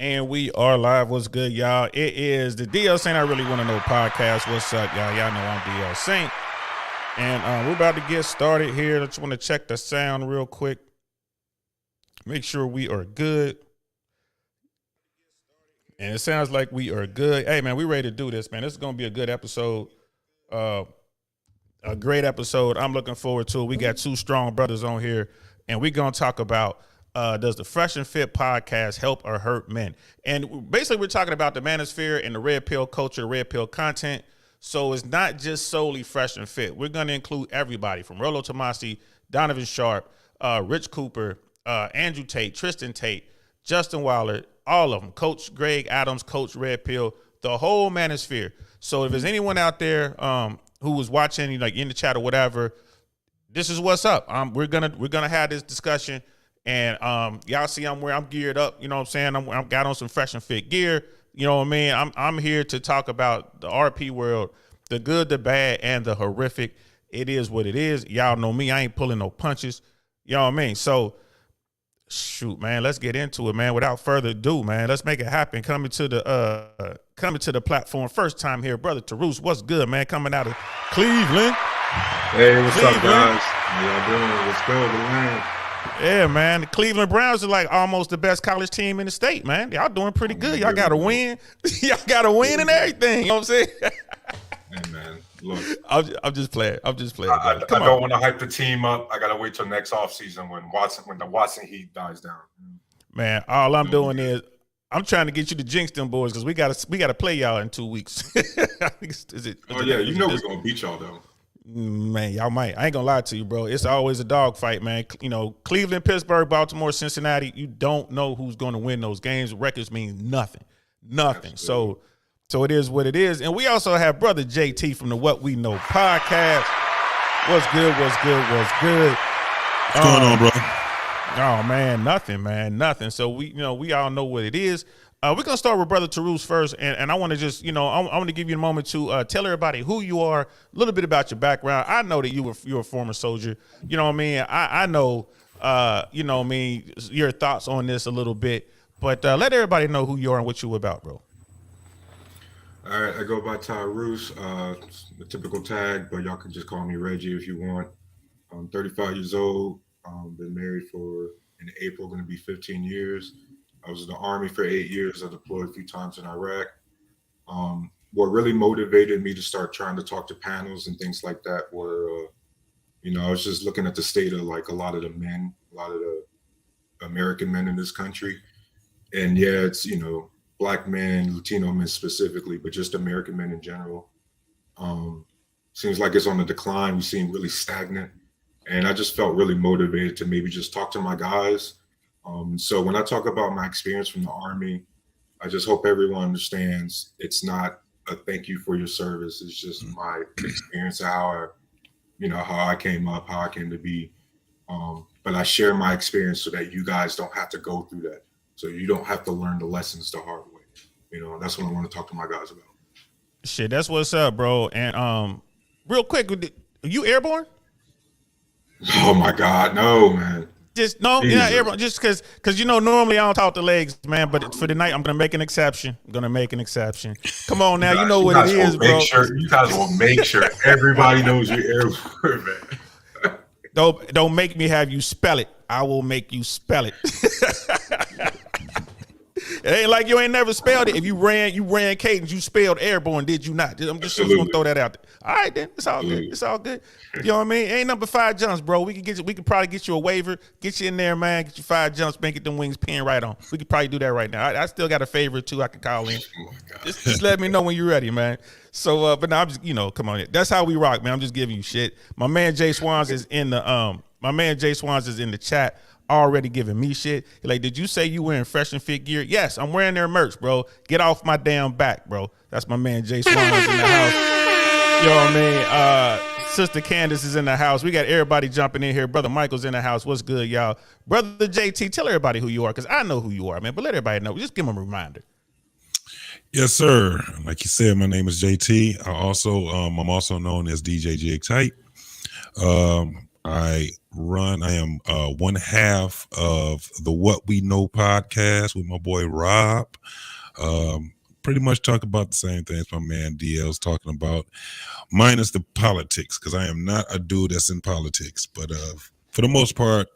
And we are live. What's good, y'all? It is the DL Saint I Really Want to Know podcast. What's up, y'all? Y'all know I'm DL Saint. And we're about to get started here. I just want to check the sound real quick. Make sure we are good. And it sounds like we are good. Hey, man, we ready to do this, man. This is going to be a good episode. A great episode. I'm looking forward to it. We got two strong brothers on here, and we're going to talk about does the Fresh and Fit podcast help or hurt men? And basically, we're talking about the manosphere and the red pill culture, red pill content. So it's not just solely Fresh and Fit. We're going to include everybody from Rollo Tomasi, Donovan Sharp, Rich Cooper, Andrew Tate, Tristan Tate, Justin Wilder, all of them. Coach Greg Adams, Coach Red Pill, the whole manosphere. So if there's anyone out there who was watching, like in the chat or whatever, this is what's up. We're gonna have this discussion. And y'all see I'm geared up, you know what I'm saying? I'm got on some Fresh and Fit gear, you know what I mean? I'm here to talk about the RP world, the good, the bad, and the horrific. It is what it is. Y'all know me. I ain't pulling no punches. You know what I mean? So, shoot, man, let's get into it, man. Without further ado, man, let's make it happen. Coming to the platform, first time here, brother Taroos. What's good, man? Coming out of Cleveland. Hey, what's up, guys? How y'all doing? Let's go, man. Yeah, man. The Cleveland Browns are like almost the best college team in the state, man. Y'all doing pretty good. Y'all got to win. Y'all got to win and everything. You know what I'm saying? Hey, man. Look, I'm just playing. I don't want to hype the team up. I got to wait till next offseason when the Watson heat dies down. Man, all I'm doing is I'm trying to get you to jinx them boys because we gotta play y'all in 2 weeks. You know we're gonna beat y'all though. Man, y'all might. I ain't gonna lie to you, bro. It's always a dog fight, man. You know, Cleveland, Pittsburgh, Baltimore, Cincinnati. You don't know who's going to win those games. Records mean nothing. Absolutely. So it is what it is. And we also have brother JT from the What We Know podcast. What's good? What's going on, bro? Oh man, nothing. So we all know what it is. We're gonna start with brother Taroos first, and I want to just I want to give you a moment to tell everybody who you are, a little bit about your background. I know that you're a former soldier. You know what I mean? I know your thoughts on this a little bit, but let everybody know who you are and what you about, bro. All right, I go by Taroos, the typical tag, but y'all can just call me Reggie if you want. I'm 35 years old. Been married in April, going to be 15 years. I was in the Army for 8 years. I deployed a few times in Iraq. What really motivated me to start trying to talk to panels and things like that were, I was just looking at the state of like a lot of the American men in this country. And yeah, it's, Black men, Latino men specifically, but just American men in general. Seems like it's on the decline. We seem really stagnant. And I just felt really motivated to maybe just talk to my guys. So when I talk about my experience from the Army, I just hope everyone understands it's not a thank you for your service. It's just my experience, how I came up, how I came to be. But I share my experience so that you guys don't have to go through that. So you don't have to learn the lessons the hard way. That's what I want to talk to my guys about. Shit, that's what's up, bro. And real quick, are you airborne? Oh my God, no, man. Just no, yeah, airborne. Just because normally I don't talk to legs, man. But for the night, I'm gonna make an exception. Come on now, you know what it is, bro. You guys will make sure everybody knows you're airborne, man. Don't make me have you spell it. I will make you spell it. It ain't like you ain't never spelled it. If you ran cadence, you spelled airborne, did you not? I'm just gonna throw that out there. All right, then it's all good. It's all good. You know what I mean? Ain't number 5 jumps, bro. We could probably get you a waiver, get you in there, man. Get you 5 jumps, man. Get them wings pinned right on. We could probably do that right now. I still got a favorite too. I could call in. Just let me know when you're ready, man. So, but now I'm just come on. That's how we rock, man. I'm just giving you shit. My man JSWANS is in the chat. Already giving me shit. Like, did you say you wearing Fresh and Fit gear? Yes, I'm wearing their merch, bro. Get off my damn back, bro. That's my man JSWANS in the house. You know what I mean? Sister Candace is in the house. We got everybody jumping in here. Brother Michael's in the house. What's good, y'all? Brother JT, tell everybody who you are, because I know who you are, man. But let everybody know. Just give them a reminder. Yes, sir. Like you said, my name is JT. I'm also known as DJ Jig Tight. I run. I am one half of the What We Know podcast with my boy Rob. Pretty much talk about the same things my man DL's talking about, minus the politics, because I am not a dude that's in politics. But for the most part,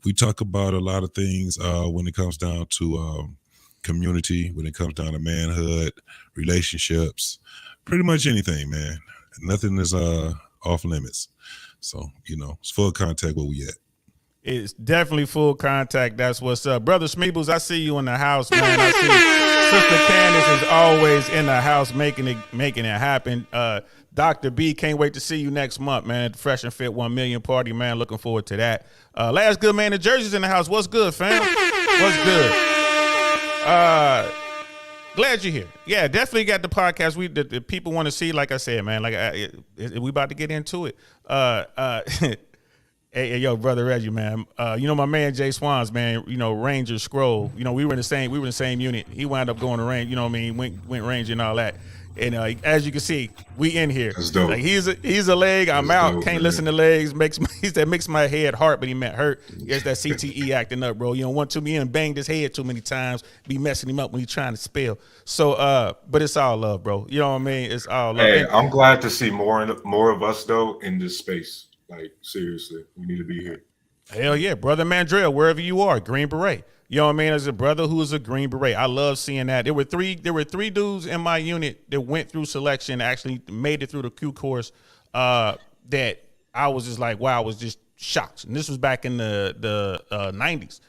we talk about a lot of things when it comes down to community, when it comes down to manhood, relationships, pretty much anything, man. Nothing is off limits. So, it's full contact where we at. It's definitely full contact. That's what's up. Brother Smeebles, I see you in the house, man. I see Sister Candace is always in the house making it happen. Dr. B, can't wait to see you next month, man, at the Fresh and Fit 1 million party, man. Looking forward to that. Last good man in Jersey's in the house. What's good, fam? What's good? Glad you're here. Yeah, definitely got the podcast. The people want to see, like I said, man. We about to get into it. Hey, yo, brother Reggie, man. My man JSWANS, man. Ranger Scroll. We were in the same unit. He wound up going to range. Went range and all that. And as you can see, we in here. That's dope. Like he's a leg. I'm That's out. dope, Can't man. listen to legs. Makes my head hurt, but he meant hurt. It's that CTE acting up, bro. You don't want to be and banged his head too many times. Be messing him up when he's trying to spell. So, but it's all love, bro. You know what I mean? It's all love. Hey, I'm glad to see more of us though in this space. Like seriously, we need to be here. Hell yeah, brother Mandrell, wherever you are, Green Beret. You know what I mean? As a brother who is a Green Beret, I love seeing that. There were three dudes in my unit that went through selection, actually made it through the Q course. That I was just like, wow, I was just shocked. And this was back in the 90s.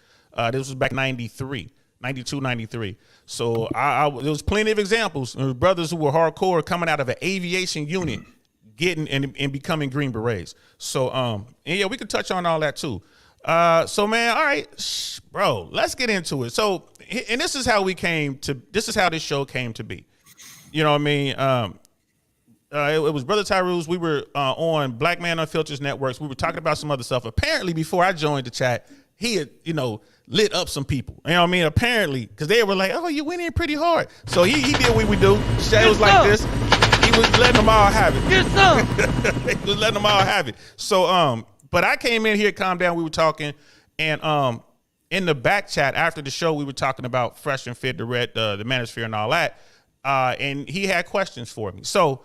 This was back in 93, 92, 93. So there was plenty of examples of brothers who were hardcore coming out of an aviation unit, getting and becoming Green Berets. So and yeah, we could touch on all that too. So man, all right, bro, let's get into it. So, and this is how this show came to be. You know what I mean? It was Brother Taroos. We were on Black Man Unfiltered Networks. We were talking about some other stuff. Apparently, before I joined the chat, he had, lit up some people. You know what I mean? Apparently, because they were like, oh, you went in pretty hard. So he did what we do. It was like this. He was letting them all have it. Yes, sir. He was letting them all have it. So, but I came in here, calm down. We were talking, and in the back chat after the show, we were talking about Fresh and Fit, the MANOSPHERE, and all that. And he had questions for me. So,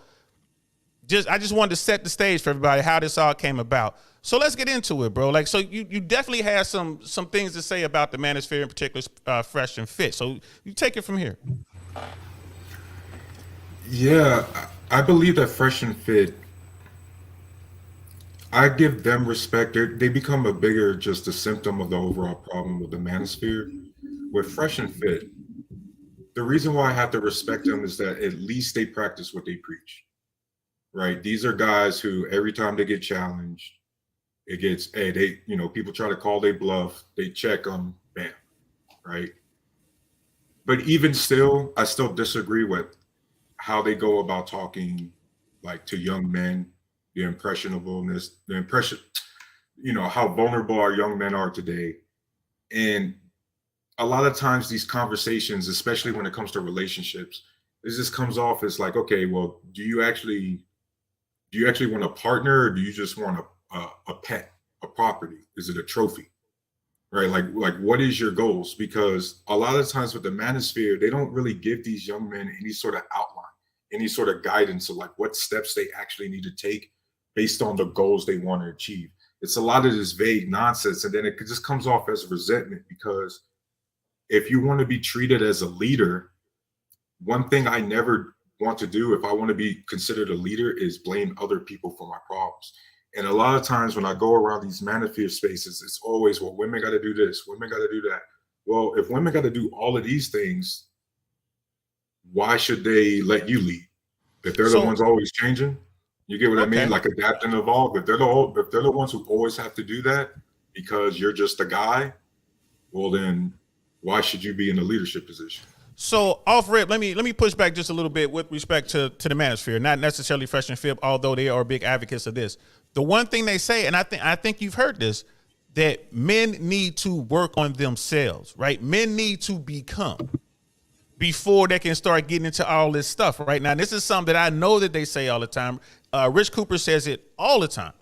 I just wanted to set the stage for everybody how this all came about. So let's get into it, bro. Like, so you definitely had some things to say about the MANOSPHERE, in particular, Fresh and Fit. So you take it from here. Yeah, I believe that Fresh and Fit, I give them respect. They become just a symptom of the overall problem with the manosphere. With Fresh and Fit, the reason why I have to respect them is that at least they practice what they preach, right? These are guys who every time they get challenged, it gets, hey, people try to call their bluff, they check them, bam, right? But even still, I still disagree with how they go about talking like to young men, the impressionableness, the impression, how vulnerable our young men are today. And a lot of times these conversations, especially when it comes to relationships, it just comes off as like, okay, well, do you actually want a partner, or do you just want a pet, a property? Is it a trophy? Right? Like what is your goals? Because a lot of times with the manosphere, they don't really give these young men any sort of outline, any sort of guidance of like what steps they actually need to take based on the goals they want to achieve. It's a lot of this vague nonsense. And then it just comes off as resentment, because if you want to be treated as a leader, one thing I never want to do if I want to be considered a leader is blame other people for my problems. And a lot of times when I go around these manosphere spaces, it's always, well, women got to do this, women got to do that. Well, if women got to do all of these things, why should they let you lead? If they're the ones always changing, you get what I mean? Like adapt and evolve. If they're the ones who always have to do that because you're just a guy, well then why should you be in a leadership position? So off rip, let me push back just a little bit with respect to the manosphere, not necessarily Fresh and Fit, although they are big advocates of this. The one thing they say, and I think you've heard this, that men need to work on themselves, right? Men need to become before they can start getting into all this stuff right now. This is something that I know that they say all the time. Rich Cooper says it all the time.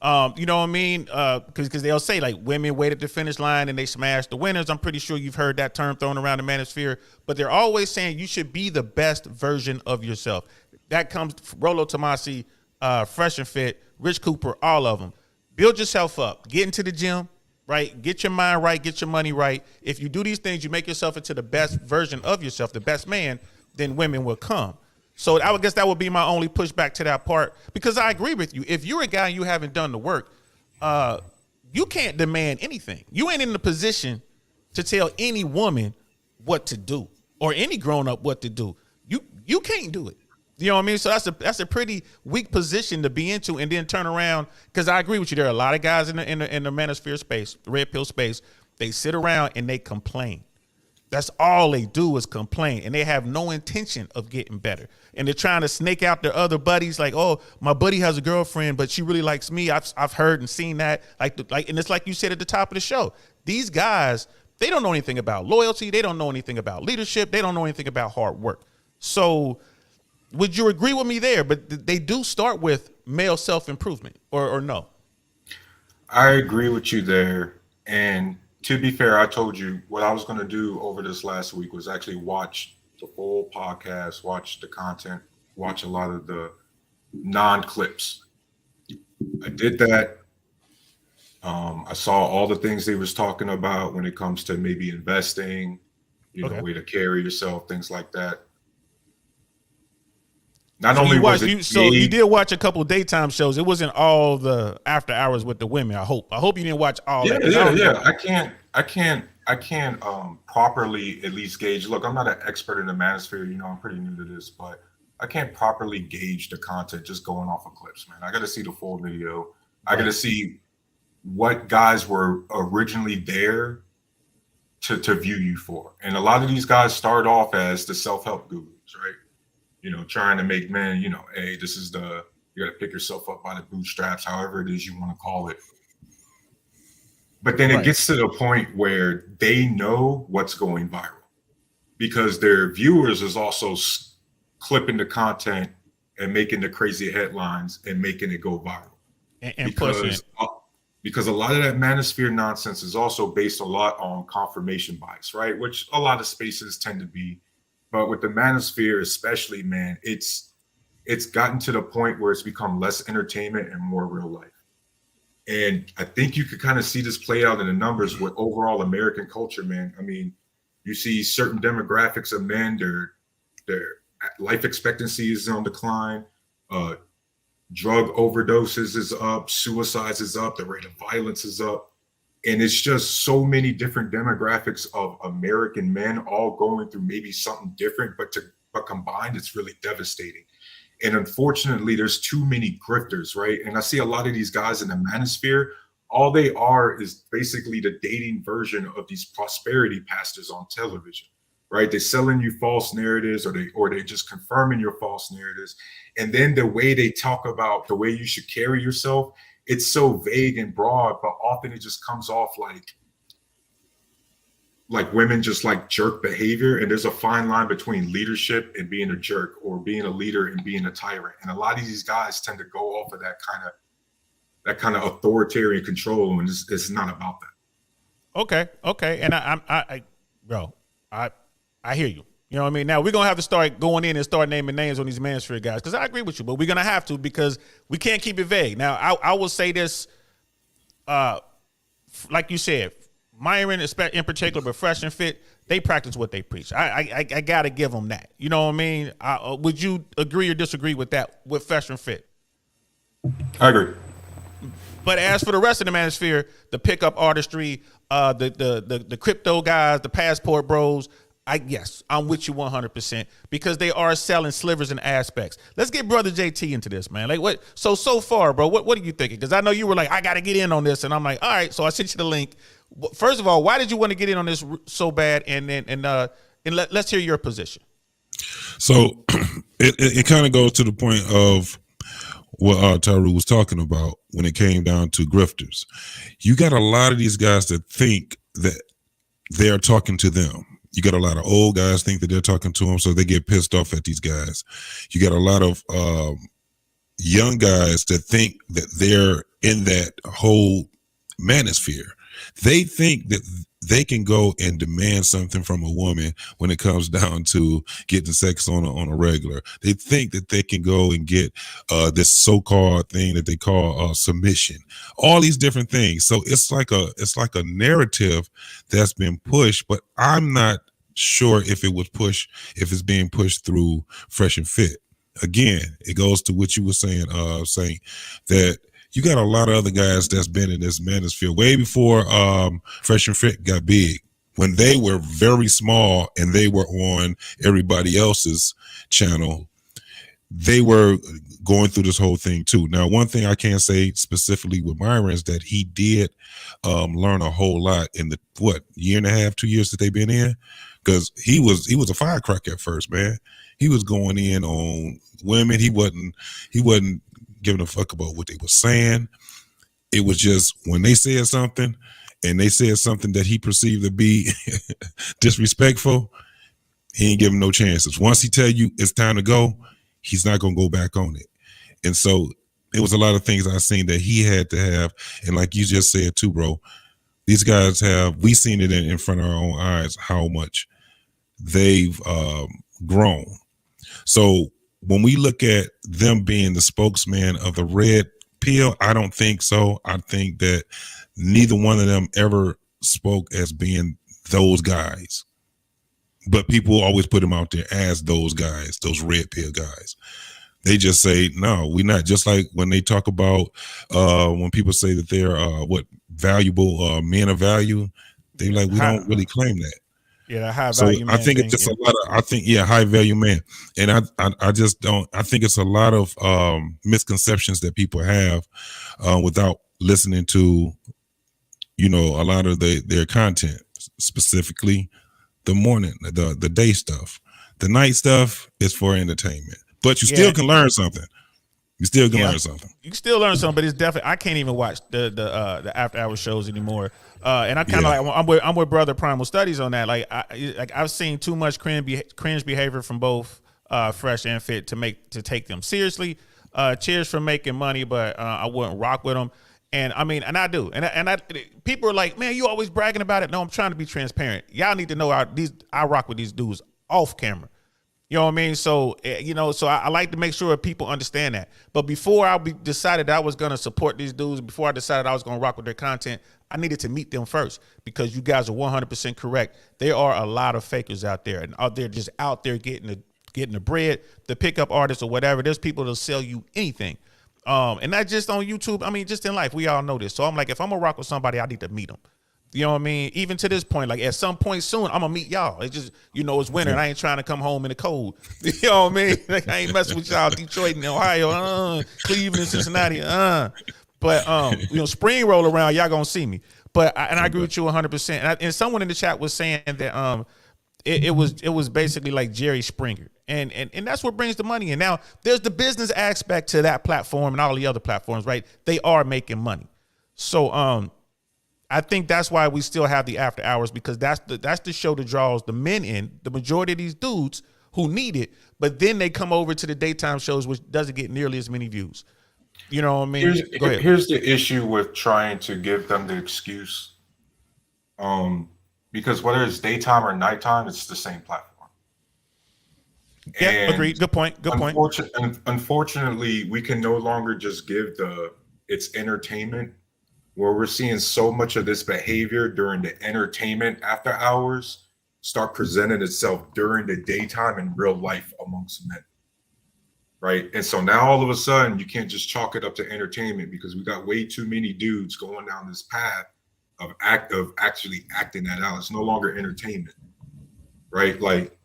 You know what I mean? Because they'll say like women wait at the finish line and they smash the winners. I'm pretty sure you've heard that term thrown around the manosphere, but they're always saying you should be the best version of yourself. That comes Rolo Tomasi, Fresh and Fit, Rich Cooper, all of them. Build yourself up. Get into the gym, right? Get your mind right. Get your money right. If you do these things, you make yourself into the best version of yourself, the best man, then women will come. So I would guess that would be my only pushback to that part, because I agree with you. If you're a guy and you haven't done the work, you can't demand anything. You ain't in the position to tell any woman what to do or any grown up what to do. You can't do it. You know what I mean? So that's a pretty weak position to be into, and then turn around. Because I agree with you. There are a lot of guys in the manosphere space, the red pill space. They sit around and they complain. That's all they do is complain, and they have no intention of getting better. And they're trying to snake out their other buddies, like, oh, my buddy has a girlfriend, but she really likes me. I've heard and seen that. And it's like you said at the top of the show. These guys, they don't know anything about loyalty. They don't know anything about leadership. They don't know anything about hard work. So would you agree with me there? But they do start with male self-improvement, or no? I agree with you there. And to be fair, I told you what I was going to do over this last week was actually watch the full podcast, watch the content, watch a lot of the non-clips. I did that. I saw all the things they was talking about when it comes to maybe investing, you know, way to carry yourself, things like that. Not only was it, so you did watch a couple of daytime shows. It wasn't all the after hours with the women. I hope you didn't watch all. Yeah. I can't properly at least gauge. Look, I'm not an expert in the manosphere. You know, I'm pretty new to this, but I can't properly gauge the content just going off of clips, man. I got to see the full video. I got to see what guys were originally there to view you for. And a lot of these guys start off as the self-help gurus, right? You know, trying to make men, you know, hey, this is you got to pick yourself up by the bootstraps, however it is you want to call it. But then it gets to the point where they know what's going viral, because their viewers is also clipping the content and making the crazy headlines and making it go viral. Because a lot of that manosphere nonsense is also based a lot on confirmation bias, right? Which a lot of spaces tend to be. But with the manosphere especially, man, it's gotten to the point where it's become less entertainment and more real life. And I think you could kind of see this play out in the numbers with overall American culture, man. I mean, you see certain demographics of men, their life expectancy is on decline. Drug overdoses is up, suicides is up, the rate of violence is up. And it's just so many different demographics of American men all going through maybe something different, but combined, it's really devastating. And unfortunately, there's too many grifters, right? And I see a lot of these guys in the manosphere, all they are is basically the dating version of these prosperity pastors on television, right? They're selling you false narratives, or they just confirming your false narratives. And then the way they talk about the way you should carry yourself, it's so vague and broad, but often it just comes off like women just like jerk behavior. And there's a fine line between leadership and being a jerk, or being a leader and being a tyrant. And a lot of these guys tend to go off of that kind of authoritarian control, and it's not about that. Okay. And I hear you. You know what I mean? Now we're going to have to start going in and start naming names on these manosphere guys, because I agree with you, but we're going to have to, because we can't keep it vague. Now, I will say this, like you said, Myron in particular, but Fresh and Fit, they practice what they preach. I got to give them that. You know what I mean? Would you agree or disagree with that with Fresh and Fit? I agree. But as for the rest of the manosphere, the pickup artistry, the crypto guys, the passport bros, yes, I'm with you 100%, because they are selling slivers and aspects. Let's get Brother JT into this, man. Like what? So far, bro, what are you thinking? Because I know you were like, I got to get in on this, and I'm like, all right. So I sent you the link. First of all, why did you want to get in on this so bad? And let's hear your position. So it kind of goes to the point of what Taroos was talking about when it came down to grifters. You got a lot of these guys that think that they're talking to them. You got a lot of old guys think that they're talking to them, so they get pissed off at these guys. You got a lot of young guys that think that they're in that whole manosphere. They think that they can go and demand something from a woman when it comes down to getting sex on a regular. They think that they can go and get this so-called thing that they call submission. All these different things. So it's like a narrative that's been pushed, but I'm not sure if it's being pushed through Fresh and Fit. Again, it goes to what you were saying, saying that you got a lot of other guys that's been in this manosphere way before Fresh and Fit got big. When they were very small and they were on everybody else's channel, they were going through this whole thing too. Now, one thing I can say specifically with Myron is that he did learn a whole lot in the year and a half, 2 years that they've been in, because he was a firecracker at first, man. He was going in on women. He wasn't giving a fuck about what they were saying. It was just when they said something and they said something that he perceived to be disrespectful, he ain't give him no chances. Once he tell you it's time to go, he's not going to go back on it. And so it was a lot of things I seen that he had to have. And like you just said too, bro, these guys we seen it in front of our own eyes, how much they've grown. So when we look at them being the spokesman of the red pill, I don't think so. I think that neither one of them ever spoke as being those guys. But people always put them out there as those guys, those red pill guys. They just say, no, we're not. Just like when they talk about when people say that they're valuable men of value, they like, we don't really claim that. Yeah, high value man. I think it's just a lot of, high value man. And I just don't, I think it's a lot of misconceptions that people have without listening to, a lot of their content, specifically the morning, the day stuff. The night stuff is for entertainment, but you still can learn something. You still can learn something. You can still learn something, but it's definitely, I can't even watch the after hour shows anymore. And I kind of I'm with Brother Primal Studies on that. Like I've seen too much cringe behavior from both Fresh and Fit to take them seriously. Cheers for making money, but I wouldn't rock with them. And I mean, and I do. And I people are like, man, you always bragging about it. No, I'm trying to be transparent. Y'all need to know I rock with these dudes off camera. You know what I mean? So, so I like to make sure people understand that. But before I decided I was going to support these dudes, before I decided I was going to rock with their content, I needed to meet them first, because you guys are 100% correct. There are a lot of fakers out there, and they're just out there getting the bread, the pickup artists or whatever. There's people that'll sell you anything. And not just on YouTube. I mean, just in life, we all know this. So I'm like, if I'm going to rock with somebody, I need to meet them. You know what I mean? Even to this point, like at some point soon, I'm gonna meet y'all. It's just, it's winter and I ain't trying to come home in the cold. You know what I mean? Like I ain't messing with y'all, Detroit and Ohio, Cleveland, Cincinnati, But spring roll around, y'all gonna see me. But I agree with you 100%. And someone in the chat was saying that it was basically like Jerry Springer, and that's what brings the money in. Now there's the business aspect to that platform and all the other platforms, right? They are making money. So I think that's why we still have the after hours, because that's the show that draws the men in, the majority of these dudes who need it, but then they come over to the daytime shows, which doesn't get nearly as many views. You know what I mean? Here's the issue with trying to give them the excuse. Because whether it's daytime or nighttime, it's the same platform. Yeah, agreed. Good point. Unfortunately, we can no longer just give it's entertainment, where we're seeing so much of this behavior during the entertainment after hours start presenting itself during the daytime in real life amongst men. Right. And so now all of a sudden you can't just chalk it up to entertainment, because we got way too many dudes going down this path of actually acting that out. It's no longer entertainment. Right. Like,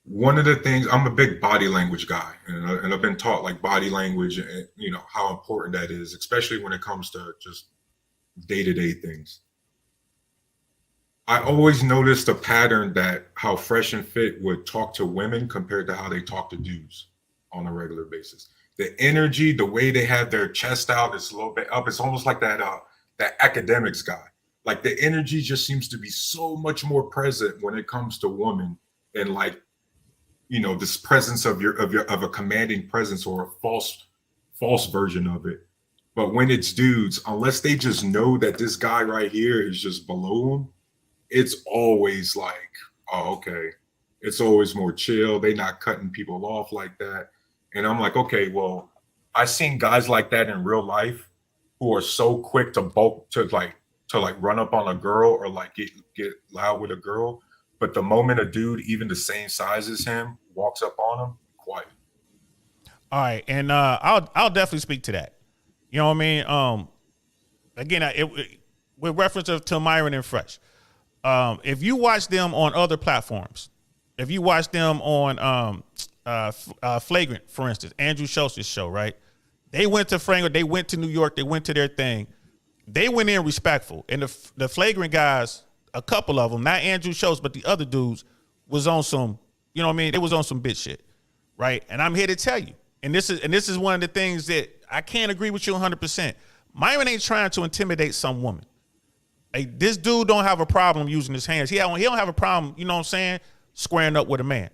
one of the things, I'm a big body language guy, and I've been taught like body language and how important that is, especially when it comes to just day-to-day things. I always noticed a pattern that how Fresh and Fit would talk to women compared to how they talk to dudes on a regular basis. The energy, the way they have their chest out, is a little bit up. It's almost like that academics guy. Like the energy just seems to be so much more present when it comes to women, and like, this presence of a commanding presence, or a false version of it. But when it's dudes, unless they just know that this guy right here is just below them, it's always like, oh, okay. It's always more chill. They not cutting people off like that. And I'm like, okay, well, I've seen guys like that in real life who are so quick to run up on a girl or like get loud with a girl. But the moment a dude, even the same size as him, walks up on him, quiet. All right, and I'll definitely speak to that. You know what I mean? Again, with reference to Myron and Fresh, if you watch them on other platforms, if you watch them on Flagrant, for instance, Andrew Schultz's show, right? They went to Flagrant, they went to New York, they went to their thing. They went in respectful, and the Flagrant guys, a couple of them, not Andrew Schultz, but the other dudes, was on some, you know what I mean? They was on some bitch shit, right? And I'm here to tell you, and this is one of the things that I can't agree with you 100%. Myron ain't trying to intimidate some woman. Like, this dude don't have a problem using his hands. He don't have a problem, you know what I'm saying, squaring up with a man.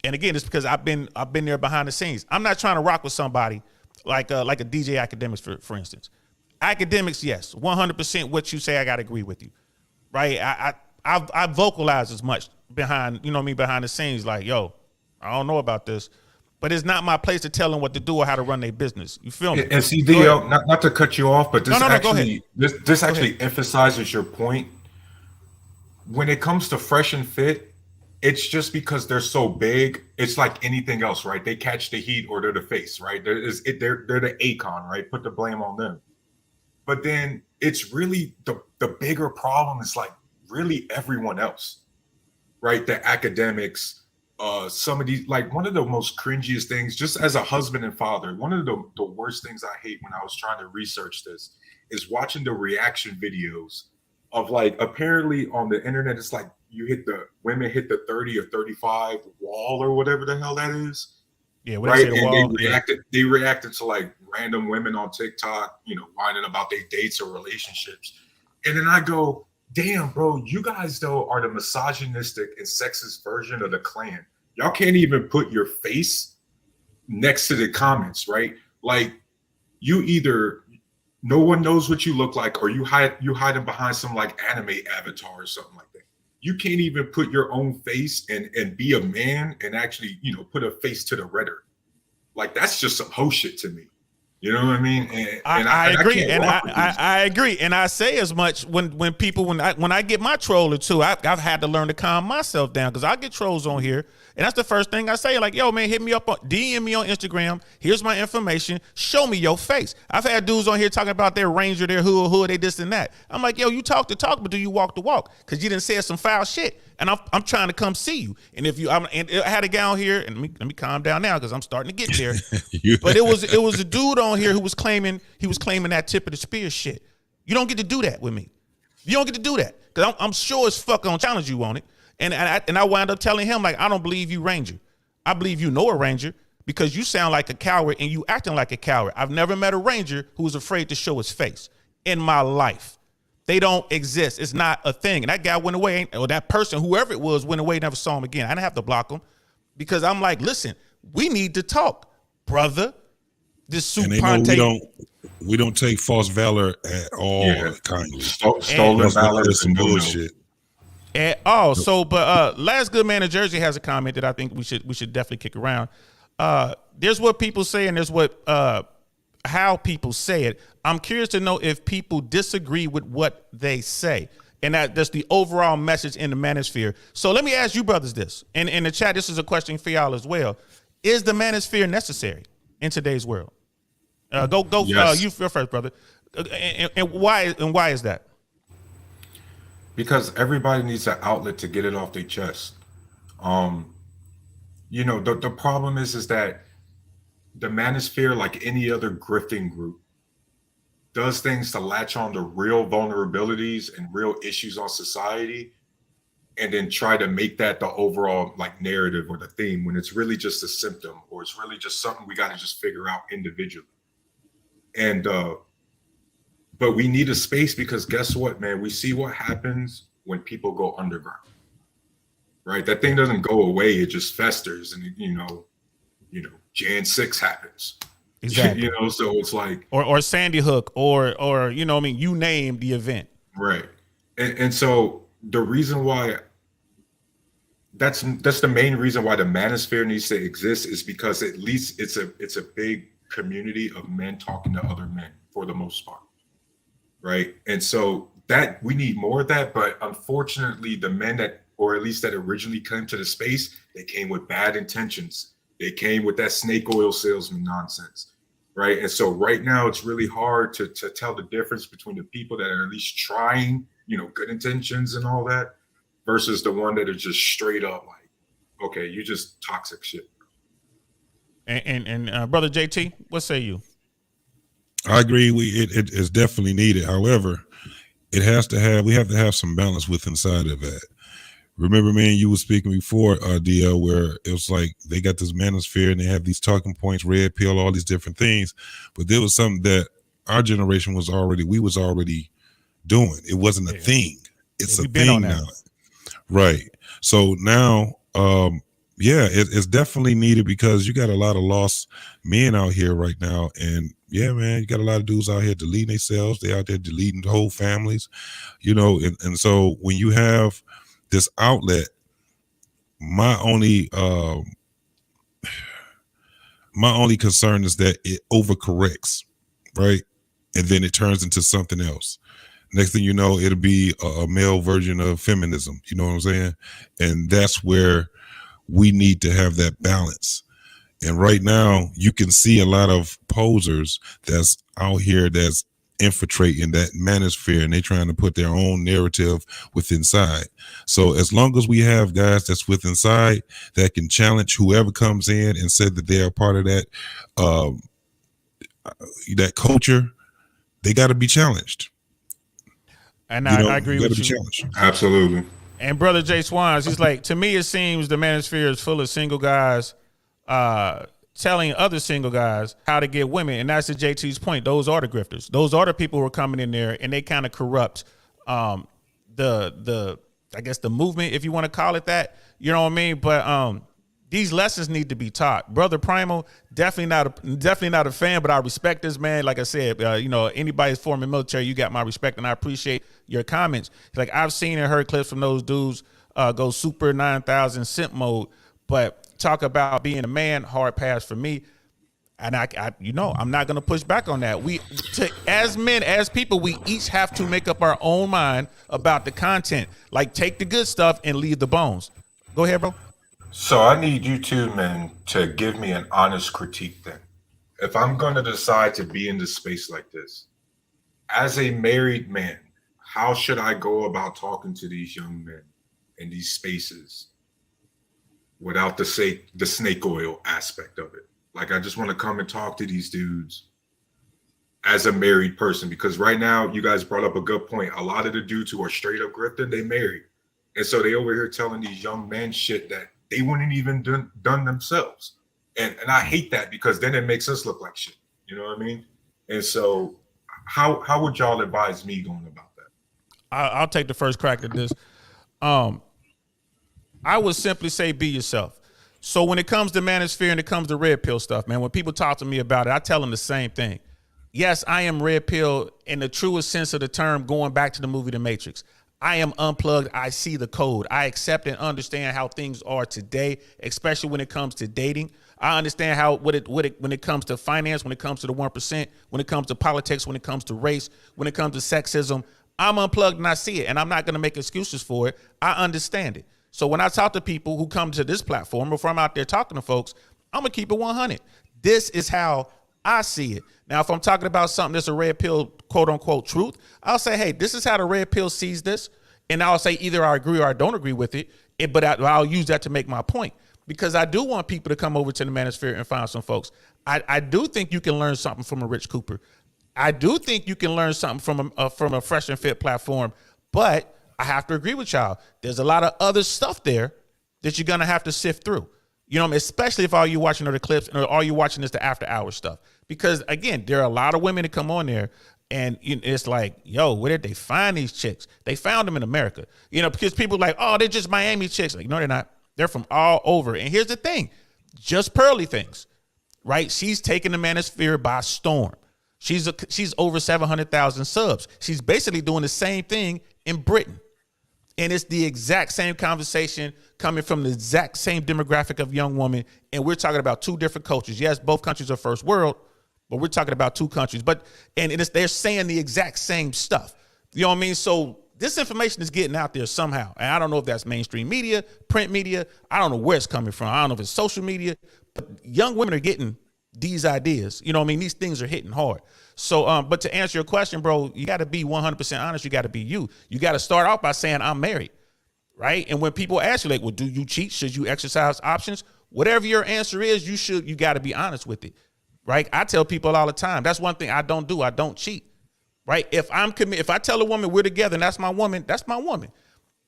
And again, it's because I've been there behind the scenes. I'm not trying to rock with somebody like a DJ Academics, for instance. Academics, yes, 100% what you say, I gotta agree with you, right? I vocalize as much behind, you know what I mean, behind the scenes, like, yo, I don't know about this, but it's not my place to tell them what to do or how to run their business. You feel me? And see, DL, not to cut you off, but this this actually emphasizes your point. When it comes to Fresh and Fit, it's just because they're so big. It's like anything else, right? They catch the heat or they're the face, right? They're the Akon, right? Put the blame on them. But then it's really the bigger problem is like really everyone else, right? The academics, some of these, like one of the most cringiest things, just as a husband and father, one of the worst things I hate when I was trying to research this is watching the reaction videos of, like, apparently on the internet, it's like women hit the 30 or 35 wall or whatever the hell that is. Yeah, right. And they reacted to like random women on TikTok, you know, whining about their dates or relationships. And then I go, damn, bro, you guys though are the misogynistic and sexist version of the Klan. Y'all can't even put your face next to the comments, right? Like, you either no one knows what you look like, or you hiding behind some like anime avatar or something like that. You can't even put your own face and be a man and actually, you know, put a face to the rhetoric. Like, that's just some hoe shit to me. You know what I mean? And I agree, I agree, and I say as much when I get my troll or two, I've had to learn to calm myself down, because I get trolls on here, and that's the first thing I say, like, yo, man, hit me up, DM me on Instagram. Here's my information. Show me your face. I've had dudes on here talking about their Ranger, their hood, they this and that. I'm like, yo, you talk the talk, but do you walk the walk? Because you didn't say some foul shit, and I'm trying to come see you. And and I had a guy on here, and let me calm down now because I'm starting to get there. But it was a dude on here who was claiming that tip of the spear shit. You don't get to do that with me. You don't get to do that, because I'm sure as fuck gonna challenge you on it. And I wound up telling him, like, I don't believe you Ranger. I believe you know a Ranger, because you sound like a coward and you acting like a coward. I've never met a Ranger who was afraid to show his face in my life. They don't exist. It's not a thing. And that guy went away, or that person, whoever it was, went away, never saw him again. I didn't have to block him, because I'm like, listen, we need to talk, brother. This soup Ponte. We don't take false valor at all. Yeah. Kind of stolen valor is some bullshit. At all. So, but Last Good Man in Jersey has a comment that I think we should definitely kick around. There's what people say, and there's what how people say it. I'm curious to know if people disagree with what they say, and that's the overall message in the manosphere. So let me ask you brothers this, and in the chat, this is a question for y'all as well. Is the manosphere necessary in today's world? Go. Yes. You first, brother. And why is that? Because everybody needs an outlet to get it off their chest. You know, the problem is that the manosphere, like any other grifting group, does things to latch on to real vulnerabilities and real issues on society, and then try to make that the overall like narrative or the theme, when it's really just a symptom, or it's really just something we got to just figure out individually. And but we need a space, because guess what, man? We see what happens when people go underground, right? That thing doesn't go away. It just festers, and you know, Jan 6 happens. Exactly. You know, so it's like, or Sandy Hook, or you know what I mean, you name the event. right. And so the reason why that's the main reason why the manosphere needs to exist is because at least it's a big community of men talking to other men for the most part, right? And so that we need more of that, but unfortunately the men that, or at least that originally came to the space, they came with bad intentions. They came with that snake oil salesman nonsense, right? And so right now it's really hard to tell the difference between the people that are at least trying, you know, good intentions and all that, versus the one that are just straight up like, okay, you just toxic shit. And brother JT, what say you? I agree. It is definitely needed. However, we have to have some balance with inside of that. Remember, man, you were speaking before, DL, where it was like they got this manosphere and they have these talking points, red pill, all these different things. But there was something that our generation was already doing. It wasn't a thing. It's a thing now. Right. So now, it's definitely needed because you got a lot of lost men out here right now. And yeah, man, you got a lot of dudes out here deleting themselves. They out there deleting the whole families, you know. And so when you have this outlet, my only concern is that it overcorrects, right? And then it turns into something else. Next thing you know, it'll be a male version of feminism. You know what I'm saying? And that's where we need to have that balance. And right now, you can see a lot of posers that's out here that's infiltrating that manosphere, and they're trying to put their own narrative with inside. So as long as we have guys that's with inside that can challenge whoever comes in and say that they are part of that that culture, they got to be challenged. And I agree with you. Absolutely. And brother JSWANS, he's like, to me, it seems the manosphere is full of single guys telling other single guys how to get women. And that's to JT's point. Those are the grifters. Those are the people who are coming in there and they kind of corrupt the I guess the movement, if you want to call it that. You know what I mean? But these lessons need to be taught. Brother Primal, definitely not a fan, but I respect this man. Like I said, anybody's forming military, you got my respect, and I appreciate your comments. Like I've seen and heard clips from those dudes go super 9,000 simp mode, but talk about being a man, hard pass for me. And I'm not going to push back on that. As men, as people, we each have to make up our own mind about the content. Like take the good stuff and leave the bones. Go ahead, bro. So I need you two men to give me an honest critique then. If I'm going to decide to be in this space like this, as a married man, how should I go about talking to these young men in these spaces without the snake oil aspect of it? Like, I just want to come and talk to these dudes as a married person, because right now you guys brought up a good point. A lot of the dudes who are straight up grifting, they married. And so they over here telling these young men shit that they wouldn't even done themselves. And I hate that, because then it makes us look like shit. You know what I mean? And so how would y'all advise me going about that? I'll take the first crack at this. I would simply say be yourself. So when it comes to manosphere and it comes to red pill stuff, man, when people talk to me about it, I tell them the same thing. Yes, I am red pill in the truest sense of the term, going back to the movie The Matrix. I am unplugged. I see the code. I accept and understand how things are today, especially when it comes to dating. I understand how when it comes to finance, when it comes to the 1%, when it comes to politics, when it comes to race, when it comes to sexism. I'm unplugged and I see it, and I'm not going to make excuses for it. I understand it. So when I talk to people who come to this platform, before I'm out there talking to folks, I'm going to keep it 100. This is how I see it. Now, if I'm talking about something that's a red pill, quote unquote, truth, I'll say, hey, this is how the red pill sees this. And I'll say either I agree or I don't agree with it, but I'll use that to make my point, because I do want people to come over to the manosphere and find some folks. I do think you can learn something from a Rich Cooper. I do think you can learn something from a Fresh and Fit platform, but I have to agree with y'all. There's a lot of other stuff there that you're going to have to sift through. You know, especially if all you watching are the clips or all you watching is the after hours stuff. Because again, there are a lot of women that come on there and it's like, yo, where did they find these chicks? They found them in America. You know, because people are like, oh, they're just Miami chicks. Like, no, they're not. They're from all over. And here's the thing, just pearly things, right? She's taking the manosphere by storm. She's over 700,000 subs. She's basically doing the same thing in Britain. And it's the exact same conversation coming from the exact same demographic of young woman. And we're talking about two different cultures. Yes, both countries are first world, but we're talking about two countries. But they're saying the exact same stuff. You know what I mean? So this information is getting out there somehow. And I don't know if that's mainstream media, print media. I don't know where it's coming from. I don't know if it's social media. But young women are getting these ideas. You know what I mean? These things are hitting hard. So, but to answer your question, bro, you got to be 100% honest. You got to be you. You got to start off by saying, I'm married, right? And when people ask you, like, well, do you cheat? Should you exercise options? Whatever your answer is, you got to be honest with it, right? I tell people all the time, that's one thing I don't do. I don't cheat, right? If I tell a woman we're together and that's my woman, that's my woman.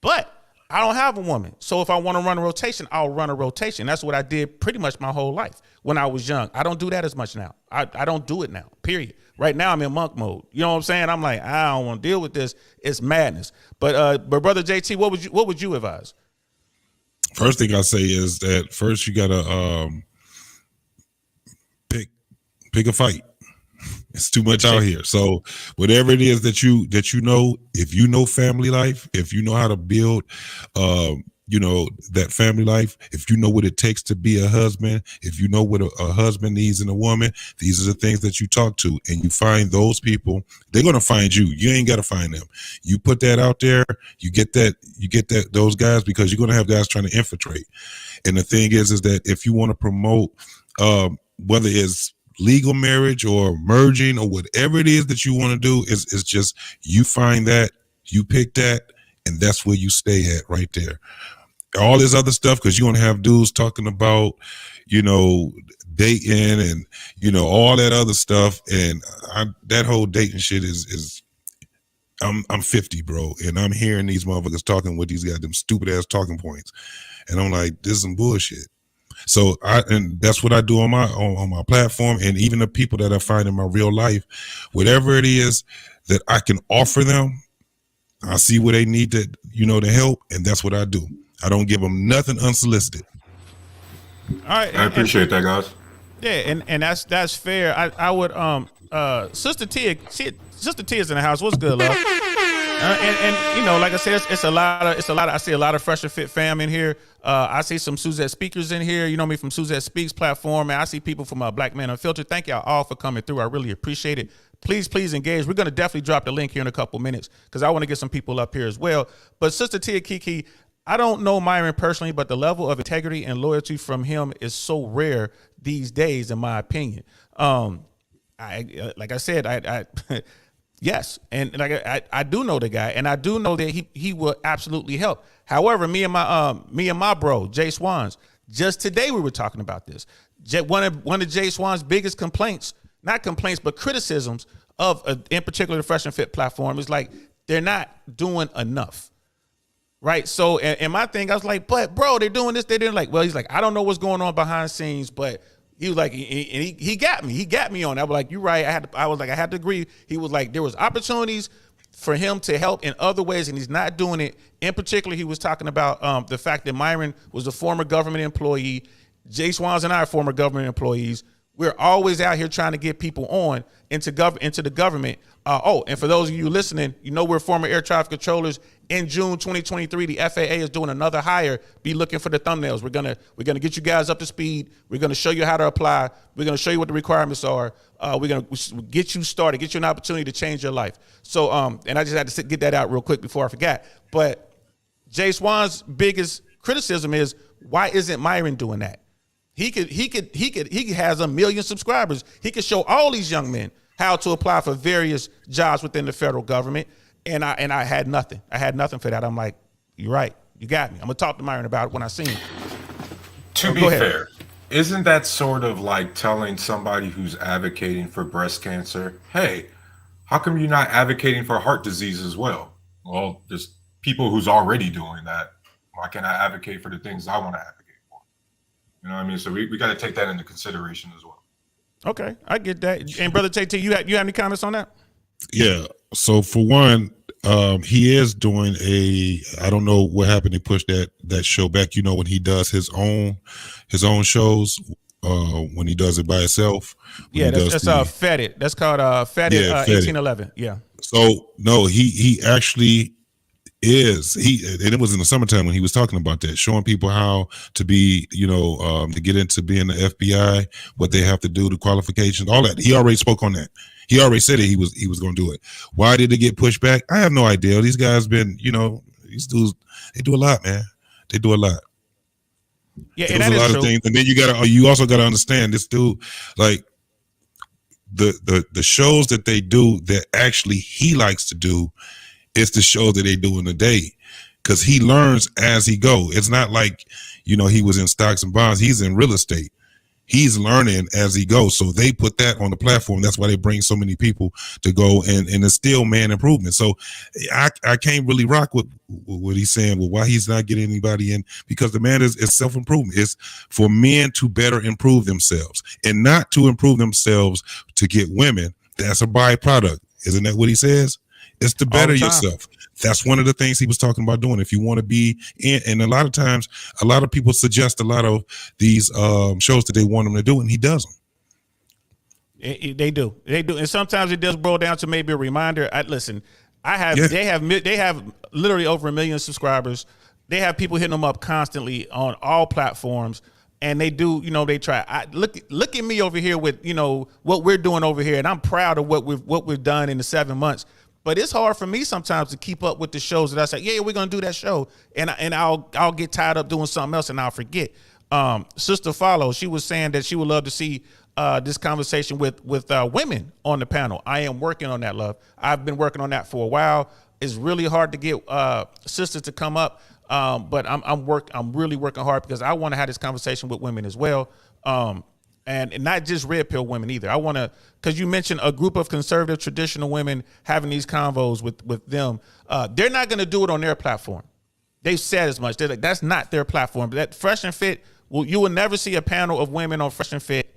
But I don't have a woman. So if I want to run a rotation, I'll run a rotation. That's what I did pretty much my whole life when I was young. I don't do that as much now. I don't do it now, period. Right now I'm in monk mode. You know what I'm saying? I'm like, I don't want to deal with this. It's madness. But brother JT, what would you advise? First thing I say is that first you gotta pick a fight. It's too much out here. So whatever it is that you know, if you know family life, if you know how to build that family life, if you know what it takes to be a husband, if you know what a husband needs in a woman, these are the things that you talk to, and you find those people. They're gonna find you. You ain't gotta find them. You put that out there, you get those guys, because you're gonna have guys trying to infiltrate. And the thing is that if you want to promote whether it's legal marriage or merging or whatever it is that you want to do, is just you find that, you pick that, and that's where you stay at right there. All this other stuff, because you're gonna have dudes talking about, dating and all that other stuff, and that whole dating shit is I'm 50, bro, and I'm hearing these motherfuckers talking with these goddamn stupid ass talking points, and I'm like, this is some bullshit. So and that's what I do on my platform, and even the people that I find in my real life, whatever it is that I can offer them, I see where they need to help, and that's what I do. I don't give them nothing unsolicited. All right, I appreciate that, guys. Yeah, and that's fair. I would Sister Tia is in the house. What's good, love? And like I said, it's a lot of I see a lot of Fresh and Fit fam in here. I see some Suzette speakers in here. You know me from Suzette Speaks platform, and I see people from Black Men Unfiltered. Thank y'all all for coming through. I really appreciate it. Please engage. We're gonna definitely drop the link here in a couple minutes because I want to get some people up here as well. But Sister Tia Kiki, I don't know Myron personally, but the level of integrity and loyalty from him is so rare these days, in my opinion. Like I said, yes, and like I do know the guy, and I do know that he will absolutely help. However, me and my bro JSWANS, just today we were talking about this. One of JSWANS' biggest complaints, not complaints, but criticisms of in particular the Fresh and Fit platform is like they're not doing enough. Right. So, and my thing, I was like, but bro, they're doing this. They didn't like, well, he's like, I don't know what's going on behind the scenes, but he was like, he got me. He got me on that. I was like, you're right. I had to agree. He was like, there was opportunities for him to help in other ways, and he's not doing it. In particular, he was talking about the fact that Myron was a former government employee. JSWANS and I are former government employees. We're always out here trying to get people on into the government. And for those of you listening, we're former air traffic controllers. In June 2023, the FAA is doing another hire. Be looking for the thumbnails. We're gonna get you guys up to speed. We're gonna show you how to apply. We're gonna show you what the requirements are. We're gonna get you started, get you an opportunity to change your life. So, and I just had to get that out real quick before I forgot. But JSWAN's biggest criticism is, why isn't Myron doing that? He has 1 million subscribers. He could show all these young men how to apply for various jobs within the federal government. And I had nothing. I had nothing for that. I'm like, you're right. You got me. I'm gonna talk to Myron about it when I see him. To be fair, isn't that sort of like telling somebody who's advocating for breast cancer, hey, how come you're not advocating for heart disease as well? Well, there's people who's already doing that. Why can't I advocate for the things I want to advocate for? You know what I mean? So we got to take that into consideration as well. Okay, I get that. And Brother JT, you have any comments on that? Yeah. So for one, he is doing I don't know what happened. He pushed that show back. When he does his own shows, when he does it by himself. Yeah, that's Fetted. That's called Fetted 1811. Yeah. So no, he actually is and it was in the summertime when he was talking about that, showing people how to be, to get into being the FBI, what they have to do, the qualifications, all that. He already spoke on that. He already said it. He was going to do it. Why did it get pushed back? I have no idea. These guys been, these dudes, they do a lot, man. They do a lot. Yeah, and that is true. Of things. And then you also got to understand this dude, like the shows that they do that actually he likes to do. It's the show that they do in the day, because he learns as he go. It's not like, he was in stocks and bonds. He's in real estate. He's learning as he goes. So they put that on the platform. That's why they bring so many people to go and instill man improvement. So I can't really rock with what he's saying. Well, why he's not getting anybody in, because the man is self-improvement. It's for men to better improve themselves and not to improve themselves to get women. That's a byproduct. Isn't that what he says? It's to better yourself. That's one of the things he was talking about doing. If you want to be in, and a lot of times, a lot of people suggest a lot of these shows that they want him to do, and he does them. They do, and sometimes it does boil down to maybe a reminder. They have literally over 1 million subscribers. They have people hitting them up constantly on all platforms. And they do, they try. Look at me over here with, what we're doing over here, and I'm proud of what we've done in the 7 months. But it's hard for me sometimes to keep up with the shows that I say, yeah, we're gonna do that show, and I'll get tied up doing something else and I'll forget. Sister Follow, she was saying that she would love to see this conversation with women on the panel. I am working on that, love. I've been working on that for a while. It's really hard to get sisters to come up, but I'm really working hard, because I want to have this conversation with women as well. And not just red pill women either. I want to, because you mentioned a group of conservative traditional women having these convos with them. They're not going to do it on their platform. They've said as much. They're like, that's not their platform. That Fresh and Fit, you will never see a panel of women on Fresh and Fit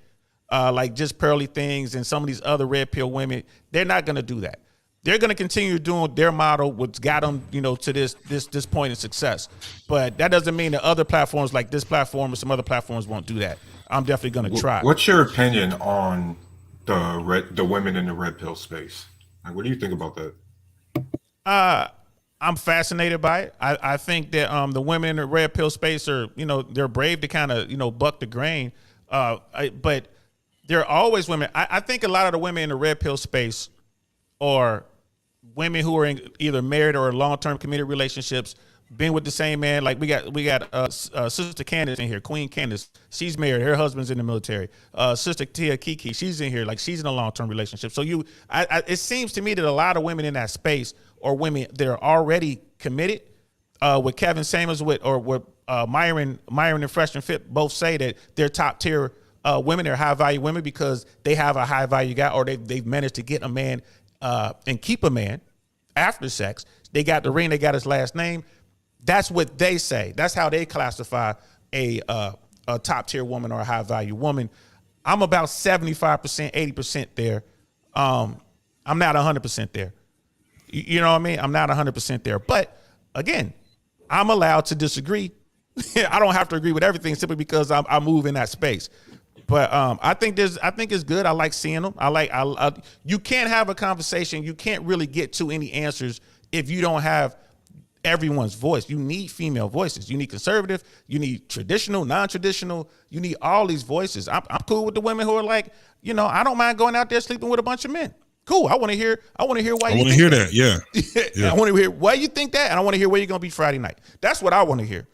like just Pearly Things and some of these other red pill women. They're not going to do that. They're going to continue doing their model, which got them, to this point of success. But that doesn't mean that other platforms like this platform or some other platforms won't do that. I'm definitely going to try. What's your opinion on the women in the red pill space? Like, what do you think about that? I'm fascinated by it. I think that the women in the red pill space are, they're brave to kind of, buck the grain. But there are always women. I think a lot of the women in the red pill space are women who are in either married or long-term committed relationships, been with the same man. Like we got Sister Candace in here, Queen Candace. She's married. Her husband's in the military. Sister Tia Kiki, she's in here. Like, she's in a long-term relationship. So it seems to me that a lot of women in that space are women that are already committed. With Kevin Samuels with Myron and Fresh and Fit both say that they're top tier women. They're high value women because they have a high value guy, or they've managed to get a man and keep a man after sex. They got the ring. They got his last name. That's what they say. That's how they classify a top tier woman or a high value woman. I'm about 75%, 80% there. I'm not 100% there. You know what I mean? I'm not 100% there. But again, I'm allowed to disagree. I don't have to agree with everything simply because I move in that space. But I think it's good. I like seeing them. You can't have a conversation. You can't really get to any answers if you don't have everyone's voice. You need female voices. You need conservative. You need traditional, non-traditional. You need all these voices. I'm cool with the women who are like, I don't mind going out there sleeping with a bunch of men. Cool. I want to hear why you think that. I want to hear that. Yeah. I want to hear why you think that, and I want to hear where you're going to be Friday night. That's what I want to hear.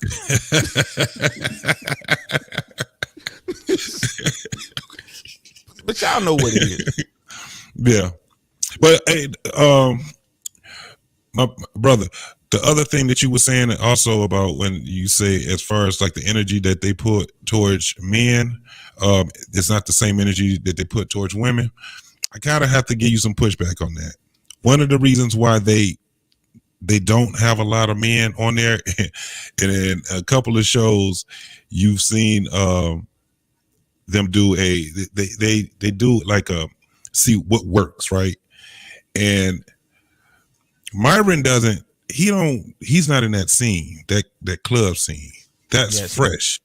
But y'all know what it is. Yeah. But hey, my brother, the other thing that you were saying also about when you say, as far as like the energy that they put towards men, it's not the same energy that they put towards women. I kind of have to give you some pushback on that. One of the reasons why they don't have a lot of men on there, and in a couple of shows, you've seen them do they do like a see what works, right? And Myron he's not in that scene, that club scene. That's fresh.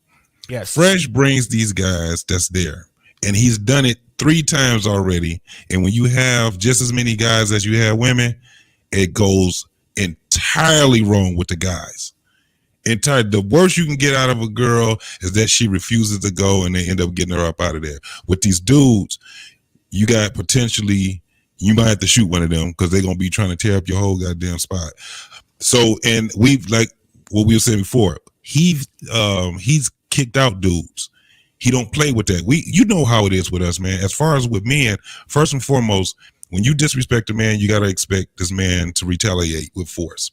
Yes. Fresh brings these guys that's there, and he's done it 3 times already. And when you have just as many guys as you have women, it goes entirely wrong with the guys. The worst you can get out of a girl is that she refuses to go, and they end up getting her up out of there. With these dudes, you got potentially, you might have to shoot one of them because they're gonna be trying to tear up your whole goddamn spot. So, and we've, like what we were saying before, he's kicked out dudes. He don't play with that. You know how it is with us, man. As far as with men, first and foremost, when you disrespect a man, you gotta expect this man to retaliate with force.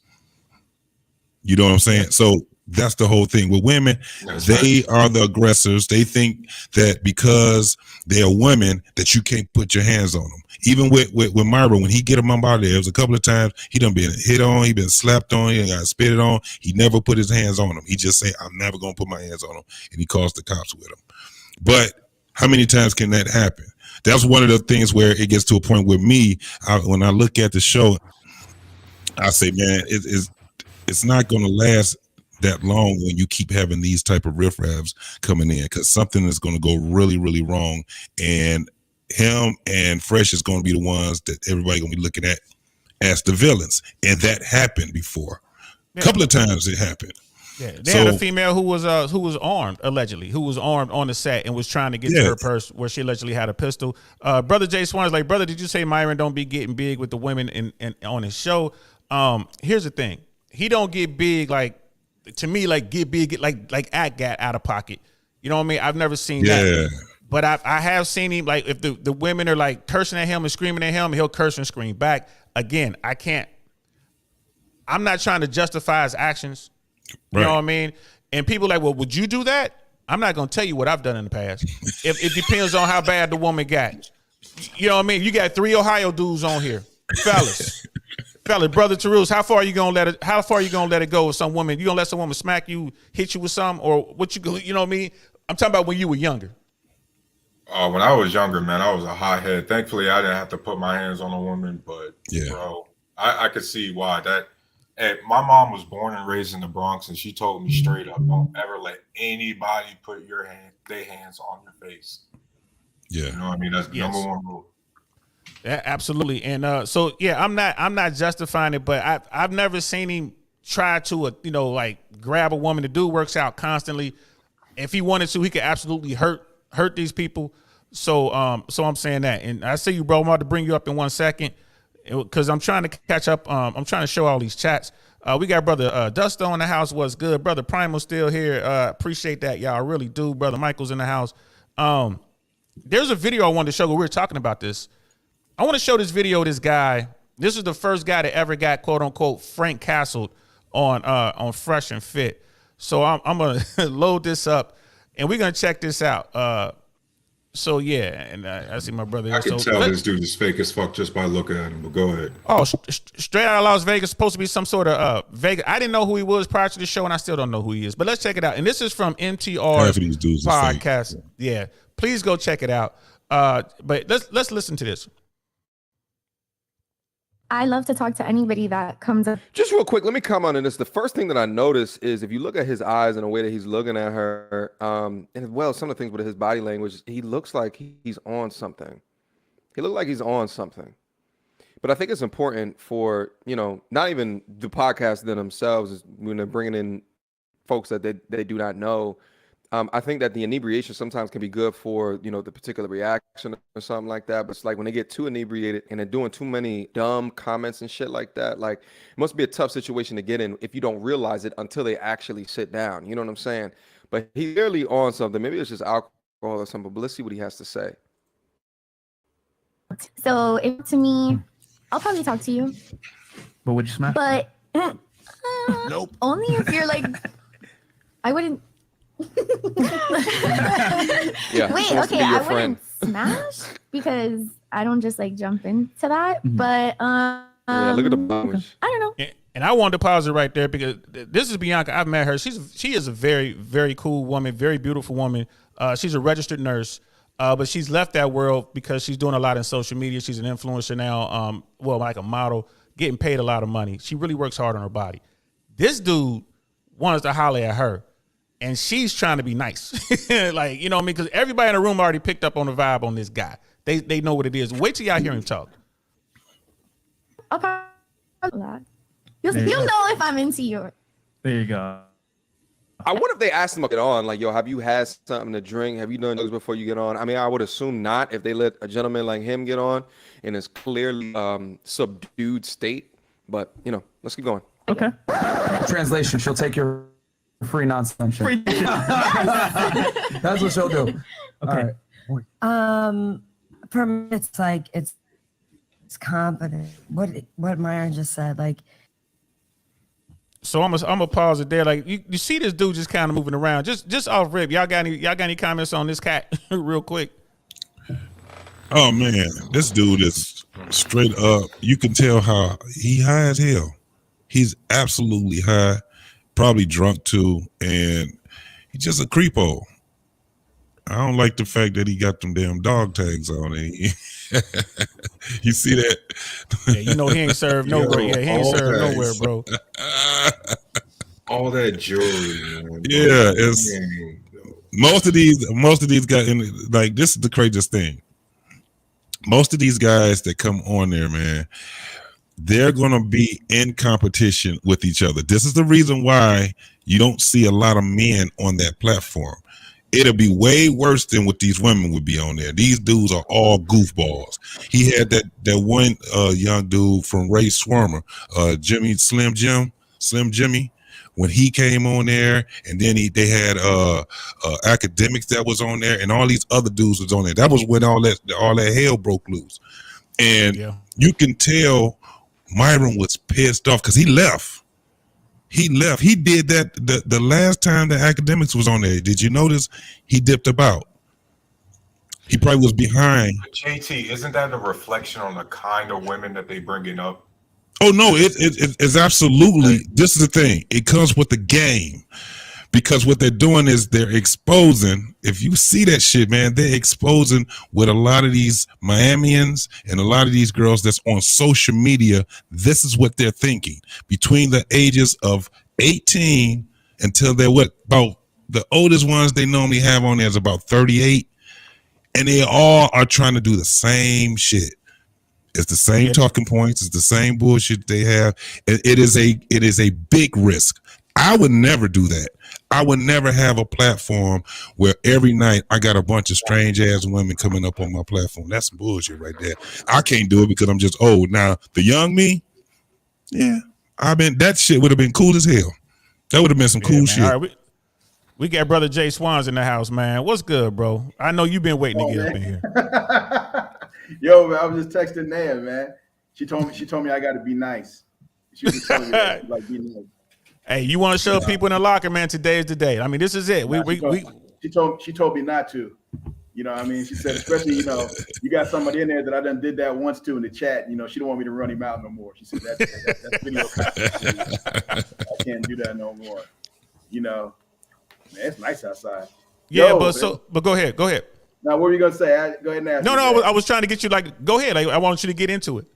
You know what I'm saying? So that's the whole thing. With women, they are the aggressors. They think that because they're women that you can't put your hands on them. Even with Myra, when he get him up out of there, it was a couple of times he done been hit on, he been slapped on, he got spitted on. He never put his hands on him. He just say, I'm never going to put my hands on him. And he calls the cops with him. But how many times can that happen? That's one of the things where it gets to a point with me, when I look at the show, I say, man, it's not going to last that long when you keep having these type of riffraffs coming in, because something is going to go really, really wrong. And him and Fresh is going to be the ones that everybody going to be looking at as the villains. And that happened before. A couple of times it happened. Yeah, they had a female who was armed, allegedly, who was armed on the set and was trying to get to her purse where she allegedly had a pistol. Brother JSWANS like, brother, did you say Myron don't be getting big with the women and on his show? Here's the thing. He don't get big, like, to me, like get big, like act out of pocket. You know what I mean? I've never seen that. But I have seen him, like, if the women are like cursing at him and screaming at him, he'll curse and scream back. Again, I'm not trying to justify his actions. You know what I mean? And people are like, well, would you do that? I'm not going to tell you what I've done in the past. If it depends on how bad the woman got. You know what I mean? You got 3 Ohio dudes on here. Fellas, brother Taroos, how far are you gonna let it go with some woman? You gonna let some woman smack you, hit you with something, or what you know what I mean? I'm talking about when you were younger. When I was younger, man, I was a hothead. Thankfully, I didn't have to put my hands on a woman, but bro, I could see why that. And my mom was born and raised in the Bronx, and she told me straight up, don't ever let anybody put their hands on your face. Yeah, you know what I mean? That's the number one rule. Yeah, absolutely. And so yeah, I'm not justifying it, but I've never seen him try to like grab a woman. The dude works out constantly. If he wanted to, he could absolutely hurt these people. So I'm saying that. And I see you, bro. I'm about to bring you up in 1 second because I'm trying to catch up. I'm trying to show all these chats. We got brother DUSTO in the house. What's good? Brother Primal still here. Appreciate that, y'all. I really do. Brother Michael's in the house. There's a video I wanted to show. We were talking about this. I want to show this video of this guy. This is the first guy that ever got quote unquote Frank Castled on Fresh and Fit. So I'm gonna load this up and we're gonna check this out. So yeah, and I see my brother here. I can tell this dude is fake as fuck just by looking at him. But go ahead. Oh, straight out of Las Vegas, supposed to be some sort of Vegas. I didn't know who he was prior to the show, and I still don't know who he is. But let's check it out. And this is from NTR's podcast. Yeah, please go check it out. But let's listen to this. I love to talk to anybody that comes up. Just real quick, let me comment on this. The first thing that I notice is if you look at his eyes and the way that he's looking at her, and well, some of the things with his body language, he looks like he's on something. He looks like he's on something. But I think it's important for, not even the podcast themselves, is when they're bringing in folks that they do not know. I think that the inebriation sometimes can be good for, the particular reaction or something like that. But it's like when they get too inebriated and they're doing too many dumb comments and shit like that, like it must be a tough situation to get in if you don't realize it until they actually sit down. You know what I'm saying? But he's clearly on something. Maybe it's just alcohol or something, but let's see what he has to say. So to me, I'll probably talk to you. But would you smash? But nope. Only if you're like, I wouldn't. Yeah. Wait, okay, I wouldn't smash because I don't just like jump into that. Mm-hmm. But yeah, look at the language. I don't know. And I wanted to pause it right there because this is Bianca. I've met her. She is a very, very cool woman, very beautiful woman. She's a registered nurse, but she's left that world because she's doing a lot in social media. She's an influencer now, like a model, getting paid a lot of money. She really works hard on her body. This dude wants to holler at her. and she's trying to be nice. Like, you know what I mean? Because everybody in the room already picked up on the vibe on this guy. They know what it is. Wait till y'all hear him talk. I'll probably you'll know if I'm into you. There you go. I wonder if they asked him to get on, like, yo, have you had something to drink? Have you done drugs before you get on? I mean, I would assume not if they let a gentleman like him get on in his clearly subdued state. But, you know, let's keep going. Okay. Translation, she'll take your free nonsense. That's what she'll do. Okay. All right. For me, it's like it's confident. What Myron just said, like. So I'm gonna pause it there. Like you see this dude just kind of moving around, just off rip. Y'all got any comments on this cat real quick? Oh man, this dude is straight up. You can tell how he high as hell. He's absolutely high, probably drunk too, and he's just a creepo. I don't like the fact that he got them damn dog tags on it. You see that? Yeah, you know he ain't served nowhere. Yeah, he ain't served nowhere, bro. All that jewelry, man. Yeah, it's most of these guys. And like, this is the craziest thing. Most of these guys that come on there, man, they're gonna be in competition with each other. This is the reason why you don't see a lot of men on that platform. It'll be way worse than what these women would be on there. These dudes are all goofballs. He had that one young dude from Ray Swarmer, Slim Jimmy, when he came on there, and then they had academics that was on there, and all these other dudes was on there. That was when all that hell broke loose, and you can tell Myron was pissed off because he left. He left. He did that the last time the academics was on there. Did you notice he dipped about? He probably was behind. JT, isn't that a reflection on the kind of women that they bringing up? Oh no, it's absolutely. This is the thing. It comes with the game, because what they're doing is they're exposing. If you see that shit, man, they're exposing with a lot of these Miamians and a lot of these girls that's on social media. This is what they're thinking between the ages of 18 until they're about the oldest ones they normally have on there is about 38, and they all are trying to do the same shit. It's the same talking points. It's the same bullshit they have. It is a big risk. I would never do that. I would never have a platform where every night I got a bunch of strange ass women coming up on my platform. That's some bullshit right there. I can't do it because I'm just old. Now, the young me, yeah, that shit would have been cool as hell. That would have been some cool shit. All right, we got brother JSWANS in the house, man. What's good, bro? I know you've been waiting to get up in here. Yo, man, I was just texting Nan, man. She told me I got to be nice. She was telling me that, like, be nice. Hey, you want to show people in the locker, man? Today is the day. I mean, this is it. She told me not to. You know what I mean? She said, especially, you know, you got somebody in there that I done did that once to in the chat. You know, she don't want me to run him out no more. She said, that's video content. I can't do that no more. You know, man, it's nice outside. Yeah, but go ahead. Now, what were you gonna say? Go ahead and ask. No, I was trying to get you go ahead. I want you to get into it.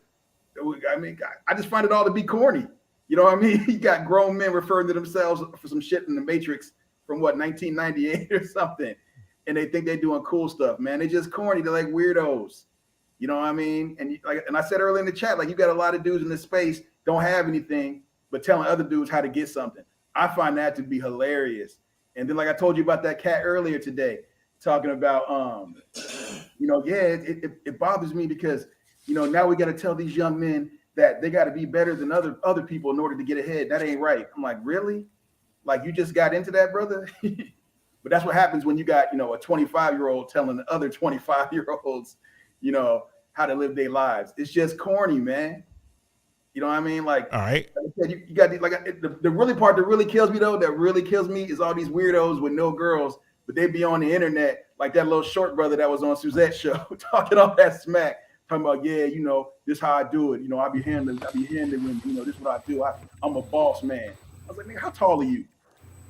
I mean, I just find it all to be corny. You know what I mean? You got grown men referring to themselves for some shit in the Matrix from 1998 or something, and they think they're doing cool stuff, man. They just corny. They're like weirdos. You know what I mean? And I said earlier in the chat, like, you got a lot of dudes in this space don't have anything but telling other dudes how to get something. I find that to be hilarious. And then, like I told you about that cat earlier today, talking about, you know, it bothers me because, you know, now we got to tell these young men that they got to be better than other people in order to get ahead. That ain't right. I'm like, really? Like, you just got into that, brother? But that's what happens when you got, you know, a 25-year-old telling the other 25-year-olds, you know, how to live their lives. It's just corny, man. You know what I mean? Like, all right. Like I said, you got the really part that really kills me, though, that really kills me is all these weirdos with no girls, but they be on the internet like that little short brother that was on Suzette's show talking all that smack. Talking about, yeah, you know, this how I do it. You know, I be handling women. You know, this is what I do. I'm a boss man. I was like, nigga, how tall are you?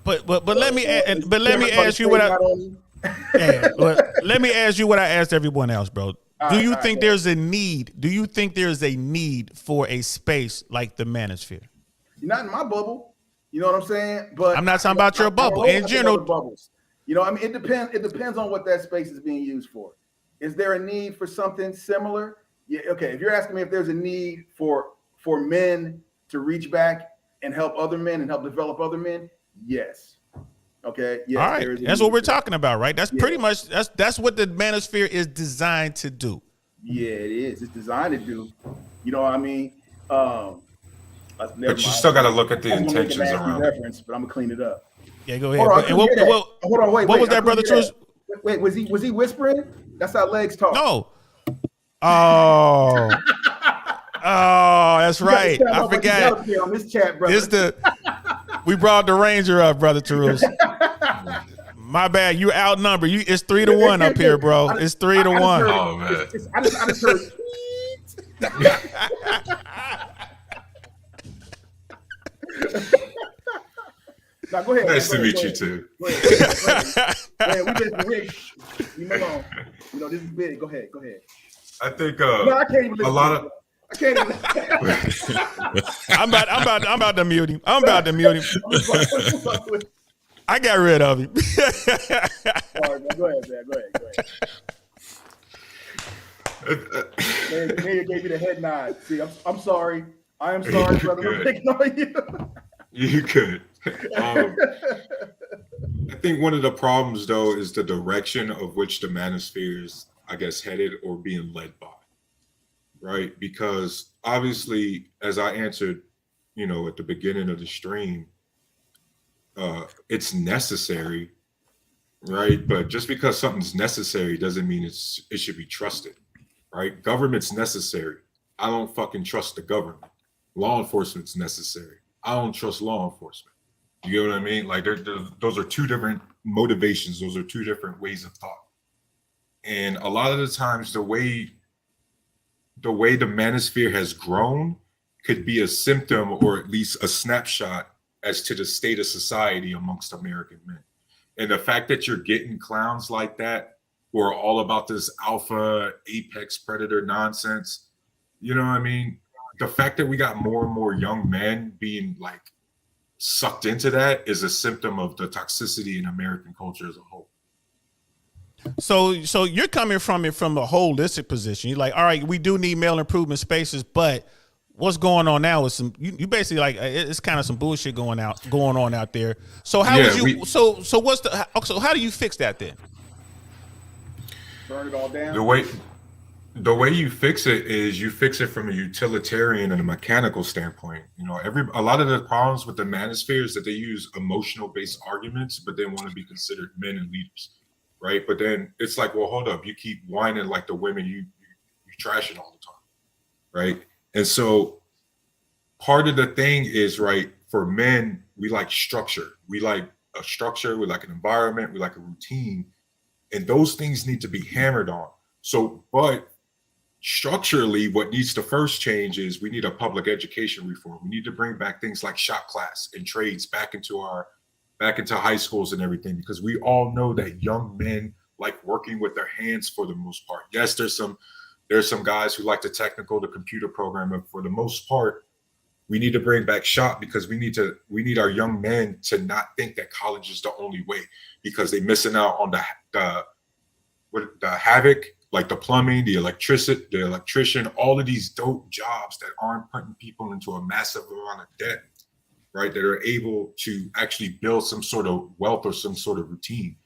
But let me ask you what let me ask you what I asked everyone else, bro. Do you think there's a need? Do you think there's a need for a space like the Manosphere? You're not in my bubble. You know what I'm saying? But I'm not talking about your bubble. I don't In know general, other bubbles. You know, I mean, it depends on what that space is being used for. Is there a need for something similar? Yeah, okay. If you're asking me if there's a need for men to reach back and help other men and help develop other men, yes. Okay. Yes. all right. That's what we're talking about, right? That's pretty much that's what the manosphere is designed to do. Yeah, it is. It's designed to do. You know what I mean? But you still got to look at the I'm gonna make a intentions nasty around it. reference, but I'm gonna clean it up. Yeah, go ahead. Hold on, I And couldn't hear that. Hold on, wait. What was I that, brother couldn't hear Truce? that. Wait, was he whispering? That's how legs talk. No. Oh. Oh, that's right. I forgot. On this chat, brother. We brought the Ranger up, brother Taroos. My bad. You outnumbered. It's 3-1 up here, bro. It's 3-1. Oh man. I just heard. Now go ahead. Nice to meet you too. Go ahead. Leave me alone. You know this is big. Go ahead. I think No, I can't even listen a lot to of. I can't even. I'm about to mute him. I got rid of him. Sorry, man. Go ahead, man. Man, you gave me the head nod. See, I'm sorry. I am sorry, brother. I'm picking on you. You could. I think one of the problems, though, is the direction of which the manosphere is, I guess, headed or being led by, right? Because obviously, as I answered, at the beginning of the stream, it's necessary, right? But just because something's necessary doesn't mean it should be trusted, right? Government's necessary. I don't fucking trust the government. Law enforcement's necessary. I don't trust law enforcement. You get what I mean? Like those are two different motivations. Those are two different ways of thought. And a lot of the times the way the manosphere has grown could be a symptom or at least a snapshot as to the state of society amongst American men. And the fact that you're getting clowns like that who are all about this alpha apex predator nonsense, you know what I mean? The fact that we got more and more young men being like sucked into that is a symptom of the toxicity in American culture as a whole. So you're coming from it from a holistic position. You're like, all right, we do need male improvement spaces, but what's going on now is some you basically like it's kind of some bullshit going on out there. So how would you so how do you fix that then? Burn it all down. The way you fix it is you fix it from a utilitarian and a mechanical standpoint. A lot of the problems with the manosphere is that they use emotional based arguments, but they want to be considered men and leaders, right? But then it's like, well, hold up, you keep whining like the women you trashing all the time, right? And so part of the thing is, right, for men, we like structure. We like a structure, we like an environment, we like a routine, and those things need to be hammered on. So, but structurally, what needs to first change is we need a public education reform. We need to bring back things like shop class and trades back into high schools and everything, because we all know that young men like working with their hands for the most part. Yes, there's some guys who like the computer programming. For the most part, we need to bring back shop because we need our young men to not think that college is the only way, because they're missing out on the havoc, like the plumbing, the electrician, all of these dope jobs that aren't putting people into a massive amount of debt, right? That are able to actually build some sort of wealth or some sort of routine,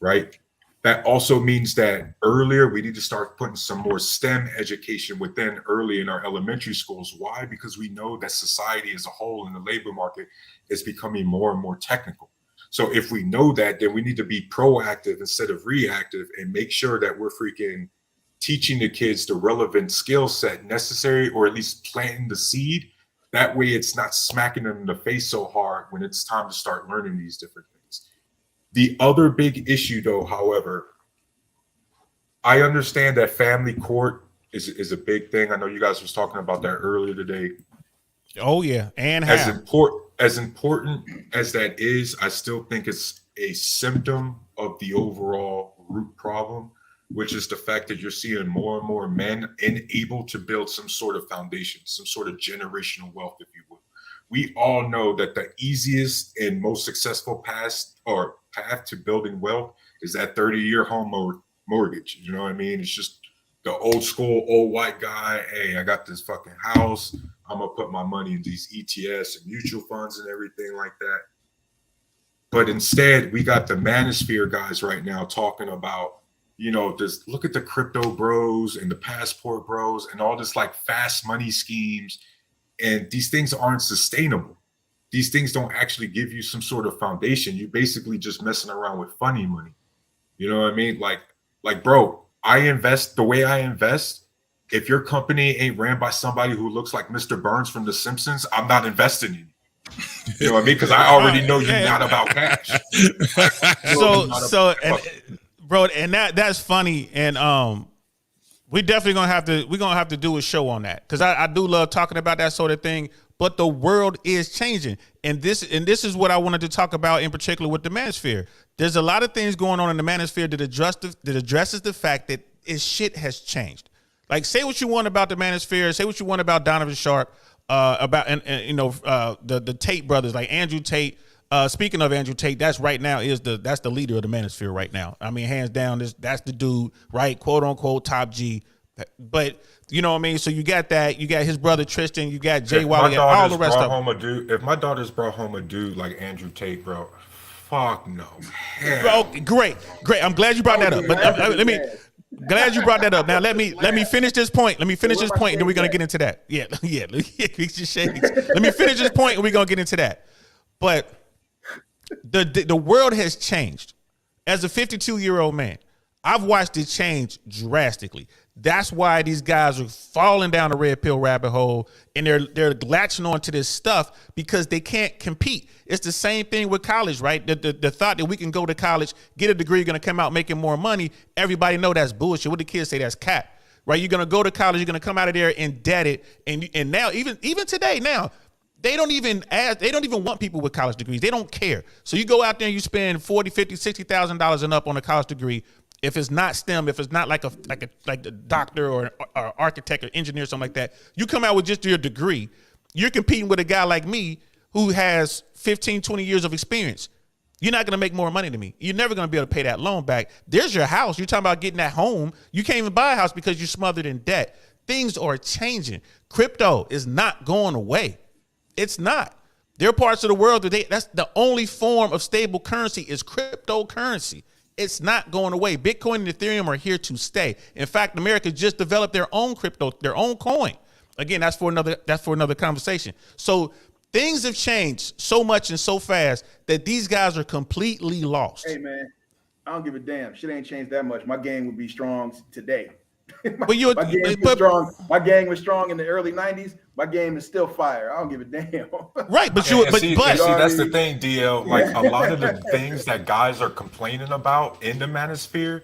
right? That also means that earlier we need to start putting some more STEM education within early in our elementary schools. Why? Because we know that society as a whole in the labor market is becoming more and more technical. So if we know that, then we need to be proactive instead of reactive and make sure that we're freaking teaching the kids the relevant skill set necessary, or at least planting the seed. That way it's not smacking them in the face so hard when it's time to start learning these different things. The other big issue, though, however, I understand that family court is a big thing. I know you guys was talking about that earlier today. Oh yeah, and as important as that is, I still think it's a symptom of the overall root problem, which is the fact that you're seeing more and more men unable to build some sort of foundation, some sort of generational wealth, if you will. we all know that the easiest and most successful path to building wealth is that 30-year home mortgage. You know what I mean? It's just the old school, old white guy. Hey, I got this fucking house. I'm going to put my money in these ETFs and mutual funds and everything like that. But instead, we got the manosphere guys right now talking about, you know, this, look at the crypto bros and the passport bros and all this like fast money schemes. And these things aren't sustainable. These things don't actually give you some sort of foundation. You're basically just messing around with funny money. You know what I mean? Like, bro, I invest the way I invest. If your company ain't ran by somebody who looks like Mr. Burns from The Simpsons, I'm not investing in you. You know what I mean? Because I already know you're not about cash. Bro, and that's funny. And we definitely gonna have to do a show on that, because I do love talking about that sort of thing. But the world is changing, and this is what I wanted to talk about in particular with the manosphere. There's a lot of things going on in the manosphere that addresses the fact that shit has changed. Like, say what you want about the manosphere, say what you want about Donovan Sharp, about the Tate brothers, like Andrew Tate. Speaking of Andrew Tate, that's the leader of the manosphere right now. I mean, hands down, that's the dude, right? Quote unquote top G. But you know what I mean? So you got that, you got his brother Tristan, you got Jay Wiley, all the rest of them. If my daughters brought home a dude like Andrew Tate, bro, fuck no. Bro, great. I'm glad you brought that up. But glad you brought that up. Now let me finish this point. Let me finish this point, and then we're gonna get into that. Yeah. Let me finish this point, and we're gonna get into that. But the world has changed. As a 52-year-old man, I've watched it change drastically. That's why these guys are falling down the red pill rabbit hole, and they're latching on to this stuff because they can't compete. It's the same thing with college, right? The thought that we can go to college, get a degree, going to come out making more money. Everybody know that's bullshit. What the kids say, that's cap, right? You're going to go to college, you're going to come out of there indebted, and now even today now. They don't even want people with college degrees. They don't care. So you go out there and you spend $40,000, $50,000, $60,000 and up on a college degree. If it's not STEM, if it's not like a doctor or architect or engineer or something like that, you come out with just your degree. You're competing with a guy like me who has 15, 20 years of experience. You're not going to make more money than me. You're never going to be able to pay that loan back. There's your house. You're talking about getting that home. You can't even buy a house because you're smothered in debt. Things are changing. Crypto is not going away. It's not. There are parts of the world that's the only form of stable currency is cryptocurrency. It's not going away. Bitcoin and Ethereum are here to stay. In fact, America just developed their own crypto, their own coin. Again, that's for another conversation. So things have changed so much and so fast that these guys are completely lost. Hey man, I don't give a damn. Shit ain't changed that much. My gang would be strong today. My gang was strong in the early 90s. My game is still fire. I don't give a damn. Right, but see, that's the thing, DL. Like a lot of the things that guys are complaining about in the manosphere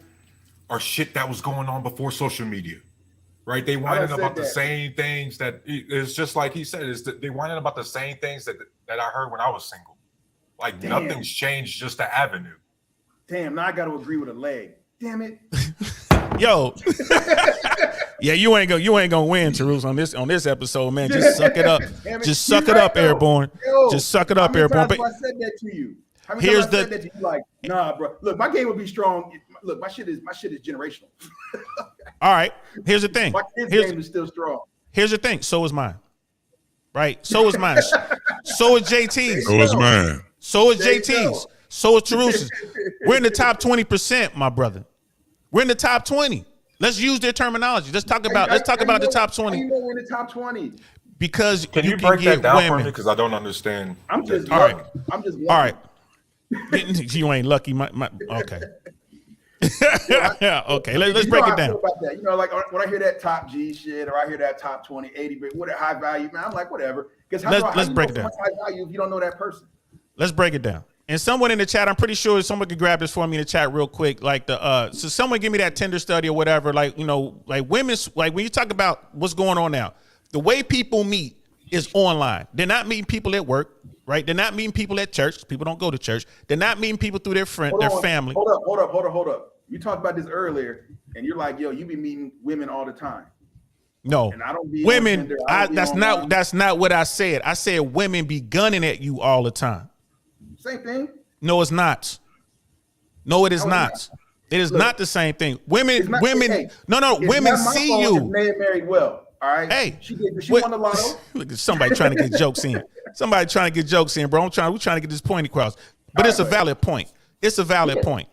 are shit that was going on before social media. Right? They whining about the same things that it's just like he said, they whining about the same things that I heard when I was single. Like nothing's changed, just the avenue. Damn, now I gotta agree with a leg. Damn it. Yo, yeah, you ain't gonna win, Taroos, on this episode, man. Just suck it up. Just suck it up, Airborne. Just suck it up, Airborne. But I said that to you. How many times I said that to you? Like, nah, bro. Look, my game would be strong. Look, my shit is generational. All right. Here's the thing. My kid's game is still strong. Here's the thing. So is mine. Right. So is mine. So is JT's. So is mine. So is JT's. So is Taroos's. We're in the top 20%, my brother. We're in the top 20. Let's use their terminology. Let's talk about the top 20. You know we're in the top 20. Because can you break that down for me? Because I don't understand. I'm just all right. I'm just lucky. All right. You ain't lucky. Okay. Okay. Let's break it down. About that. You know, like when I hear that top G shit or I hear that top 20, 80, but what a high value, man. I'm like, whatever. Because let's break it down. High value if you don't know that person. Let's break it down. And someone in the chat, I'm pretty sure someone could grab this for me in the chat real quick. Like so someone give me that Tinder study or whatever. Like, you know, like women's, like when you talk about what's going on now, the way people meet is online. They're not meeting people at work, right? They're not meeting people at church. People don't go to church. They're not meeting people through their family. Hold up. You talked about this earlier, and you're like, yo, you be meeting women all the time. No, And I don't be on women. Tinder, I don't be online. That's not what I said. I said women be gunning at you all the time. Same thing. No, it's not. No, it is No, not. it's It is Look, not the same thing. Women, It's not- women. hey, No, it's women not my see fault you. if May married well. All right. Hey, she what- won the lotto. Look at somebody trying to get jokes in. Somebody trying to get jokes in, bro. We're trying to get this point across. But All it's a right, valid point. It's a valid point,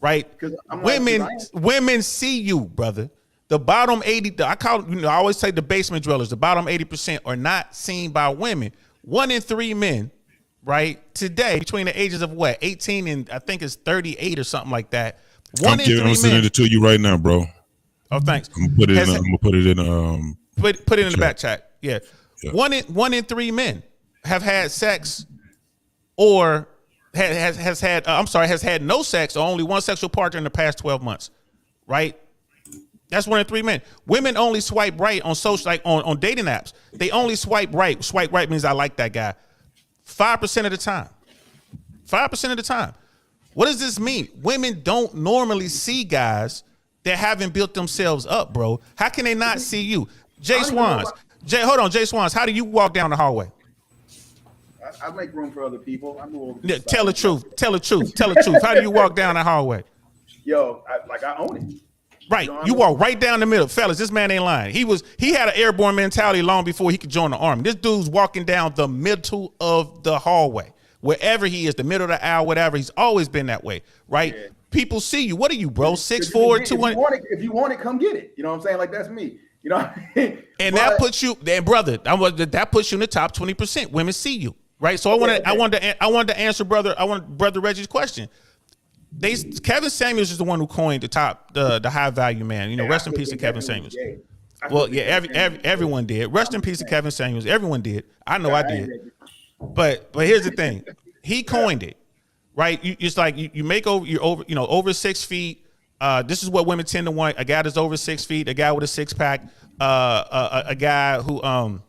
right? 'Cause I'm like, Women see you, brother. The bottom 80, I call, I always say the basement dwellers, the bottom 80% are not seen by women. 1 in 3 men, right, today, between the ages of what, 18 and I think it's 38 or something like that. I'm sending it to you right now, bro. Oh, thanks. I'm gonna put it in. Put it in the chat. back chat. Yeah. Yeah. 1 in 3 men have had sex or has had no sex or only one sexual partner in the past 12 months, right? That's 1 in 3 men. Women only swipe right on social, like on dating apps. They only swipe right. Swipe right means I like that guy. 5% of the time. 5% of the time. What does this mean? Women don't normally see guys that haven't built themselves up, bro. How can they not see you? JSWANS. Hold on, JSWANS. How do you walk down the hallway? I make room for other people. I move over to Yeah, the tell the side. truth. Tell the truth. Tell the truth. How do you walk down the hallway? Yo, I own it. Right. You walk right down the middle. Fellas, this man ain't lying. He had an airborne mentality long before he could join the army. This dude's walking down the middle of the hallway. Wherever he is, the middle of the aisle, whatever, he's always been that way, right? Yeah. People see you. What are you, bro? 6'4", 200. If you want it, come get it. You know what I'm saying? Like, that's me. You know. And that puts you, brother. That puts you in the top 20%. Women see you, right? So I wanted to answer brother Reggie's question. Kevin Samuels is the one who coined the high value man. You know, rest in peace to Kevin Samuels. Well, yeah, everyone did. Rest in peace to Kevin Samuels. Everyone did. I know I did. But here's the thing, he coined it, right? It's like you're over 6 feet. This is what women tend to want: a guy that's over 6 feet, a guy with a 6-pack, a guy who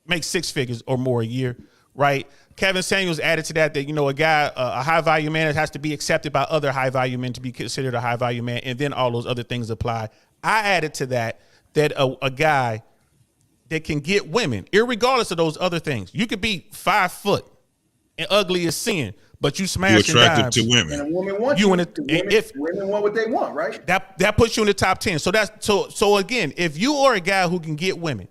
makes 6 figures or more a year, right? Kevin Samuels added to that a guy, a high value man has to be accepted by other high value men to be considered a high value man, and then all those other things apply. I added to that a guy that can get women, irregardless of those other things. You could be 5 foot and ugly as sin, but you smashing attractive dimes. to women. And women want you. Women want what they want, right? That puts you in the top 10. So again, if you are a guy who can get women,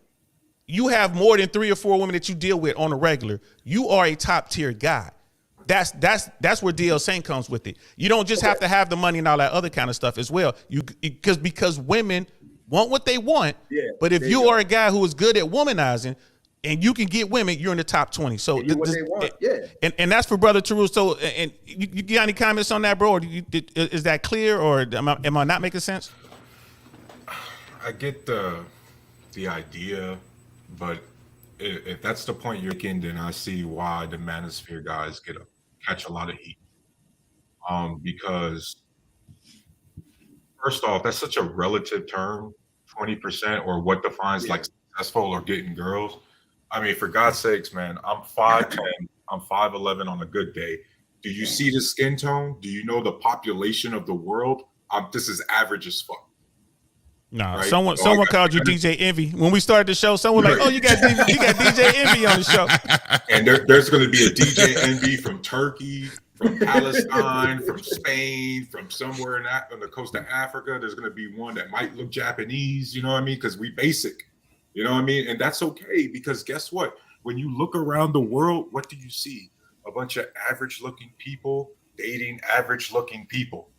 you have more than 3 or 4 women that you deal with on a regular, you are a top tier guy. That's where DL Saint comes with it. You don't just have to have the money and all that other kind of stuff as well. Because women want what they want, but if you are a guy who is good at womanizing and you can get women, you're in the top 20. So and that's for Brother Taroos. So and you got any comments on that, bro? Or is that clear, or am I not making sense? I get the idea, but if that's the point you're making, then I see why the Manosphere guys catch a lot of heat. Because first off, that's such a relative term, 20%, or what defines like successful or getting girls. I mean, for God's sakes, man, I'm 5'10", I'm 5'11" on a good day. Do you see the skin tone? Do you know the population of the world? This is average as fuck. Nah, right? someone called you DJ Envy when we started the show. Someone like, oh, you got DJ Envy on the show. And there's going to be a DJ Envy from Turkey, from Palestine, from Spain, from somewhere on the coast of Africa. There's going to be one that might look Japanese. You know what I mean? Because we basic. You know what I mean? And that's okay, because guess what? When you look around the world, what do you see? A bunch of average-looking people dating average-looking people,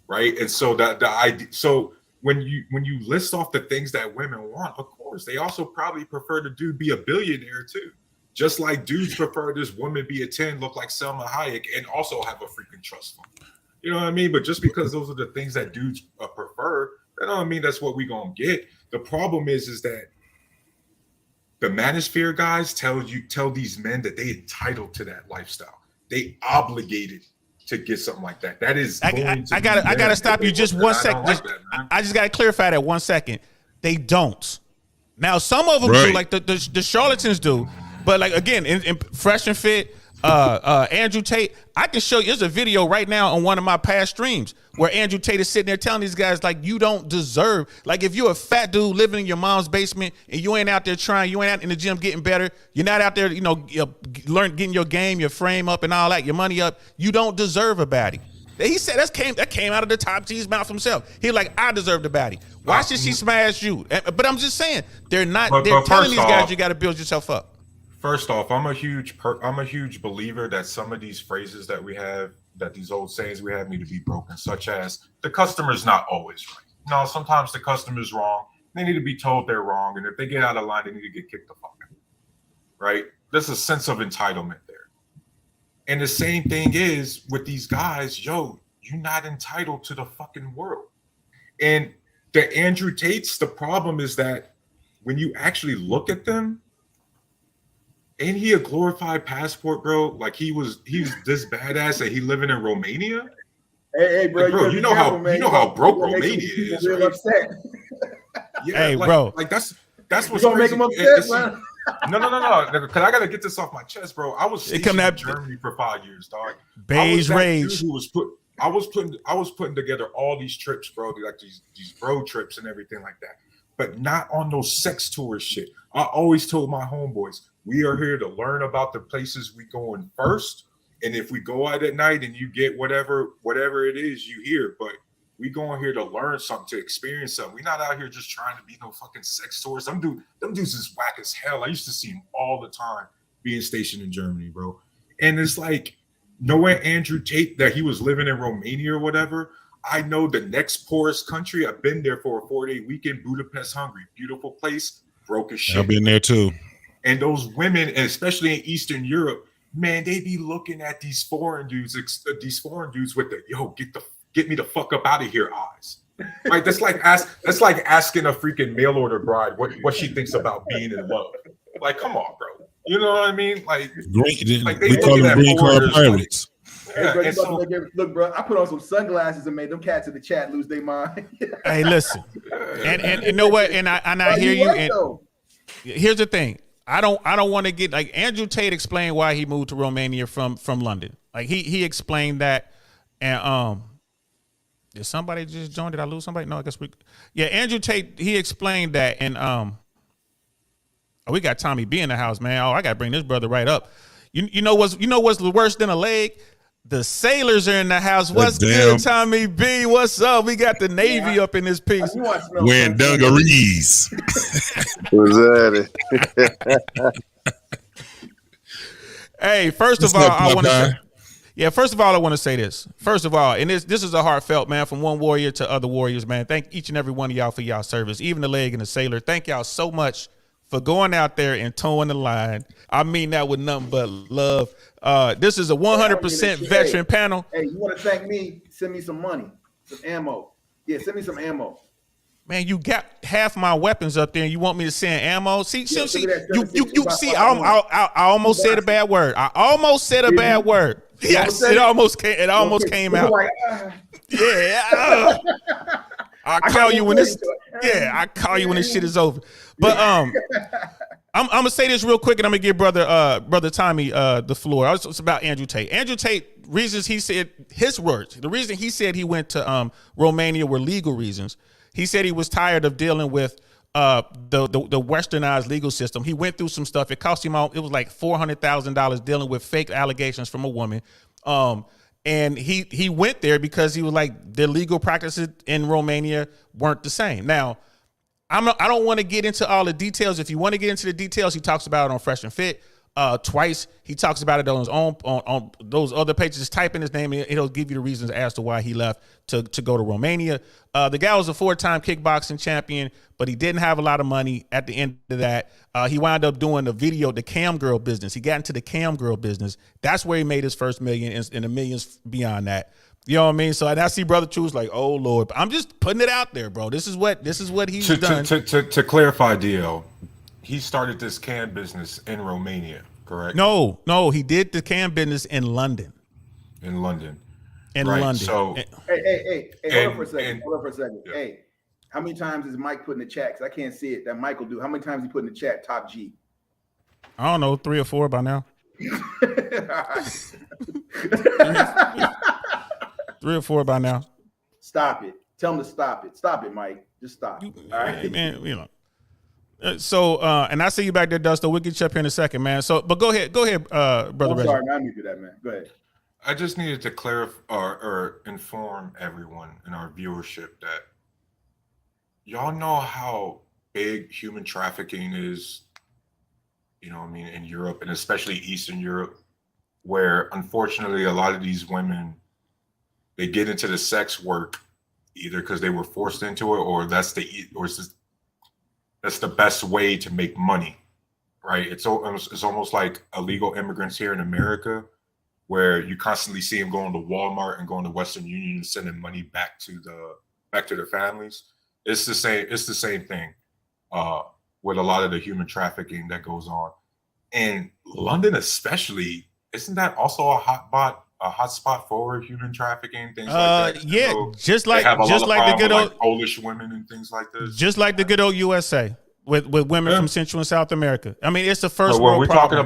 right? And so the idea. So when you list off the things that women want, of course, they also probably prefer the dude be a billionaire too. Just like dudes prefer this woman be a 10, look like Selma Hayek, and also have a freaking trust fund. You know what I mean? But just because those are the things that dudes prefer, that don't mean that's what we gonna get. The problem is that the Manosphere guys tell these men that they entitled to that lifestyle. They obligated to get something like that. That is. I gotta stop you just 1 second. I just gotta clarify that 1 second. They don't. Now some of them do, like the charlatans do. But like again, in Fresh and Fit, Andrew Tate, I can show you. There's a video right now on one of my past streams where Andrew Tate is sitting there telling these guys, like, you don't deserve, like, if you're a fat dude living in your mom's basement and you ain't out there trying, you ain't out in the gym getting better, you're not out there, you know, getting your game, your frame up and all that, your money up, you don't deserve a baddie. He said that came out of the top G's mouth himself. He's like, I deserve the baddie. Why should she smash you? But I'm just saying, they're telling these guys you got to build yourself up. First off, I'm a huge believer that some of these phrases that we have, that these old sayings we have, need to be broken, such as the customer's not always right. No, sometimes the customer's wrong. They need to be told they're wrong, and if they get out of line, they need to get kicked the fuck out. Right? There's a sense of entitlement there. And the same thing is with these guys, yo, you're not entitled to the fucking world. And the Andrew Tates, the problem is that when you actually look at them, ain't he a glorified passport, bro? Like he's this badass that he living in Romania. Hey, bro, like, bro, you know how broke Romania is. Real right? upset. Yeah, hey, like, bro, like that's what's gonna crazy. make him upset, man. No, because I gotta get this off my chest, bro. I was stationed in Germany for 5 years, dog. Beige rage. I was putting together all these trips, bro, like these road trips and everything like that, but not on those sex tour shit. I always told my homeboys, we are here to learn about the places we going first, and if we go out at night and you get whatever it is you hear, but we going here to learn something, to experience something. We're not out here just trying to be no fucking sex tours. Them dudes is whack as hell. I used to see them all the time being stationed in Germany, bro. And it's like, knowing Andrew Tate, that he was living in Romania or whatever, I know the next poorest country. I've been there for a 4-day weekend, Budapest, Hungary. Beautiful place, broke as shit. I've been there too. And those women, and especially in Eastern Europe, man, they be looking at these foreign dudes with the, yo, get me the fuck up out of here eyes. Right? That's like asking a freaking mail order bride what she thinks about being in love. Like, come on, bro. You know what I mean? Like we call them green card pirates. Yeah, Hey, bro, look, bro, I put on some sunglasses and made them cats in the chat lose their mind. Hey, listen, and you know what? And I hear you. And here's the thing. I don't want to get, like, Andrew Tate explained why he moved to Romania from London. Like he explained that, and did somebody just join? Did I lose somebody? No, I guess Andrew Tate, he explained that, and we got Tommy B in the house, man. Oh, I gotta bring this brother right up. You know what's worse than a leg? The sailors are in the house. What's good, Tommy B? What's up? We got the Navy up in this piece. Wearing dungarees. What's that? Hey, first of all, I want to say, first of all, I want to say this. First of all, and this is a heartfelt, man, from one warrior to other warriors, man. Thank each and every one of y'all for y'all service, even the leg and the sailor. Thank y'all so much for going out there and towing the line. I mean that with nothing but love. This is a 100% veteran panel. Hey, you want to thank me? Send me some money, some ammo. Yeah, send me some ammo. Man, you got half my weapons up there, and you want me to send ammo? See, Yeah, see, you see. I almost said a bad word. I almost said a bad word. Yes, it almost came. It almost came out. Yeah. I'll call you when this. Yeah, I call you when this shit is over. But I'm gonna say this real quick, and I'm gonna give brother Tommy the floor. It's about Andrew Tate. Andrew Tate, reasons he said, his words. The reason he said he went to Romania were legal reasons. He said he was tired of dealing with the westernized legal system. He went through some stuff. It cost him it was like $400,000 dealing with fake allegations from a woman. And he went there because he was like, the legal practices in Romania weren't the same. Now, I don't want to get into all the details. If you want to get into the details, he talks about it on Fresh and Fit twice. He talks about it on his own on those other pages. Just type in his name and it'll give you the reasons as to why he left to go to Romania. The guy was a 4-time kickboxing champion, but he didn't have a lot of money at the end of that. He wound up doing the cam girl business. He got into the cam girl business. That's where he made his first million and the millions beyond that. You know what I mean? So I see Brother True's like, oh Lord, I'm just putting it out there, bro. This is what he's done. To clarify, DL, he started this can business in Romania, correct? No, he did the can business in London. In London. So hey, hold on for a second. Yeah. Hey, how many times is Mike put in the chat? Because I can't see it. That Mike will do. How many times he put in the chat? Top G. I don't know, 3 or 4 by now. 3 or 4 by now. Stop it. Tell him to stop it. Stop it, Mike. Just stop. All right, man. You know. So, and I see you back there, Dusto. We'll get you up here in a second, man. So, but go ahead, brother. I'm Reggie. sorry, man. I need to do that, man. Go ahead. I just needed to clarify or inform everyone in our viewership that y'all know how big human trafficking is, you know what I mean, in Europe and especially Eastern Europe, where unfortunately a lot of these women, they get into the sex work either because they were forced into it or that's the best way to make money, right? It's almost like illegal immigrants here in America, where you constantly see them going to Walmart and going to Western Union and sending money back to their families. It's the same thing with a lot of the human trafficking that goes on. In London especially, isn't that also a hot spot for human trafficking, things like that? Yeah, so just like the good old Polish women and things like this. Just like the good old USA with women from Central and South America. I mean, it's the first when world we're problem.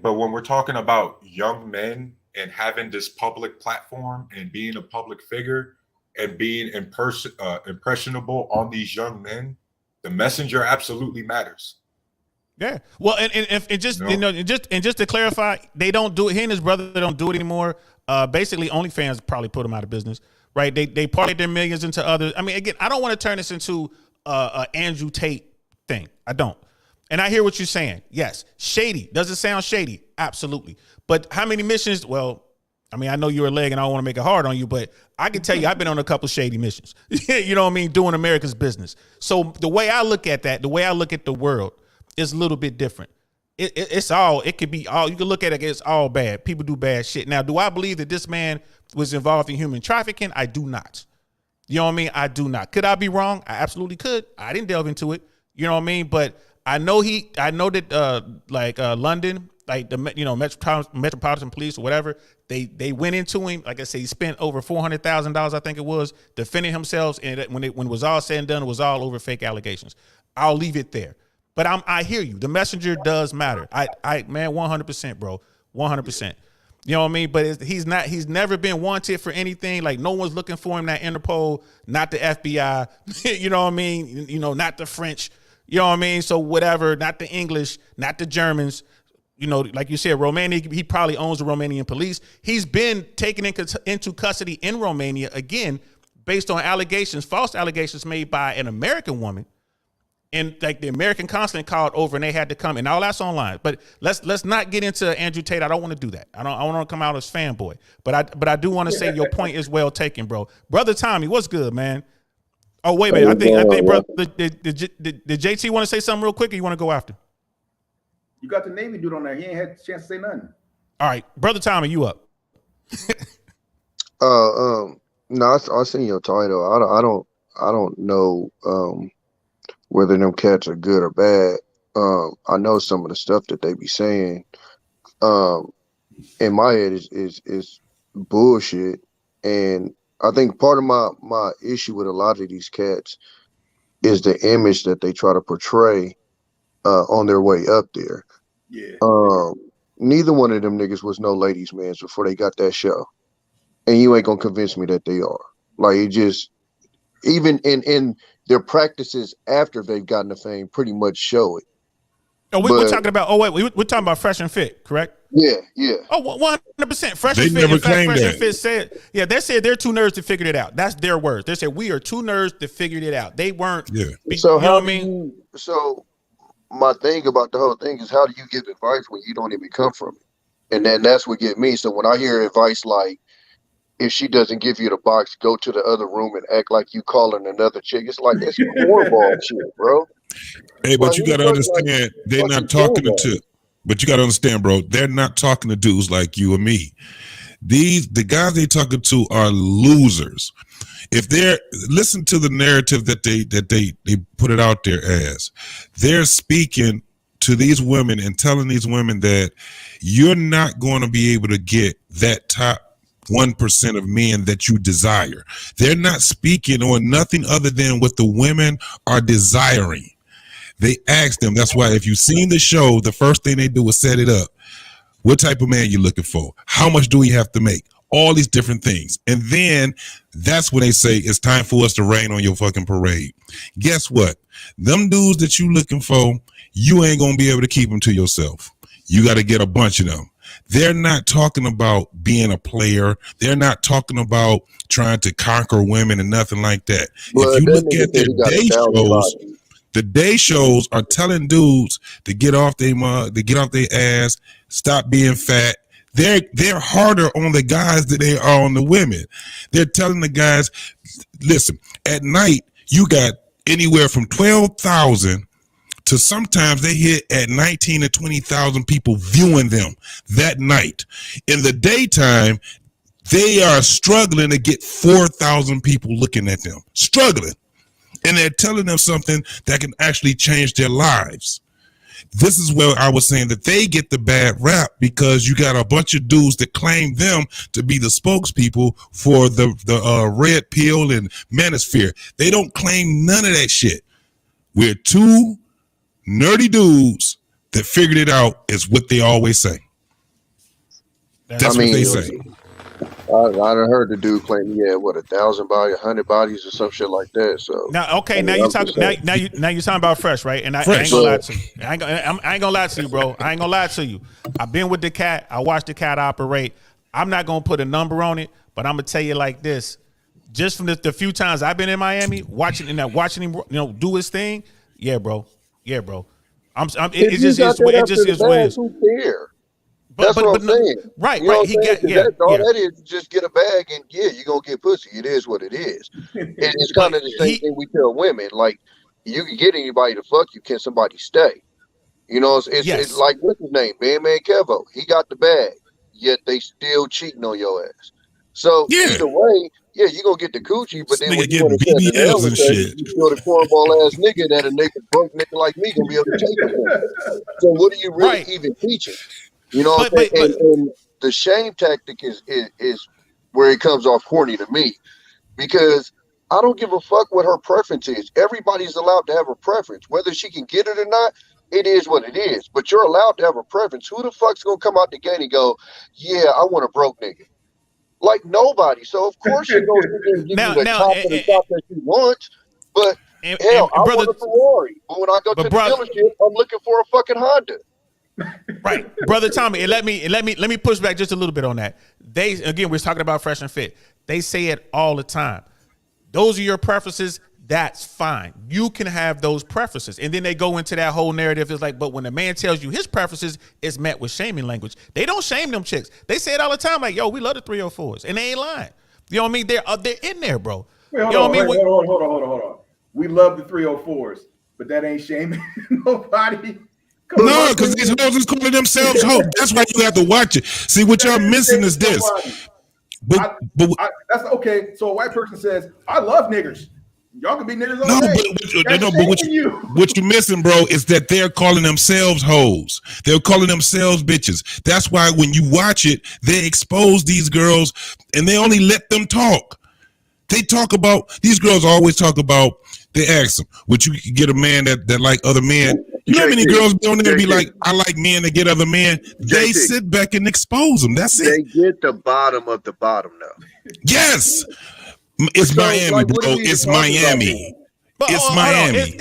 but when we're talking about young men and having this public platform and being a public figure and being impressionable on these young men, the messenger absolutely matters. Yeah. Well, and just just to clarify, they don't do it. He and his brother don't do it anymore. Basically, OnlyFans probably put them out of business, right? They parted their millions into others. I mean, again, I don't want to turn this into a Andrew Tate thing. I don't. And I hear what you're saying. Yes, shady. Does it sound shady? Absolutely. But how many missions? Well, I mean, I know you're a leg, and I don't want to make it hard on you, but I can tell you, I've been on a couple shady missions. You know what I mean? Doing America's business. So the way I look at that, the way I look at the world, is a little bit different. It could be all, you can look at it, it's all bad. People do bad shit. Now, do I believe that this man was involved in human trafficking? I do not. You know what I mean? I do not. Could I be wrong? I absolutely could. I didn't delve into it. You know what I mean? But I know that London, like the Metropolitan Police or whatever, they went into him. Like I said, he spent over $400,000, I think it was, defending himself. And when it was all said and done, it was all over fake allegations. I'll leave it there. But I hear you. The messenger does matter. Man, 100%, bro, 100%. You know what I mean? But he's never been wanted for anything. Like no one's looking for him. Not Interpol, not the FBI. You know what I mean? You know, not the French. You know what I mean? So whatever. Not the English, not the Germans. You know, like you said, Romania. He probably owns the Romanian police. He's been taken into custody in Romania again, based on allegations, false allegations made by an American woman. And like the American consulate called over and they had to come, and all that's online. But let's not get into Andrew Tate. I don't want to do that. I don't want to come out as fanboy. But I do want to say your point is well taken, bro. Brother Tommy, what's good, man? Oh wait a minute. I think brother, did JT want to say something real quick, or you want to go after? You got the Navy dude on there. He ain't had a chance to say nothing. All right, brother Tommy, you up? No, I seen your title. I don't know whether them cats are good or bad. I know some of the stuff that they be saying. In my head is bullshit, and I think part of my issue with a lot of these cats is the image that they try to portray on their way up there. Yeah. Neither one of them niggas was no ladies' man before they got that show, and you ain't gonna convince me that they are. Like it just, even in their practices after they've gotten the fame, pretty much show it. Oh, we're talking about. Oh wait, we're talking about Fresh and Fit, correct? Yeah, yeah. Oh, 100%. Fresh They and Fit. never In fact, claimed Fresh that. and Fit said, yeah, they said they're two nerds that figured it out. That's their words. They said we are two nerds that figured it out. They weren't. Yeah. So you know how what I do mean? you? So my thing about the whole thing is, how do you give advice when you don't even come from it? And then that's what get me. So when I hear advice like, if she doesn't give you the box, go to the other room and act like you calling another chick, it's like that's cornball shit, bro. Hey, but Like, you got to understand, they're not talking to. But you got to understand, bro, they're not talking to dudes like you and me. The guys they talking to are losers. If they're listen to the narrative that they put it out there as, they're speaking to these women and telling these women that you're not going to be able to get that top 1% of men that you desire. They're not speaking on nothing other than what the women are desiring. They ask them. That's why if you've seen the show, the first thing they do is set it up. What type of man you looking for? How much do we have to make? All these different things. And then that's when they say it's time for us to rain on your fucking parade. Guess what? Them dudes that you looking for, you ain't going to be able to keep them to yourself. You got to get a bunch of them. They're not talking about being a player. They're not talking about trying to conquer women and nothing like that. Well, if you that look nigga at said their he got day 1,000 shows, bodies. the day shows are telling dudes to get off their mug, to get off their ass, stop being fat. They're harder on the guys than they are on the women. They're telling the guys, listen, at night you got anywhere from 12,000 to sometimes they hit at 19 to 20,000 people viewing them that night. In the daytime, they are struggling to get 4,000 people looking at them, struggling. And they're telling them something that can actually change their lives. This is where I was saying that they get the bad rap because you got a bunch of dudes that claim them to be the spokespeople for the red pill and manosphere. They don't claim none of that shit. We're two nerdy dudes that figured it out, is what they always say. That's what they say. I done heard the dude claim he had 1,000 bodies, 100 bodies, or some shit like that. So now, okay, now you talking now you talking about Fresh, right? And I ain't gonna lie to you. I ain't gonna lie to you, bro. I ain't gonna lie to you. I've been with the cat. I watched the cat operate. I'm not gonna put a number on it, but I'm gonna tell you like this: just from the few times I've been in Miami, watching him, do his thing. Yeah, bro. Yeah, bro. It just is what it is. Who cares? That's what I'm saying. Right, you know right. He got, all that is just get a bag and you're going to get pussy. It is what it is. It's kind of the same thing we tell women. Like, you can get anybody to fuck you. Can somebody stay? You know, it's like, what's his name? BANDMANKEVO. He got the bag, yet they still cheating on your ass. So either way, you're going to get the coochie, but then when you want to BBLs and shit, you feel the cornball ass nigga that a nigga broke nigga like me going to be able to take it. So what are you really even teaching? You know what I'm saying? And the shame tactic is where it comes off corny to me, because I don't give a fuck what her preference is. Everybody's allowed to have a preference. Whether she can get it or not, it is what it is. But you're allowed to have a preference. Who the fuck's going to come out the gate and go, yeah, I want a broke nigga? Like, nobody. So, of course, you're going to give you the top of the top that you want. But, hell, I want a Ferrari. But when I go to the dealership, I'm looking for a fucking Honda. Right, brother Tommy, and let me push back just a little bit on that. We're talking about Fresh and Fit. They say it all the time. Those are your preferences. That's fine. You can have those preferences, and then they go into that whole narrative. It's like, but when a man tells you his preferences, it's met with shaming language. They don't shame them chicks. They say it all the time, like, yo, we love the 304s, and they ain't lying. You know what I mean? They're in there, bro. Wait, hold on. We love the 304s, but that ain't shaming nobody. No, because these hoes is calling themselves hoes. That's why you have to watch it. See, what y'all missing is this. But that's okay. So a white person says, I love niggers. Y'all can be niggers all day. What you're missing, bro, is that they're calling themselves hoes. They're calling themselves bitches. That's why when you watch it, they expose these girls and they only let them talk. They talk about, these girls always talk about, they ask them, would you get a man that like other men? You know how many girls be on there and be like, I like men that get other men? They sit back and expose them. That's it. They get the bottom of the bottom now. Yes. It's Miami, bro. It's Miami. It's Miami.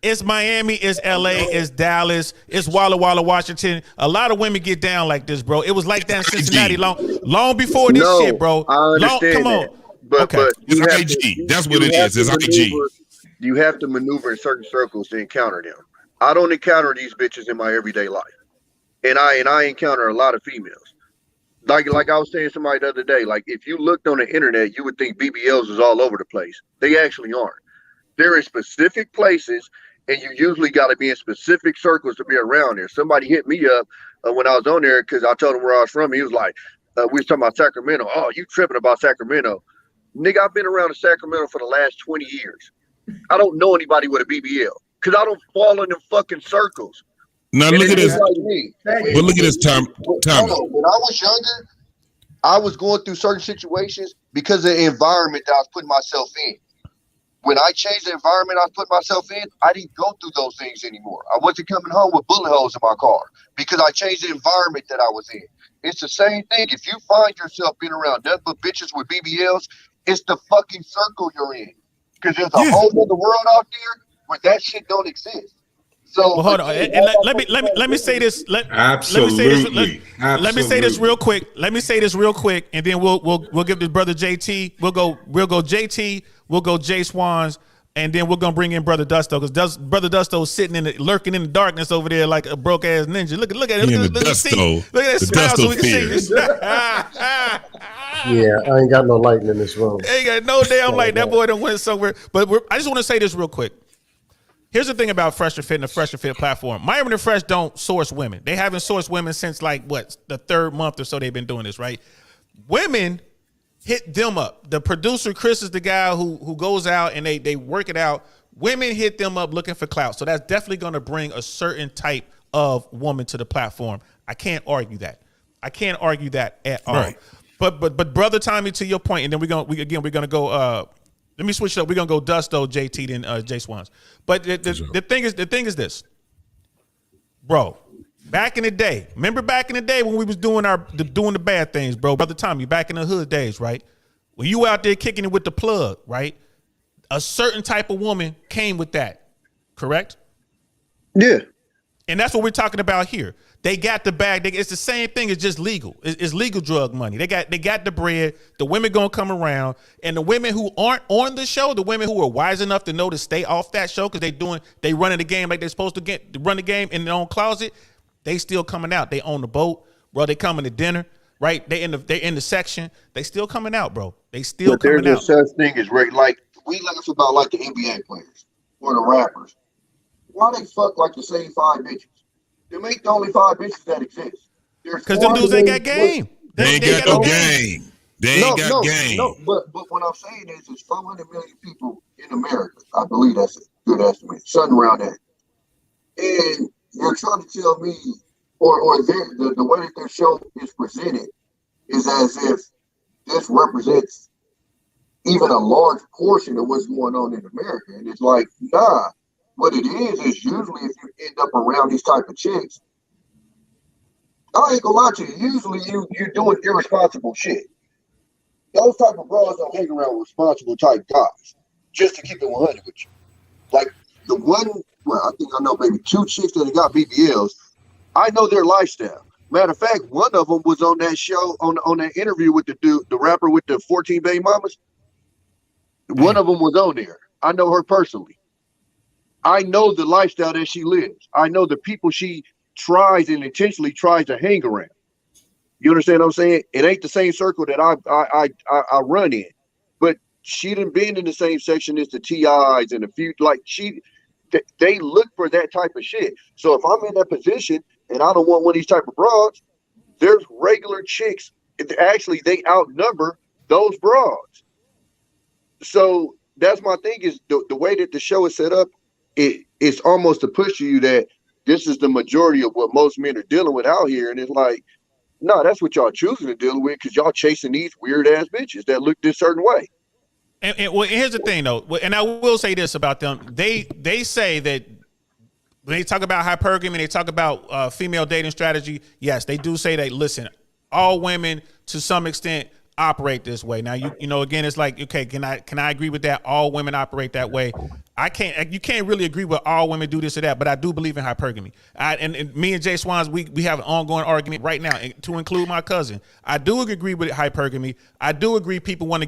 It's Miami, it's LA, it's Dallas, it's Walla Walla, Washington. A lot of women get down like this, bro. It was like that in Cincinnati long before this shit, bro. I understand come on. But it's IG. That's what it is. It's IG. You have to maneuver in certain circles to encounter them. I don't encounter these bitches in my everyday life. And I encounter a lot of females. Like I was saying to somebody the other day, like if you looked on the internet, you would think BBLs is all over the place. They actually aren't. They're in specific places, and you usually got to be in specific circles to be around there. Somebody hit me up when I was on there because I told him where I was from. He was like, we was talking about Sacramento. Oh, you tripping about Sacramento. Nigga, I've been around in Sacramento for the last 20 years. I don't know anybody with a BBL because I don't fall in them fucking circles. Now look at this. But look at this, Tom. When I was younger, I was going through certain situations because of the environment that I was putting myself in. when I changed the environment I put myself in, I didn't go through those things anymore. I wasn't coming home with bullet holes in my car because I changed the environment that I was in. It's the same thing. If you find yourself being around nothing but bitches with BBLs, it's the fucking circle you're in. Because there's a whole other world out there where that shit don't exist. So well, hold on. And let me say this. Absolutely. Let me say this real quick. And then we'll give this brother JT. We'll go JT. We'll go JSWANS. And then we're gonna bring in Brother Dusto because Brother Dusto's sitting lurking in the darkness over there like a broke ass ninja. Look at him. Look at that smile so we can see. Yeah, I ain't got no lighting in this room. Ain't got no damn light. That boy done went somewhere. But I just want to say this real quick. Here's the thing about Fresh&Fit and the Fresh&Fit platform. Miami and Fresh don't source women. They haven't sourced women since like the third month or so they've been doing this, right? Women hit them up. The producer, Chris, is the guy who goes out and they work it out. Women hit them up looking for clout. So that's definitely going to bring a certain type of woman to the platform. I can't argue that. At all. Right. But brother Tommy, to your point, and then we're gonna go. Let me switch it up. We're gonna go Dusto, JT, then JSWANS. But the thing is this, bro. Back in the day, remember back in the day when we was doing the bad things, bro. Brother Tommy, back in the hood days, right? When you out there kicking it with the plug, right? A certain type of woman came with that, correct? Yeah. And that's what we're talking about here. They got the bag. It's the same thing. It's just legal. It's legal drug money. They got the bread. The women gonna come around, and the women who aren't on the show, the women who are wise enough to know to stay off that show because they running the game like they're supposed to run the game in their own closet. They still coming out. They own the boat, bro. They coming to dinner, right? They in the section. They still coming out, bro. They still coming out. There's no such thing as like we laugh about like the NBA players or the rappers. Why they fuck like the same 5 bitches? Them ain't the only 5 bitches that exist. Because them dudes ain't got game. They ain't got no game. They ain't got game. No, but what I'm saying is there's 400 million people in America. I believe that's a good estimate. Something around that. And you're trying to tell me, or the way that their show is presented is as if this represents even a large portion of what's going on in America. And it's like, nah. What it is usually if you end up around these type of chicks, I ain't gonna lie to you, usually you're doing irresponsible shit. Those type of bras don't hang around with responsible type guys, just to keep it 100 with you. Like the one, I think I know maybe 2 chicks that got BBLs. I know their lifestyle. Matter of fact, one of them was on that show, on that interview with the dude, the rapper with the 14 baby mamas. One of them was on there. I know her personally. I know the lifestyle that she lives. I know the people she tries and intentionally tries to hang around. You understand what I'm saying? It ain't the same circle that I run in, but she done been in the same section as the TIs and a few, like they look for that type of shit. So if I'm in that position and I don't want one of these type of broads, there's regular chicks. Actually, they outnumber those broads. So that's my thing is the way that the show is set up. It's almost to push you that this is the majority of what most men are dealing with out here. And it's like, no, that's what y'all choosing to deal with because y'all chasing these weird ass bitches that look this certain way. And well, here's the thing though, and I will say this about them. They say that when they talk about hypergamy, they talk about female dating strategy. Yes, they do say that, listen, all women to some extent operate this way. Now you know again it's like, okay, can I agree with that? All women operate that way. You can't really agree with all women do this or that, but I do believe in hypergamy. And me and JSWANS, we have an ongoing argument right now, to include my cousin. I do agree with hypergamy. I do agree women want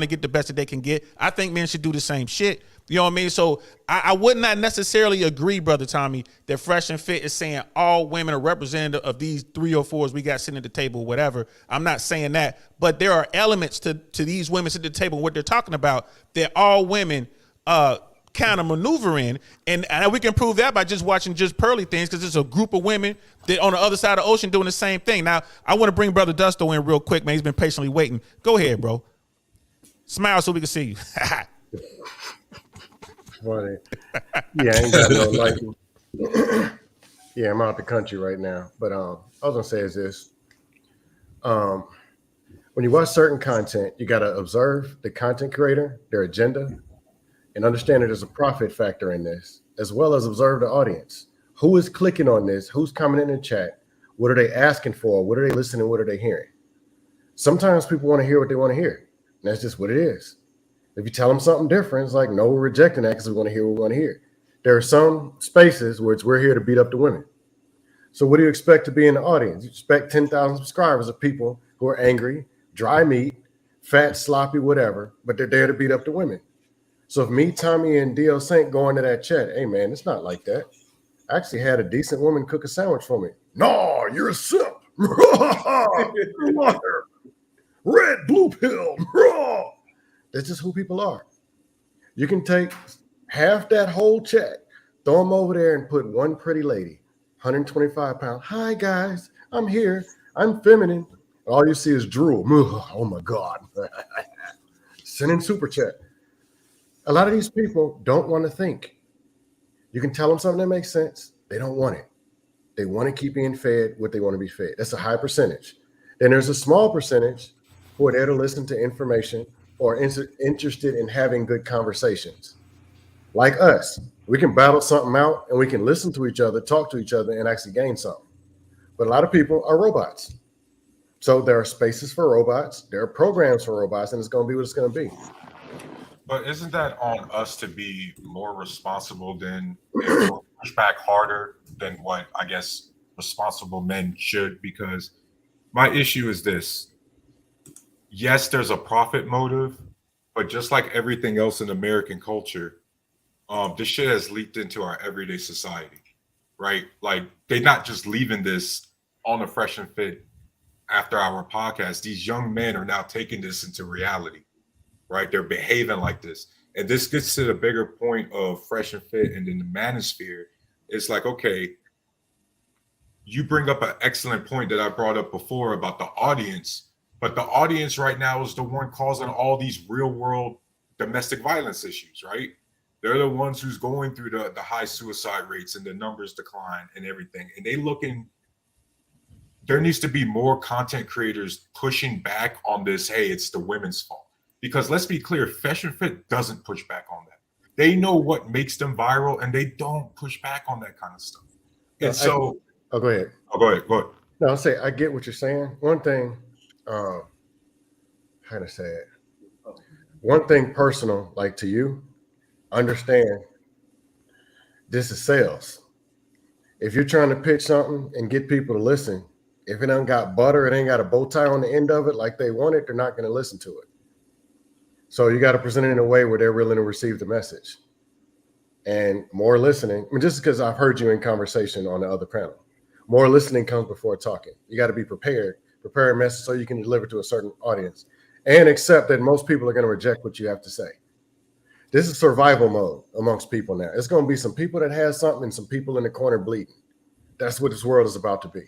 to get the best that they can get. I think men should do the same shit. You know what I mean? So I would not necessarily agree, Brother Tommy, that Fresh&Fit is saying all women are representative of these 3 or 4s we got sitting at the table or whatever. I'm not saying that, but there are elements to these women sitting at the table, what they're talking about, that all women kind of maneuver in, and we can prove that by just watching just Pearly Things, because it's a group of women that on the other side of the ocean doing the same thing. Now, I want to bring Brother Dusto in real quick, man. He's been patiently waiting. Go ahead, bro. Smile so we can see you. Funny. Yeah, I ain't got no liking. Yeah, I'm out the country right now. But I was gonna say is this. When you watch certain content, you gotta observe the content creator, their agenda. and understand that there's a profit factor in this, as well as observe the audience. Who is clicking on this? Who's coming in the chat? What are they asking for? What are they listening? What are they hearing? Sometimes people want to hear what they want to hear. And that's just what it is. If you tell them something different, it's like, no, we're rejecting that because we want to hear what we want to hear. There are some spaces where we're here to beat up the women. So what do you expect to be in the audience? You expect 10,000 subscribers of people who are angry, dry meat, fat, sloppy, whatever, but they're there to beat up the women. So if me, Tommy, and DL Saint go into that chat, hey, man, it's not like that. I actually had a decent woman cook a sandwich for me. No, you're a simp. Red, blue pill. That's just who people are. You can take half that whole chat, throw them over there and put one pretty lady, 125 pounds. Hi, guys. I'm here. I'm feminine. All you see is drool. Oh, my God. Send in super chat. A lot of these people don't want to think. You can tell them something that makes sense. They don't want it. They want to keep being fed what they want to be fed. That's a high percentage. Then there's a small percentage who are there to listen to information or interested in having good conversations. Like us, we can battle something out and we can listen to each other, talk to each other, and actually gain something. But a lot of people are robots. So there are spaces for robots. There are programs for robots, and it's going to be what it's going to be. But isn't that on us to be more responsible than push back harder than what I guess responsible men should? Because my issue is this. Yes, there's a profit motive, but just like everything else in American culture, this shit has leaked into our everyday society, right? Like they're not just leaving this on the Fresh and Fit after our podcast. These young men are now taking this into reality, right? They're behaving like this. And this gets to the bigger point of Fresh and Fit and then the manosphere. It's like, okay, you bring up an excellent point that I brought up before about the audience, but the audience right now is the one causing all these real world domestic violence issues, right? They're the ones who's going through the high suicide rates and the numbers decline and everything. And there needs to be more content creators pushing back on this. Hey, it's the women's fault. Because let's be clear, Fresh and Fit doesn't push back on that. They know what makes them viral and they don't push back on that kind of stuff. And so, go ahead. Go ahead. No, I'll say, I get what you're saying. One thing, how to say it? One thing personal, like to you, understand this is sales. If you're trying to pitch something and get people to listen, if it ain't got butter, it ain't got a bow tie on the end of it like they want it, they're not going to listen to it. So you got to present it in a way where they're willing to receive the message. And more listening, I mean, just because I've heard you in conversation on the other panel, more listening comes before talking. You got to be prepared, prepare a message so you can deliver to a certain audience and accept that most people are going to reject what you have to say. This is survival mode amongst people now. It's going to be some people that have something and some people in the corner bleeding. That's what this world is about to be.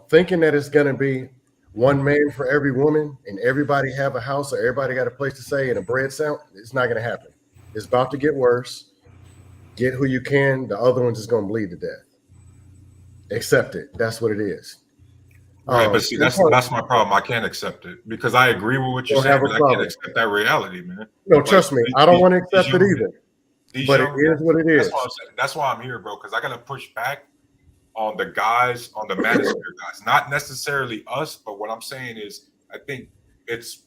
Thinking that it's going to be one man for every woman and everybody have a house or everybody got a place to stay and a bread sandwich, it's not going to happen. It's about to get worse. Get who you can. The other one's just going to bleed to death. Accept it. That's what it is. Right, but see, that's my problem. I can't accept it because I agree with what you're saying, but I can't accept that reality, man. No, trust me, I don't want to accept it either. But it is what it is. That's why I'm here, bro, because I got to push back on the guys, on the manosphere guys. Not necessarily us, but what I'm saying is I think it's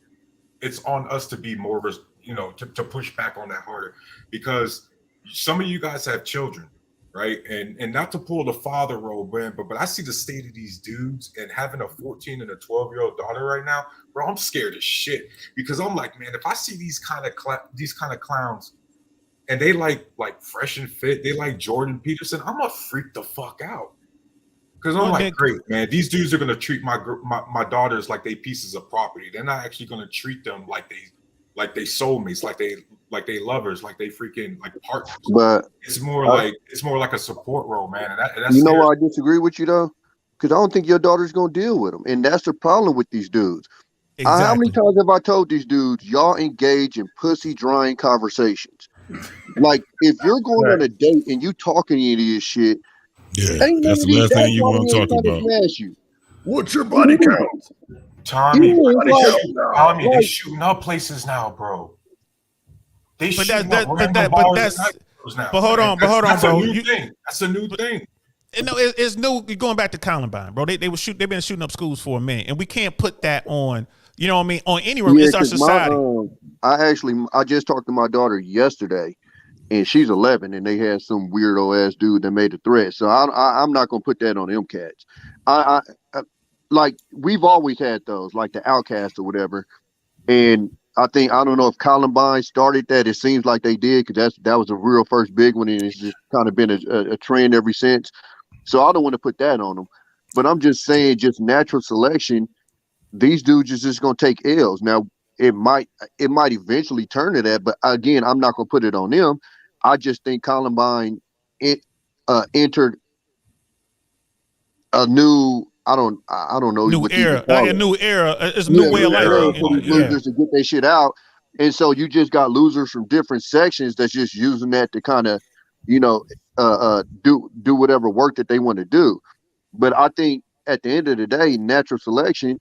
on us to be more, to push back on that harder because some of you guys have children. Right. And not to pull the father role, but I see the state of these dudes and having a 14 and a 12-year-old daughter right now, bro, I'm scared as shit because I'm like, man, if I see these kind of clowns and they like Fresh and Fit, they like Jordan Peterson, I'm gonna freak the fuck out. Because I'm like, great, man, these dudes are gonna treat my daughters like they pieces of property. They're not actually gonna treat them like they soulmates, like they lovers, like they freaking like partners. But it's more like a support role, man. And that's you know why I disagree with you though? Because I don't think your daughter's gonna deal with them, and that's the problem with these dudes. Exactly. How many times have I told these dudes y'all engage in pussy drying conversations? Like if you're going on a date and you talking any of this shit, ain't that's the last thing you want to talk about. You. What's your body count? Tommy, they're shooting up places now, bro. They But shoot that's now. But hold on, bro. That's a new thing. That's a new thing. No, it's new. Going back to Columbine, bro. They've been shooting up schools for a minute, and we can't put that on. You know what I mean? On anywhere, it's our society. I just talked to my daughter yesterday, and she's 11, and they had some weirdo ass dude that made a threat. So I'm not gonna put that on them cats. I like we've always had those, like the Outcast or whatever, and I don't know if Columbine started that. It seems like they did, because that was a real first big one, and it's just kind of been a trend ever since. So I don't want to put that on them, but I'm just saying, just natural selection. These dudes is just gonna take L's. Now it might eventually turn to that, but again, I'm not gonna put it on them. I just think Columbine entered a new, I don't know, new era, like a new era. It's a new way of life. Losers to get their shit out, and so you just got losers from different sections that's just using that to kind of, do whatever work that they want to do. But I think at the end of the day, natural selection,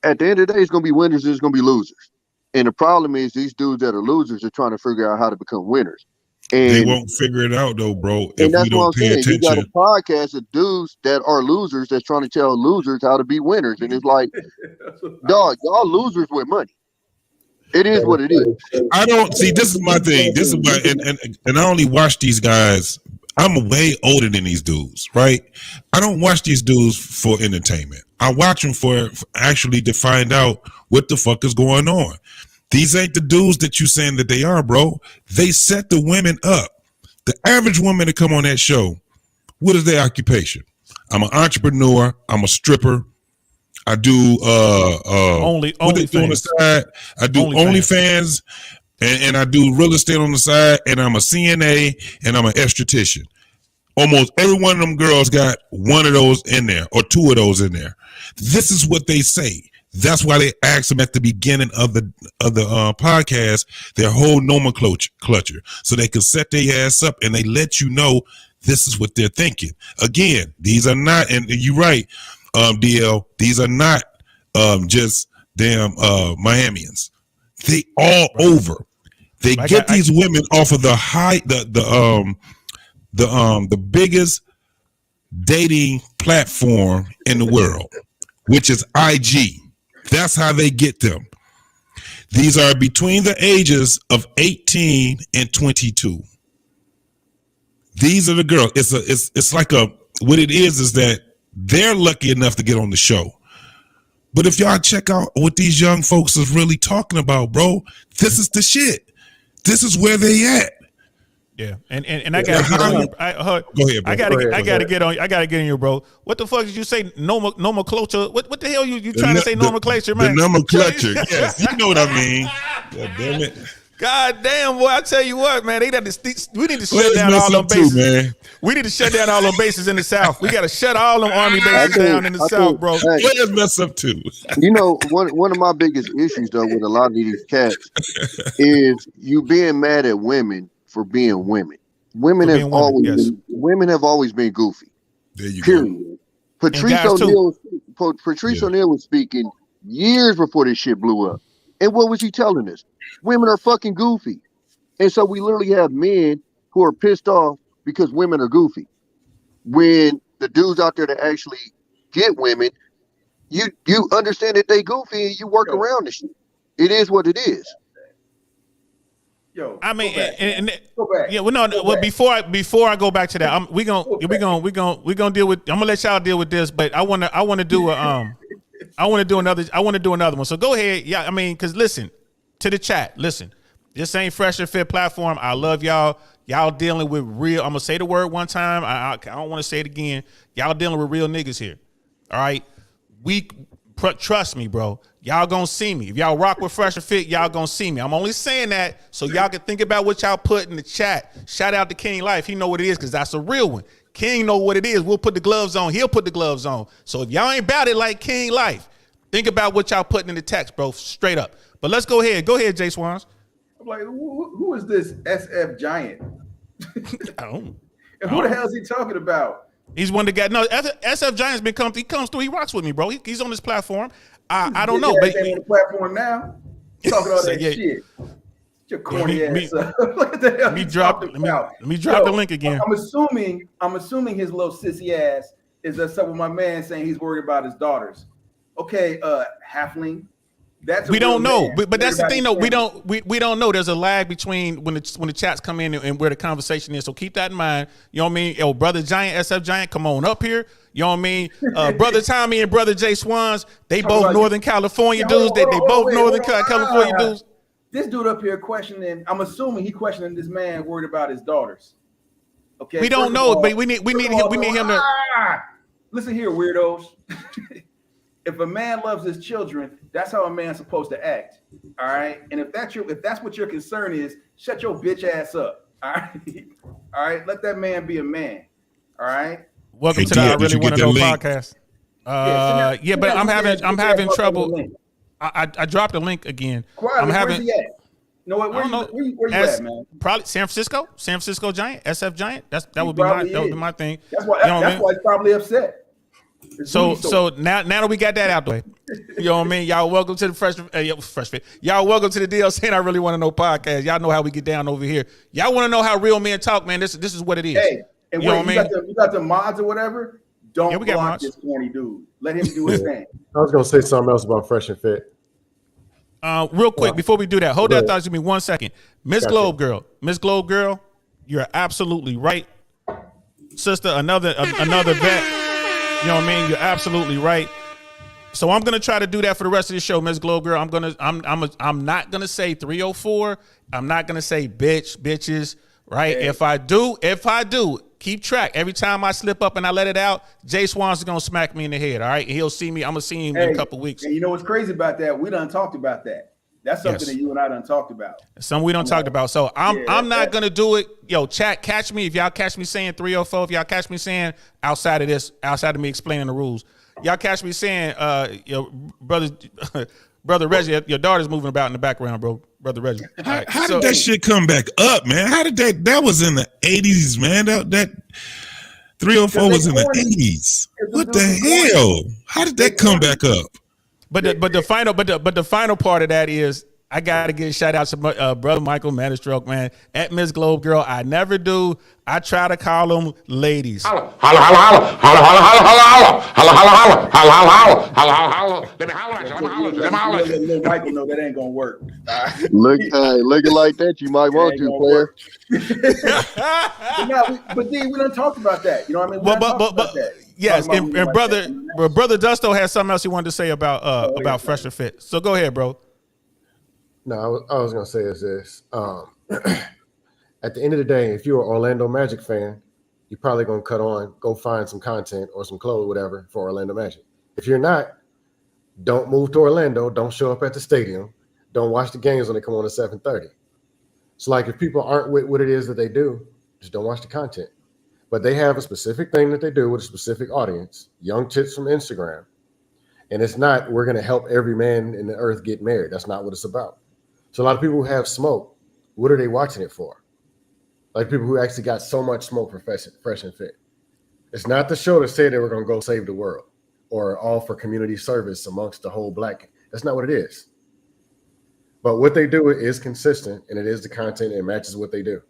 at the end of the day, it's going to be winners and it's going to be losers. And the problem is these dudes that are losers are trying to figure out how to become winners. And they won't figure it out though, bro. And that's what I'm saying. You got a podcast of dudes that are losers that's trying to tell losers how to be winners. And it's like, dog, y'all losers with money. It is what it is. I don't see. This is my thing. This is my and I only watch these guys. I'm way older than these dudes, right? I don't watch these dudes for entertainment. I watch them for actually to find out what the fuck is going on. These ain't the dudes that you saying that they are, bro. They set the women up. The average woman to come on that show, what is their occupation? I'm an entrepreneur. I'm a stripper. I do only on the side. I do OnlyFans, and I do real estate on the side, and I'm a CNA, and I'm an esthetician. Almost every one of them girls got one of those in there or two of those in there. This is what they say. That's why they ask them at the beginning of the podcast their whole nomenclature, so they can set their ass up and they let you know this is what they're thinking. Again, these are not, and you're right, DL. These are not just damn Miamians. They all over. They get these women off of the biggest dating platform in the world, which is IG. That's how they get them. These are between the ages of 18 and 22. These are the girls. It's like what it is that they're lucky enough to get on the show. But if y'all check out what these young folks is really talking about, bro, this is the shit. This is where they at. Yeah, and I gotta get on you. Go ahead, bro. I gotta get on you, bro. What the fuck did you say? Nomenclature. What the hell you trying to say? Nomenclature, man. The nomenclature. Yes, you know what I mean. God damn it. God damn, boy! I tell you what, man. We need to shut down all them bases. Man. We need to shut down all them bases in the South. We got to shut all them Army bases down in the South, bro. Let's mess up too. You know, one of my biggest issues though with a lot of these cats is you being mad at women for being women. Women have always been goofy. There you go. Patrice O'Neal was speaking years before this shit blew up. And what was he telling us? Women are fucking goofy. And so we literally have men who are pissed off because women are goofy. When the dudes out there that actually get women, you understand that they goofy and you work around the shit. It is what it is. Yo, I mean, go back. Yeah, well, no. Well, before I go back to that, we gonna deal with. I'm gonna let y'all deal with this, but I want to do another one. So go ahead. Yeah, I mean, because listen to the chat. Listen, this ain't Fresh and Fit platform. I love y'all. Y'all dealing with real. I'm gonna say the word one time. I don't want to say it again. Y'all dealing with real niggas here. All right, trust me, bro. Y'all gonna see me. If y'all rock with Fresh and Fit, y'all gonna see me. I'm only saying that so y'all can think about what y'all put in the chat. Shout out to King Life. He know what it is because that's a real one. King know what it is. We'll put the gloves on. He'll put the gloves on. So if y'all ain't about it like King Life, think about what y'all putting in the text, bro. Straight up. But let's go ahead. Go ahead, JSWANS. I'm like, who is this SF Giant? And who the hell is he talking about? He's one that got SF Giant's been he comes through. He rocks with me, bro. He's on this platform. I don't know, but on the platform now, talking all that shit. Your corny Yeah, ass. Look at the hell let me drop the link again. I'm assuming his little sissy ass is up with my man saying he's worried about his daughters. Okay, halfling. That's we don't know, man. but that's the thing though. We don't know. There's a lag between when the chats come in and where the conversation is. So keep that in mind. You know what I mean? Yo, brother Giant, SF Giant, come on up here. You know what I mean? Brother Tommy and brother JSWANS, they both Northern California dudes. They both Northern California dudes. This dude up here questioning. I'm assuming he questioning this man worried about his daughters. Okay, we don't know, but we need him to listen here, weirdos. If a man loves his children, that's how a man's supposed to act. All right. And if that's what your concern is, shut your bitch ass up. All right. All right. Let that man be a man. All right. Welcome to the I Really Want to Know podcast. But I'm having trouble. I dropped a link again. Quietly, where's he at? No, where you at, man? Probably San Francisco Giant, SF Giant. That would be my thing. That's why he's probably upset. So now that we got that out the way, you know what I mean? Y'all welcome to the Fresh Fit. Y'all welcome to the DLC and I Really Want to Know podcast. Y'all know how we get down over here. Y'all want to know how real men talk, man. This is what it is. Hey, and you know what I mean? You got the mods or whatever. Don't block this corny dude. Let him do his thing. I was gonna say something else about Fresh and Fit. Real quick before we do that, hold that thought to me 1 second. Miss Globe Girl, you're absolutely right, sister. Another vet. You know what I mean? You're absolutely right. So I'm gonna try to do that for the rest of the show, Miss Globe Girl. I'm not gonna say 304. I'm not gonna say bitches. Right? Hey. If I do, keep track. Every time I slip up and I let it out, JSWANS is gonna smack me in the head. All right, and he'll see me. I'm gonna see him in a couple weeks. And you know what's crazy about that? We done talked about that. That's something that you and I done talked about. Something we done talked about. So I'm not gonna do it. Yo, chat, catch me if y'all catch me saying 304. If y'all catch me saying outside of me explaining the rules, y'all catch me saying, brother Reggie, your daughter's moving about in the background, bro. Brother Reggie. How did that shit come back up, man? How did that was in the 80s, man. That 304 was in the 80s. What the hell? How did that come back up? But the final part of that is I gotta give a shout out to brother Michael Manistroke, man. At Miss Globe Girl, I never do. I try to call them ladies. Holla, holla, holla, holla, holla, holla, holla, holla, holla, holla, holla, holla, holla. Let me holla at you. Let me holla at you. Let me holla at you. Let Michael know that ain't gonna work. Looking like that, you might want to, player. But D, we done talked about that. You know what I mean? But yes, and brother Dusto has something else he wanted to say about Fresh and Fit. So go ahead, bro. No, I was gonna say is this. At the end of the day, if you're an Orlando Magic fan, you're probably gonna go find some content or some clothes, whatever, for Orlando Magic. If you're not, don't move to Orlando. Don't show up at the stadium. Don't watch the games when they come on at 7:30. So, like, if people aren't with what it is that they do, just don't watch the content. But they have a specific thing that they do with a specific audience, young chicks from Instagram. And it's not, we're gonna help every man in the earth get married. That's not what it's about. So a lot of people who have smoke, what are they watching it for? Like people who actually got so much smoke for Fresh and Fit. It's not the show to say that we're going to go save the world or all for community service amongst the whole black. That's not what it is. But what they do is consistent, and it is the content and matches what they do.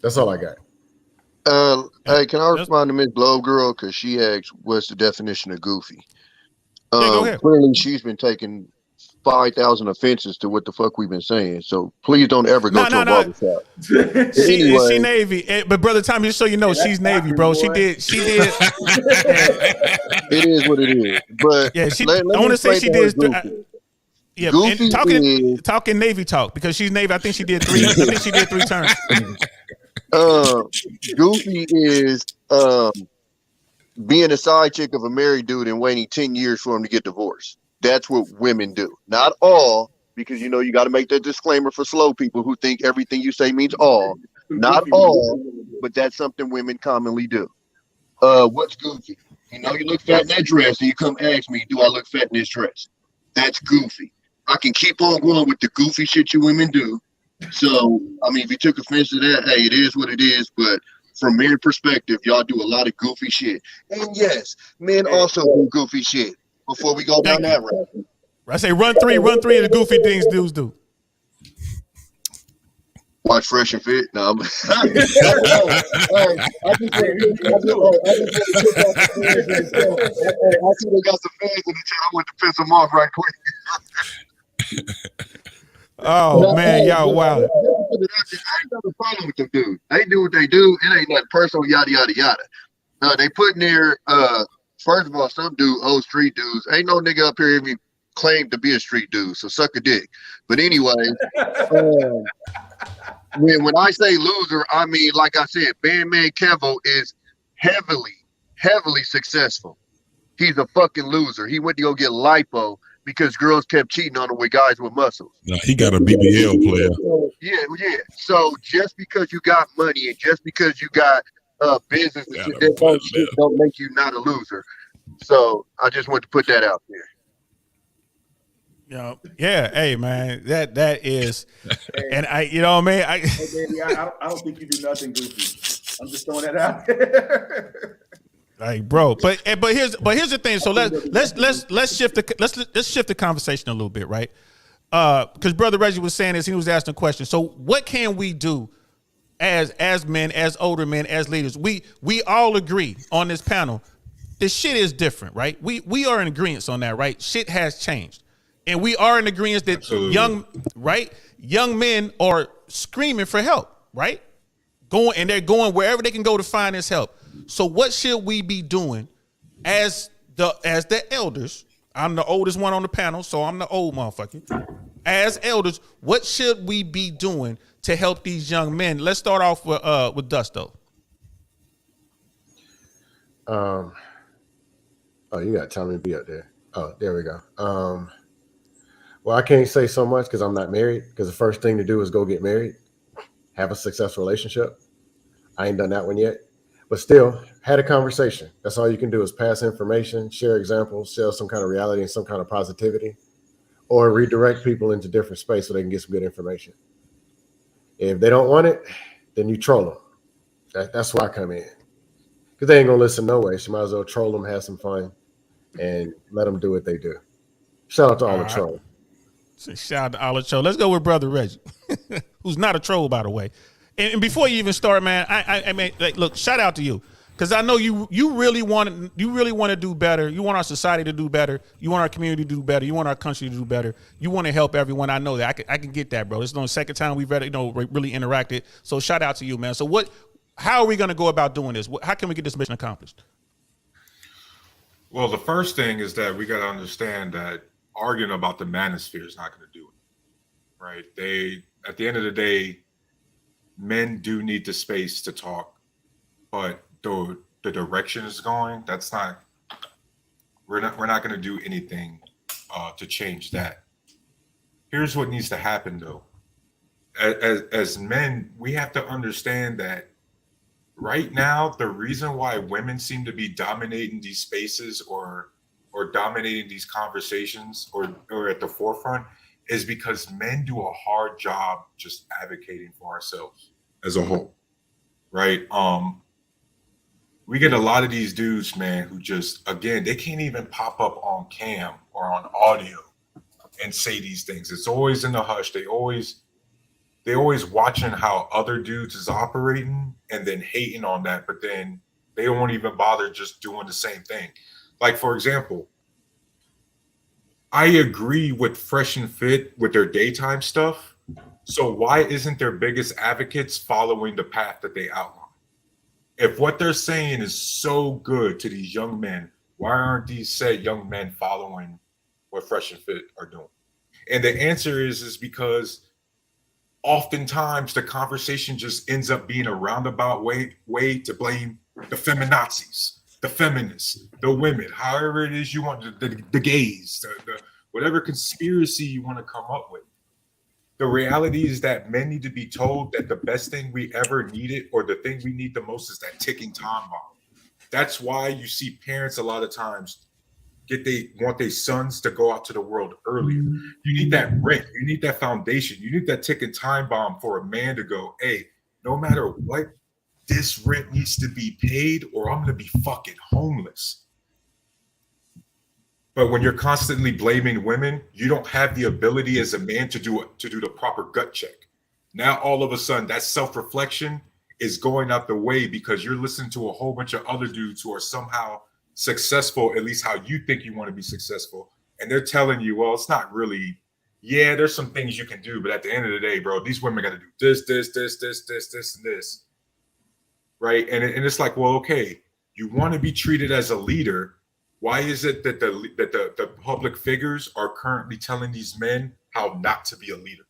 That's all I got. Hey, can I respond to Miss Globe Girl? Because she asked, what's the definition of goofy? Go ahead. Clearly, she's been taking 5,000 offenses to what the fuck we've been saying. So please don't ever go to a barbershop. She Navy, but brother Tommy, just so you know, she's Navy, bro. She did. It is what it is. But yeah, I want to say she did. Yeah, goofy talking Navy talk because she's Navy. I think she did 3. I think she did 3 terms. Goofy is being a side chick of a married dude and waiting 10 years for him to get divorced. That's what women do. Not all, because you got to make that disclaimer for slow people who think everything you say means all. Not all, but that's something women commonly do. What's goofy? You look fat in that dress and you come ask me, do I look fat in this dress? That's goofy. I can keep on going with the goofy shit you women do. So, I mean, if you took offense to that, hey, it is what it is. But from men perspective, y'all do a lot of goofy shit. And yes, men also do goofy shit. Before we go down that road, I say run three of the goofy things dudes do. Watch Fresh and Fit. No, I'm... I just want to I see they got some fans in the chat. I want to piss them off right quick. Oh man, y'all wild. I ain't got a problem with them dudes. They do what they do. It ain't nothing personal. Yada yada yada. They put in there. First of all, some dude, old street dudes. Ain't no nigga up here even claim to be a street dude. So suck a dick. But anyway, when I say loser, I mean like I said, BANDMANKEVO is heavily successful. He's a fucking loser. He went to go get lipo because girls kept cheating on him with guys with muscles. No, he got a BBL player. Yeah. So just because you got money and just because you got business and shit, that don't make you not a loser. So I just want to put that out there. Yeah. Hey, man, that is, and I, you know what I mean. Hey, baby, I don't think you do nothing goofy. I'm just throwing that out there. Like, bro, but here's the thing. So let's shift the conversation a little bit, right? Because Brother Reggie was saying this, he was asking a question. So what can we do as men, as older men, as leaders? We all agree on this panel. The shit is different, right? We are in agreement on that, right? Shit has changed, and we are in agreement that young men are screaming for help, right? They're going wherever they can go to find this help. So what should we be doing as the elders? I'm the oldest one on the panel, so I'm the old motherfucker. As elders, what should we be doing to help these young men? Let's start off with Dusto. Oh, you got to tell me to be up there. Oh, there we go. Well, I can't say so much because I'm not married, because the first thing to do is go get married, have a successful relationship. I ain't done that one yet. But still, had a conversation. That's all you can do is pass information, share examples, share some kind of reality and some kind of positivity, or redirect people into different space so they can get some good information. If they don't want it, then you troll them. That's where I come in. Because they ain't going to listen no way. So you might as well troll them, have some fun, and let them do what they do. Shout out to all the trolls. Shout out to all the trolls. Let's go with Brother Reggie, who's not a troll, by the way. And before you even start, man, I mean, like, look, shout out to you, because I know you really want to do better. You want our society to do better. You want our community to do better. You want our country to do better. You want to help everyone. I know that. I can get that, bro. This is the second time we've really interacted. So shout out to you, man. So how are we going to go about doing this? How can we get this mission accomplished? Well, the first thing is that we got to understand that arguing about the manosphere is not going to do it, right? At the end of the day, men do need the space to talk, but the direction is going, that's not, we're not going to do anything to change that. Here's what needs to happen though. As men, we have to understand that right now, the reason why women seem to be dominating these spaces or dominating these conversations or at the forefront is because men do a hard job just advocating for ourselves as a whole, right? We get a lot of these dudes, man, who just, again, they can't even pop up on cam or on audio and say these things. It's always in the hush. They always watching how other dudes is operating and then hating on that, but then they won't even bother just doing the same thing. Like, for example, I agree with Fresh and Fit with their daytime stuff. So why isn't their biggest advocates following the path that they outline? If what they're saying is so good to these young men, why aren't these said young men following what Fresh and Fit are doing? And the answer is because oftentimes the conversation just ends up being a roundabout way to blame the feminazis, the feminists, the women, however it is you want, the gays, the whatever conspiracy you want to come up with. The reality is that men need to be told that the best thing we ever needed, or the thing we need the most, is that ticking time bomb. That's why you see parents a lot of times want their sons to go out to the world earlier. You need that rent. You need that foundation. You need that ticking time bomb for a man to go, hey, no matter what, this rent needs to be paid or I'm going to be fucking homeless. But when you're constantly blaming women, you don't have the ability as a man to do the proper gut check. Now all of a sudden that self-reflection is going out the way because you're listening to a whole bunch of other dudes who are somehow successful, at least how you think you want to be successful. And they're telling you, well, it's not really, yeah, there's some things you can do, but at the end of the day, bro, these women got to do this, and this. Right. And it's like, well, okay, you want to be treated as a leader. Why is it that the public figures are currently telling these men how not to be a leader?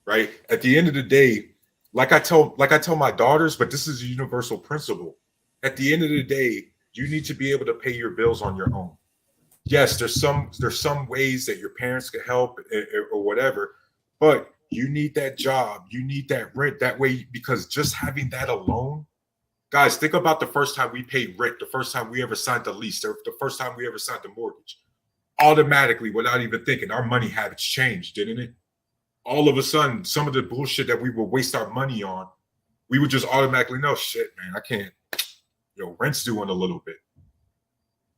Right. At the end of the day, like I tell my daughters, but this is a universal principle. At the end of the day, you need to be able to pay your bills on your own. Yes, there's some ways that your parents can help or whatever, but you need that job, you need that rent that way, because just having that alone, guys, think about the first time we paid rent, the first time we ever signed the lease, or the first time we ever signed the mortgage. Automatically, without even thinking, our money habits changed, didn't it? All of a sudden, some of the bullshit that we would waste our money on, we would just automatically know, shit, man, I can't, rent's due in a little bit.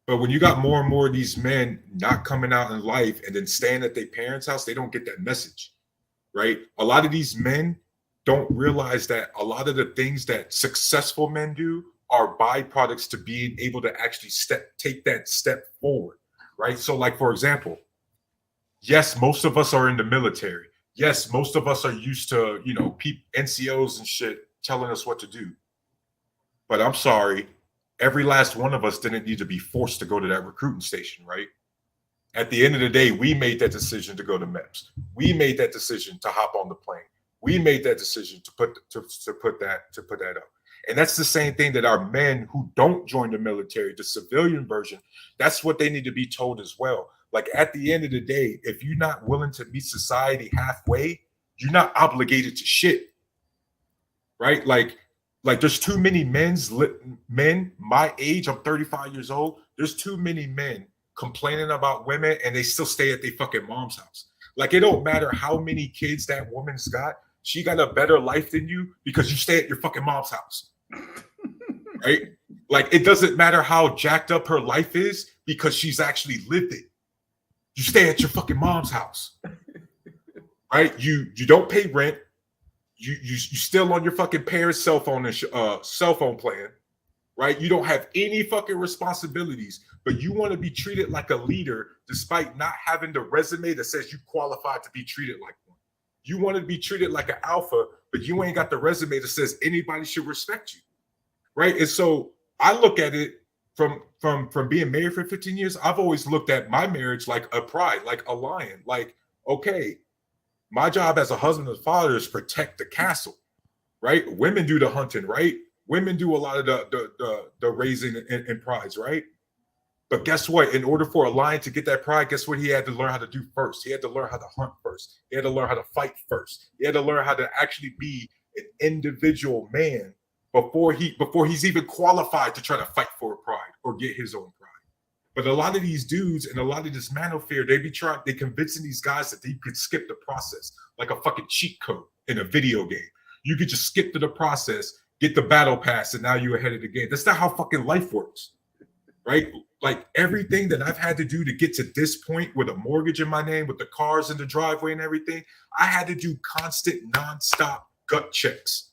But when you got more and more of these men not coming out in life and then staying at their parents' house, they don't get that message, right? A lot of these men don't realize that a lot of the things that successful men do are byproducts to being able to actually take that step forward, right? So like, for example, yes, most of us are in the military. Yes, most of us are used to, NCOs and shit telling us what to do. But I'm sorry, every last one of us didn't need to be forced to go to that recruiting station, right? At the end of the day, we made that decision to go to MEPS. We made that decision to hop on the plane. We made that decision to put that up. And that's the same thing that our men who don't join the military, the civilian version, that's what they need to be told as well. Like at the end of the day, if you're not willing to meet society halfway, you're not obligated to shit, right? Like there's too many men my age, I'm 35 years old. There's too many men complaining about women and they still stay at their fucking mom's house. Like it don't matter how many kids that woman's got. She got a better life than you because you stay at your fucking mom's house, right? Like it doesn't matter how jacked up her life is because she's actually lived it. You stay at your fucking mom's house, right? You don't pay rent. You still on your fucking parents' cell phone and cell phone plan, right? You don't have any fucking responsibilities, but you want to be treated like a leader despite not having the resume that says you qualified to be treated like one. You want to be treated like an alpha, but you ain't got the resume that says anybody should respect you, right? And so I look at it from being married for 15 years. I've always looked at my marriage like a pride, like a lion. Like, okay, my job as a husband and father is protect the castle, right? Women do the hunting, right? Women do a lot of the raising and prides, right? But guess what? In order for a lion to get that pride, guess what he had to learn how to do first? He had to learn how to hunt first. He had to learn how to fight first. He had to learn how to actually be an individual man before he's even qualified to try to fight for a pride or get his own pride. But a lot of these dudes and a lot of this manosphere, they convincing these guys that they could skip the process like a fucking cheat code in a video game. You could just skip to the process, get the battle pass, and now you're ahead of the game. That's not how fucking life works, right? Like everything that I've had to do to get to this point with a mortgage in my name, with the cars in the driveway and everything, I had to do constant, nonstop gut checks.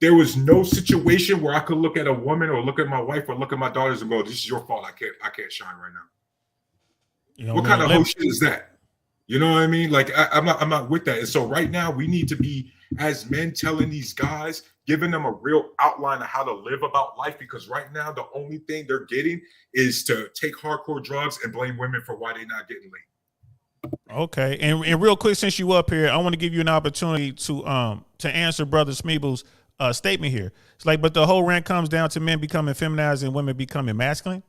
There was no situation where I could look at a woman or look at my wife or look at my daughters and go, "This is your fault. I can't shine right now." What kind of whole shit is that? You know what I mean? Like I'm not with that. And so right now we need to be, as men, telling these guys, giving them a real outline of how to live about life, because right now the only thing they're getting is to take hardcore drugs and blame women for why they're not getting laid. Okay, and real quick, since you up here, I want to give you an opportunity to answer Brother Smeeble's statement here. It's like, but the whole rant comes down to men becoming feminized and women becoming masculine.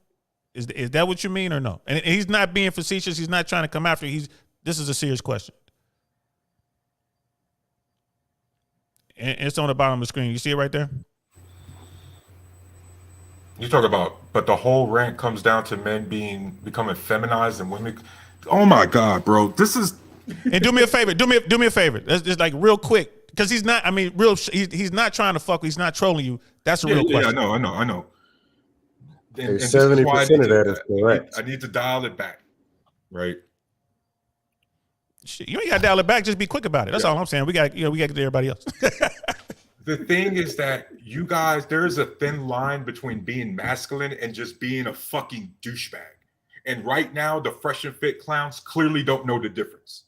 Is that what you mean or no? And he's not being facetious. He's not trying to come after you. This is a serious question. And it's on the bottom of the screen. You see it right there? You talk about, but the whole rant comes down to men becoming feminized and women. Oh my God, bro. This is. And do me a favor. Do me a favor. That's just like real quick. Because he's not, he's not trying to fuck. He's not trolling you. That's a real question. Yeah, I know. And 70% of that is correct. I need to dial it back, right? Shit, you ain't got to dial it back. Just be quick about it. That's all I'm saying. We got to get to everybody else. The thing is that you guys, there's a thin line between being masculine and just being a fucking douchebag. And right now, the Fresh and Fit clowns clearly don't know the difference.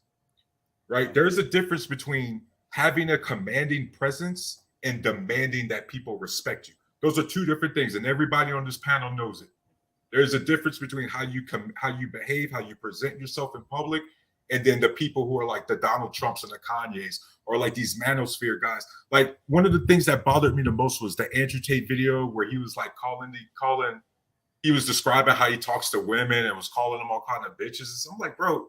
Right? There's a difference between having a commanding presence and demanding that people respect you. Those are two different things, and everybody on this panel knows it. There's a difference between how you behave, how you present yourself in public, and then the people who are like the Donald Trumps and the Kanyes, or like these manosphere guys. Like, one of the things that bothered me the most was the Andrew Tate video where he was like he was describing how he talks to women and was calling them all kind of bitches. And I'm like, bro,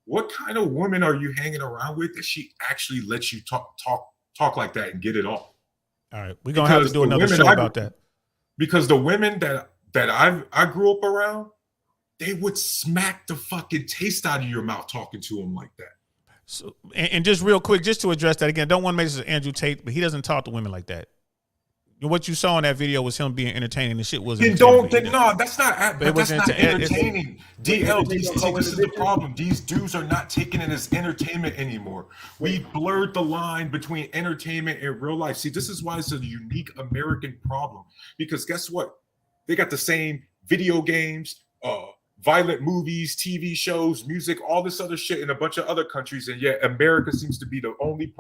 what kind of woman are you hanging around with that she actually lets you talk like that and get it off? All right, we're gonna have to do another show about that. Because the women that I grew up around, they would smack the fucking taste out of your mouth talking to them like that. So, and just real quick, just to address that again, don't want to make this Andrew Tate, but he doesn't talk to women like that. What you saw in that video was him being entertaining. The shit wasn't. No, that's not entertaining. DL, this is the problem. These dudes are not taking it as entertainment anymore. We blurred the line between entertainment and real life. See, this is why it's a unique American problem. Because guess what? They got the same video games, violent movies, TV shows, music, all this other shit in a bunch of other countries, and yet America seems to be the only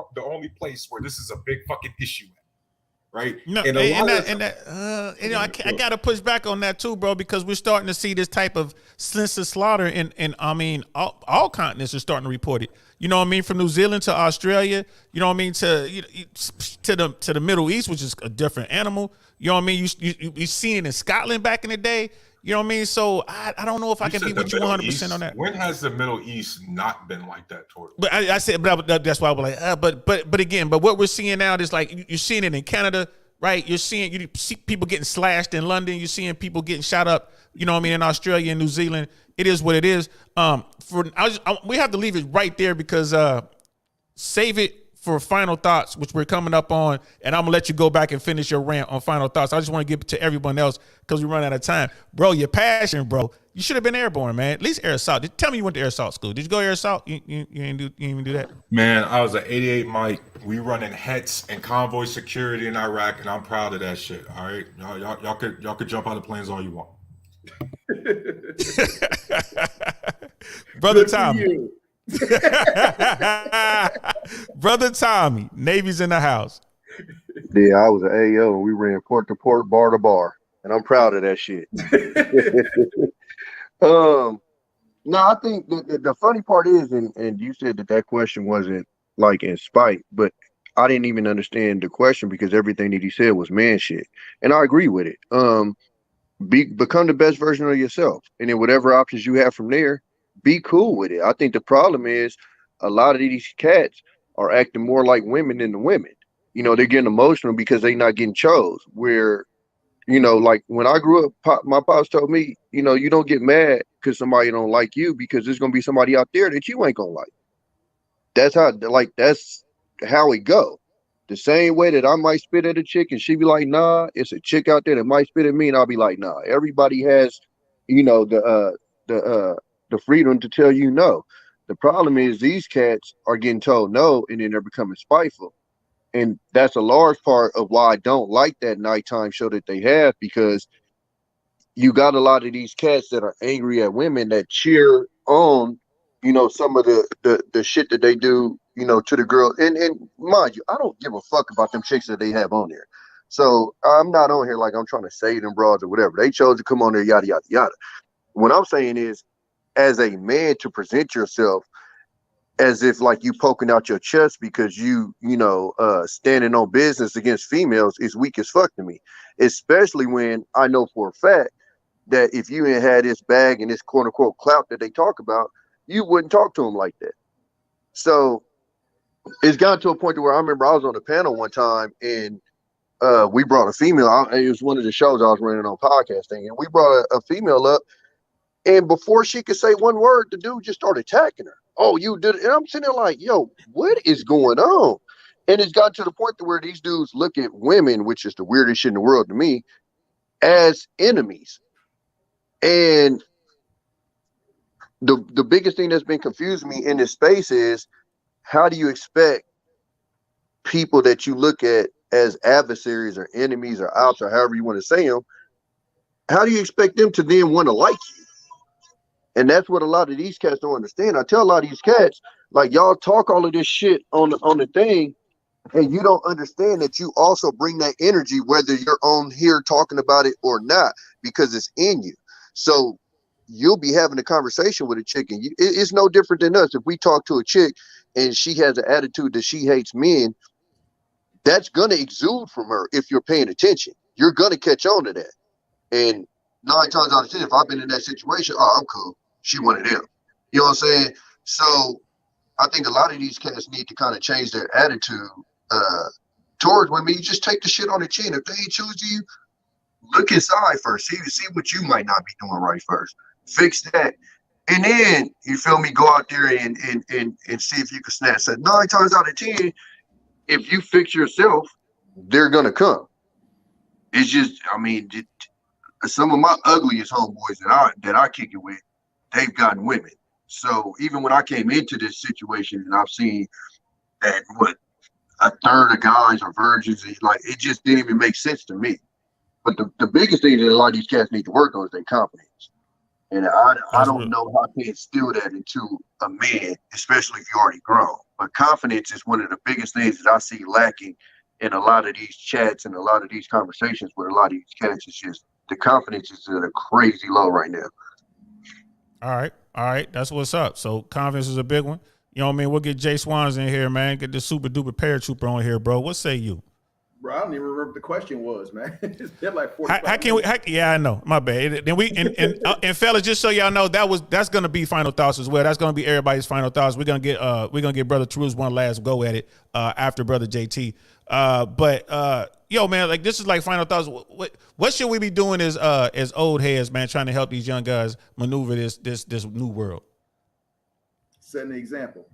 place where this is a big fucking issue. Right. No, I gotta push back on that too, bro, because we're starting to see this type of senseless slaughter, and I mean, all continents are starting to report it. You know what I mean? From New Zealand to Australia, you know what I mean, to the Middle East, which is a different animal. You know what I mean? You seen it in Scotland back in the day. You know what I mean? So I don't know if I can be with you 100% on that. When has the Middle East not been like that toward? But I said, but that's why I was like, but what we're seeing now is like you're seeing it in Canada, right? You see people getting slashed in London. You're seeing people getting shot up. You know what I mean? In Australia and New Zealand, it is what it is. We have to leave it right there because save it for final thoughts, which we're coming up on, and I'm gonna let you go back and finish your rant on final thoughts. I just want to give it to everyone else because we run out of time, bro. Your passion, bro. You should have been airborne, man. At least air assault. Tell me you went to air assault school. Did you go air assault? You didn't even do that. Man, I was at 88 Mike. We running HETS and convoy security in Iraq, and I'm proud of that shit. All right, y'all could jump out of planes all you want. Brother Tommy. Brother Tommy, Navy's in the house. Yeah, I was an AO and we ran port to port, bar to bar, and I'm proud of that shit. No, I think the funny part is, and you said that question wasn't like in spite, but I didn't even understand the question because everything that he said was man shit, and I agree with it. Become the best version of yourself, and then whatever options you have from there, be cool with it. I think the problem is a lot of these cats are acting more like women than the women. You know, they're getting emotional because they're not getting chose. Where, you know, like when I grew up, my pops told me, you know, you don't get mad because somebody don't like you because there's gonna be somebody out there that you ain't gonna like. That's how it go. The same way that I might spit at a chick and she be like, nah, it's a chick out there that might spit at me and I'll be like, nah. Everybody has, you know, the freedom to tell you no. The problem is these cats are getting told no and then they're becoming spiteful. And that's a large part of why I don't like that nighttime show that they have, because you got a lot of these cats that are angry at women that cheer on, you know, some of the shit that they do, you know, to the girl. And mind you, I don't give a fuck about them chicks that they have on there. So I'm not on here like I'm trying to save them broads or whatever. They chose to come on there, yada, yada, yada. What I'm saying is, as a man, to present yourself as if like you poking out your chest because you standing on business against females is weak as fuck to me, especially when I know for a fact that if you ain't had this bag and this quote unquote clout that they talk about, you wouldn't talk to them like that. So it's gotten to a point to where I remember I was on a panel one time and we brought a female. It was one of the shows I was running on podcasting, and we brought a female up. And before she could say one word, the dude just started attacking her. Oh, you did it. And I'm sitting there like, yo, what is going on? And it's gotten to the point to where these dudes look at women, which is the weirdest shit in the world to me, as enemies. And the biggest thing that's been confusing me in this space is, how do you expect people that you look at as adversaries or enemies or ops or however you want to say them, how do you expect them to then want to like you? And that's what a lot of these cats don't understand. I tell a lot of these cats, like, y'all talk all of this shit on the thing, and you don't understand that you also bring that energy, whether you're on here talking about it or not, because it's in you. So you'll be having a conversation with a chick, and it's no different than us. If we talk to a chick and she has an attitude that she hates men, that's going to exude from her if you're paying attention. You're going to catch on to that. And 9 times out of 10, if I've been in that situation, oh, I'm cool. She one of them. You know what I'm saying? So I think a lot of these cats need to kind of change their attitude towards women. You just take the shit on the chin. If they ain't choosing you, look inside first. See what you might not be doing right first. Fix that. And then, you feel me, go out there and see if you can snatch that. 9 times out of 10, if you fix yourself, they're going to come. It's just, I mean, some of my ugliest homeboys that I kick it with, they've gotten women. So even when I came into this situation and I've seen that a third of guys are virgins, like, it just didn't even make sense to me. But the biggest thing that a lot of these cats need to work on is their confidence. And I don't know how to instill that into a man, especially if you're already grown. But confidence is one of the biggest things that I see lacking in a lot of these chats and a lot of these conversations with a lot of these cats. It's just the confidence is at a crazy low right now. All right. That's what's up. So confidence is a big one. You know what I mean? We'll get JSWANS in here, man. Get the super duper paratrooper on here, bro. What say you? Bro, I don't even remember what the question was, man. They're like 45 how can we? Yeah, I know. My bad. Then we and fellas, just so y'all know, that's gonna be final thoughts as well. That's gonna be everybody's final thoughts. We're gonna get Brother Taroos one last go at it after Brother JT. But yo, man, like, this is like final thoughts. What should we be doing as old heads, man, trying to help these young guys maneuver this new world? Setting the example.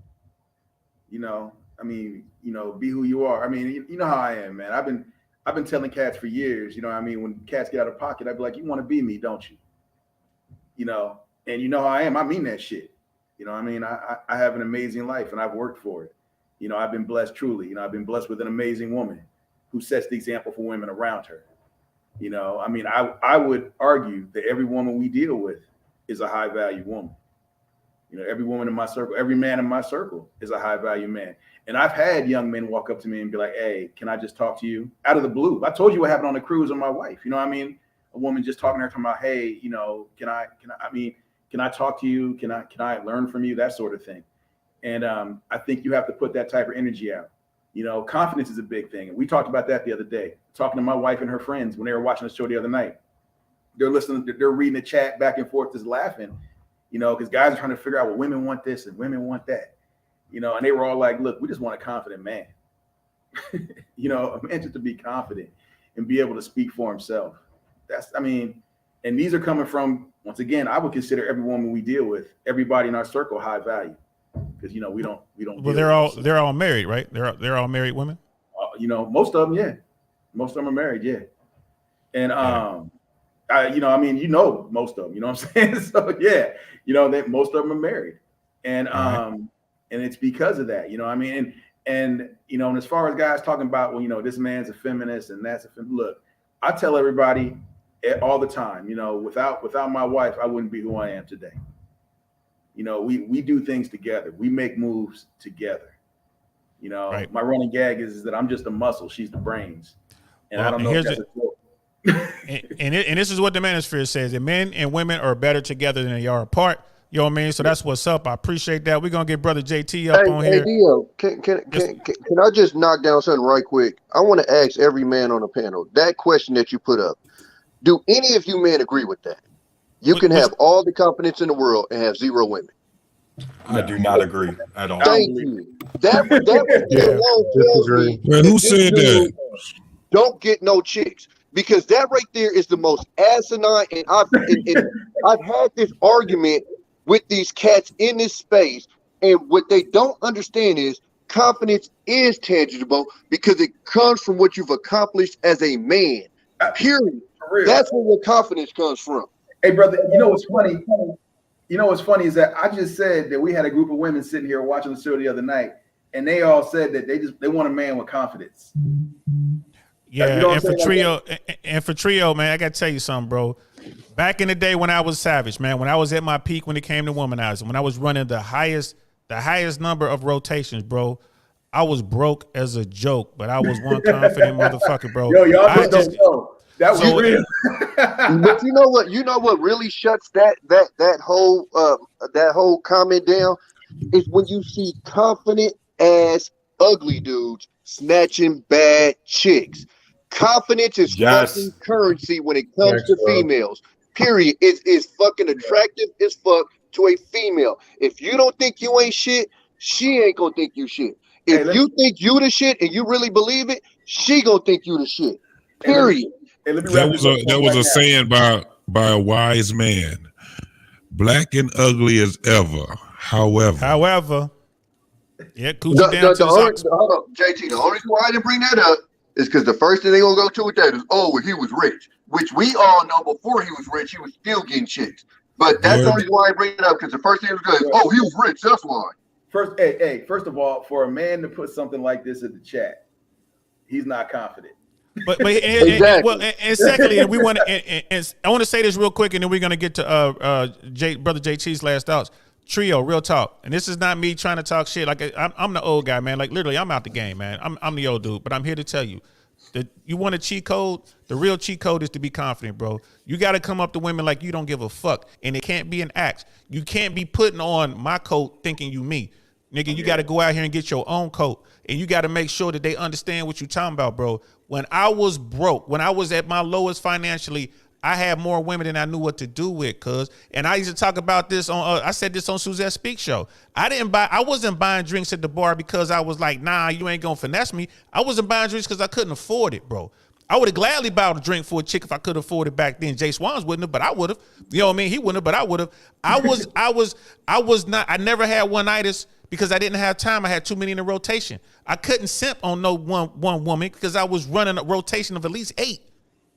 You know, I mean, you know, be who you are. I mean, you know how I am, man. I've been telling cats for years, you know what I mean? When cats get out of pocket, I'd be like, you want to be me, don't you? You know, and you know how I am. I mean that shit. You know what I mean? I have an amazing life and I've worked for it. You know, I've been blessed truly. You know, I've been blessed with an amazing woman who sets the example for women around her. You know, I mean, I would argue that every woman we deal with is a high value woman. You know, every woman in my circle, every man in my circle is a high value man. And I've had young men walk up to me and be like, hey, can I just talk to you? Out of the blue. I told you what happened on the cruise with my wife. You know what I mean? A woman just talking to her, talking about, hey, you know, can I talk to you? Can I learn from you? That sort of thing. And I think you have to put that type of energy out. You know, confidence is a big thing. And we talked about that the other day, talking to my wife and her friends when they were watching the show the other night. They're listening, they're reading the chat back and forth, just laughing, you know, because guys are trying to figure out, well, women want this and women want that, you know, and they were all like, look, we just want a confident man. You know, a man just to be confident and be able to speak for himself. And these are coming from, once again, I would consider every woman we deal with, everybody in our circle, high value. Because, you know, we don't. Well, they're all married, right? They're all married women. You know, most of them, yeah. Most of them are married, yeah. And most of them, you know what I'm saying? So yeah, you know, that most of them are married, and and it's because of that, you know what I mean? And you know, and as far as guys talking about, well, you know, this man's a feminist and that's a feminist. Look, I tell everybody all the time, you know, without my wife, I wouldn't be who I am today. You know, we do things together. We make moves together. You know, My running gag is that I'm just a muscle. She's the brains. And I don't know if that's a joke. and this is what the Manosphere says, that men and women are better together than they are apart. You know what I mean? So that's what's up. I appreciate that. We're going to get Brother JT up on here. Hey, Dio, can I just knock down something right quick? I want to ask every man on the panel that question that you put up. Do any of you men agree with that? You can have all the confidence in the world and have 0 women. I do not agree at all. Thank you. That was Man, who said that? Don't get no chicks, because that right there is the most asinine. And I've had this argument with these cats in this space, and what they don't understand is confidence is tangible because it comes from what you've accomplished as a man. Period. That's where your confidence comes from. Hey, brother, you know what's funny? You know what's funny is that I just said that we had a group of women sitting here watching the show the other night, and they all said that they want a man with confidence. Yeah, and for Trio, man, I gotta tell you something, bro. Back in the day when I was savage, man, when I was at my peak when it came to womanizing, when I was running the highest number of rotations, bro, I was broke as a joke, but I was one confident motherfucker, bro. Yo, y'all just don't know. That was real. But you know what? You know what really shuts that whole comment down is when you see confident ass ugly dudes snatching bad chicks. Confidence is fucking currency when it comes to females. Period. It's fucking attractive as fuck to a female. If you don't think you ain't shit, she ain't gonna think you shit. If you think you the shit and you really believe it, she gonna think you the shit. Period. That was a saying by a wise man. Black and ugly as ever. However, yeah, hold up, JT. The only reason why I didn't bring that up is because the first thing they gonna go to with that is, oh, well, he was rich, which we all know before he was rich, he was still getting chicks. But that's the only reason why I bring it up, because the first thing was good is, oh, he was rich. That's why. First of all, for a man to put something like this in the chat, he's not confident. But exactly. and secondly, and we want to, and I want to say this real quick, and then we're gonna get to brother JT's last thoughts. Trio, real talk, and this is not me trying to talk shit. Like I'm the old guy, man. Like literally, I'm out the game, man. I'm the old dude, but I'm here to tell you that you want a cheat code. The real cheat code is to be confident, bro. You got to come up to women like you don't give a fuck, and it can't be an act. You can't be putting on my coat thinking you me. Nigga, you got to go out here and get your own coat, and you got to make sure that they understand what you're talking about, bro. When I was broke, when I was at my lowest financially, I had more women than I knew what to do with, cuz. And I used to talk about this on, I said this on Suzette Speak Show. I wasn't buying drinks at the bar because I was like, nah, you ain't gonna finesse me. I wasn't buying drinks because I couldn't afford it, bro. I would have gladly bought a drink for a chick if I could afford it back then. JSWANS wouldn't have, but I would have. You know what I mean? He wouldn't have, but I would have. I never had one-itis because I didn't have time. I had too many in the rotation. I couldn't simp on no one woman because I was running a rotation of at least 8,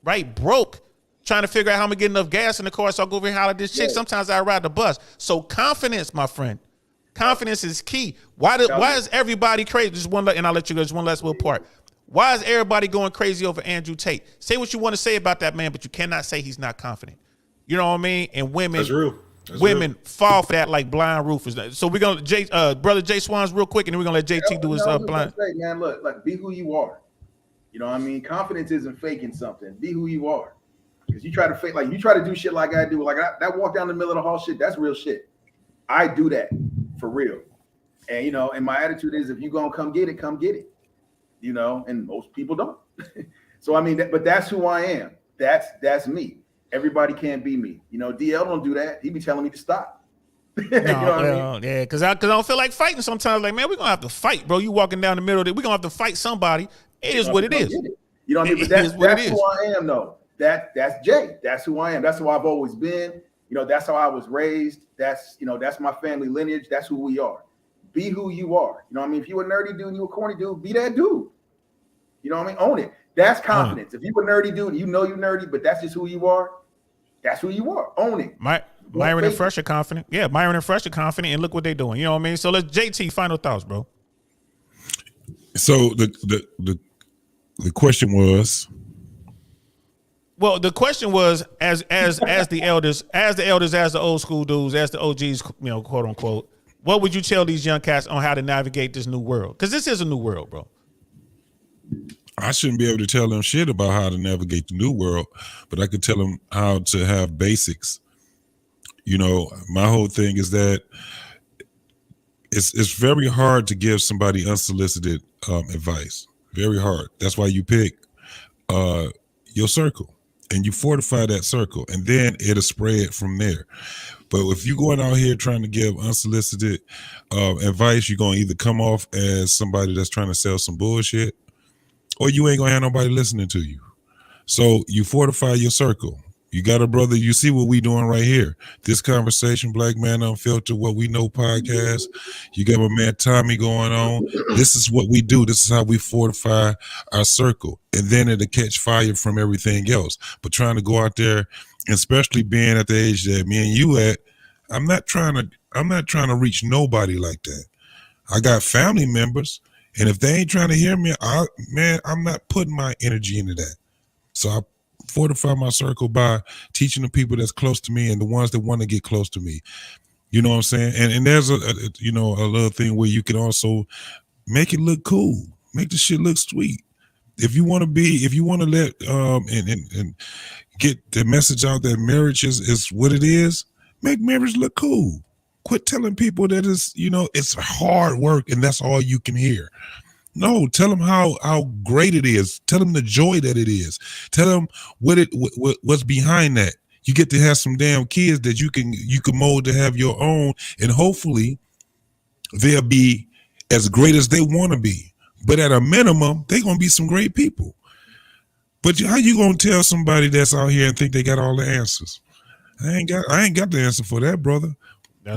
right? Broke. Trying to figure out how I'm gonna get enough gas in the car so I'll go over here and holler at this chick. Sometimes I ride the bus. So confidence, my friend. Confidence is key. Why is everybody crazy? Just one, and I'll let you go. Just one last little part. Why is everybody going crazy over Andrew Tate? Say what you want to say about that man, but you cannot say he's not confident. You know what I mean? And women, women fall for that like blind roofers. So we're gonna brother JSWANS real quick, and then we're gonna let JT do his blind. Say, man, look, like be who you are. You know what I mean? Confidence isn't faking something. Be who you are. Because you try to fake, like you try to do shit like I do, like that walk down the middle of the hall shit, that's real shit. I do that for real. And you know, and my attitude is if you gonna come get it, come get it. You know, and most people don't. So I mean, but that's who I am. That's me. Everybody can't be me. You know, DL don't do that. He be telling me to stop. You know what I mean? Yeah, because I don't feel like fighting sometimes. Like, man, we're gonna have to fight, bro. You walking down the middle of it, we're gonna have to fight somebody. It is what it is. You know what I mean? But that's who I am, though. That's Jay. That's who I am. That's who I've always been. You know, that's how I was raised. That's, you know, that's my family lineage. That's who we are. Be who you are. You know what I mean? If you a nerdy dude and you a corny dude, be that dude. You know what I mean? Own it. That's confidence. If you a nerdy dude, you know you nerdy, but that's just who you are. That's who you are. Own it. Myron and Fresh are confident. Yeah, Myron and Fresh are confident, and look what they're doing. You know what I mean? So let's JT, final thoughts, bro. So the question was. Well, the question was, as the elders, as the old school dudes, as the OGs, you know, quote unquote, what would you tell these young cats on how to navigate this new world? Because this is a new world, bro. I shouldn't be able to tell them shit about how to navigate the new world, but I could tell them how to have basics. You know, my whole thing is that it's very hard to give somebody unsolicited advice. Very hard. That's why you pick your circle. And you fortify that circle, and then it'll spread from there. But if you're going out here trying to give unsolicited advice, you're going to either come off as somebody that's trying to sell some bullshit, or you ain't going to have nobody listening to you. So you fortify your circle. You got a brother, you see what we doing right here. This conversation, Black Man Unfiltered, What We Know podcast. You got my man Tommy going on. This is what we do. This is how we fortify our circle. And then it'll catch fire from everything else. But trying to go out there, especially being at the age that me and you at, I'm not trying to reach nobody like that. I got family members, and if they ain't trying to hear me, I'm not putting my energy into that. So I fortify my circle by teaching the people that's close to me and the ones that want to get close to me. You know what I'm saying? And there's a little thing where you can also make it look cool, make the shit look sweet. If you want to let and get the message out that marriage is what it is, make marriage look cool. Quit telling people that it's hard work and that's all you can hear. No, tell them how great it is. Tell them the joy that it is. Tell them what's behind that. You get to have some damn kids that you can mold to have your own, and hopefully they'll be as great as they want to be. But at a minimum, they're gonna be some great people. But how you gonna tell somebody that's out here and think they got all the answers? I ain't got the answer for that, brother.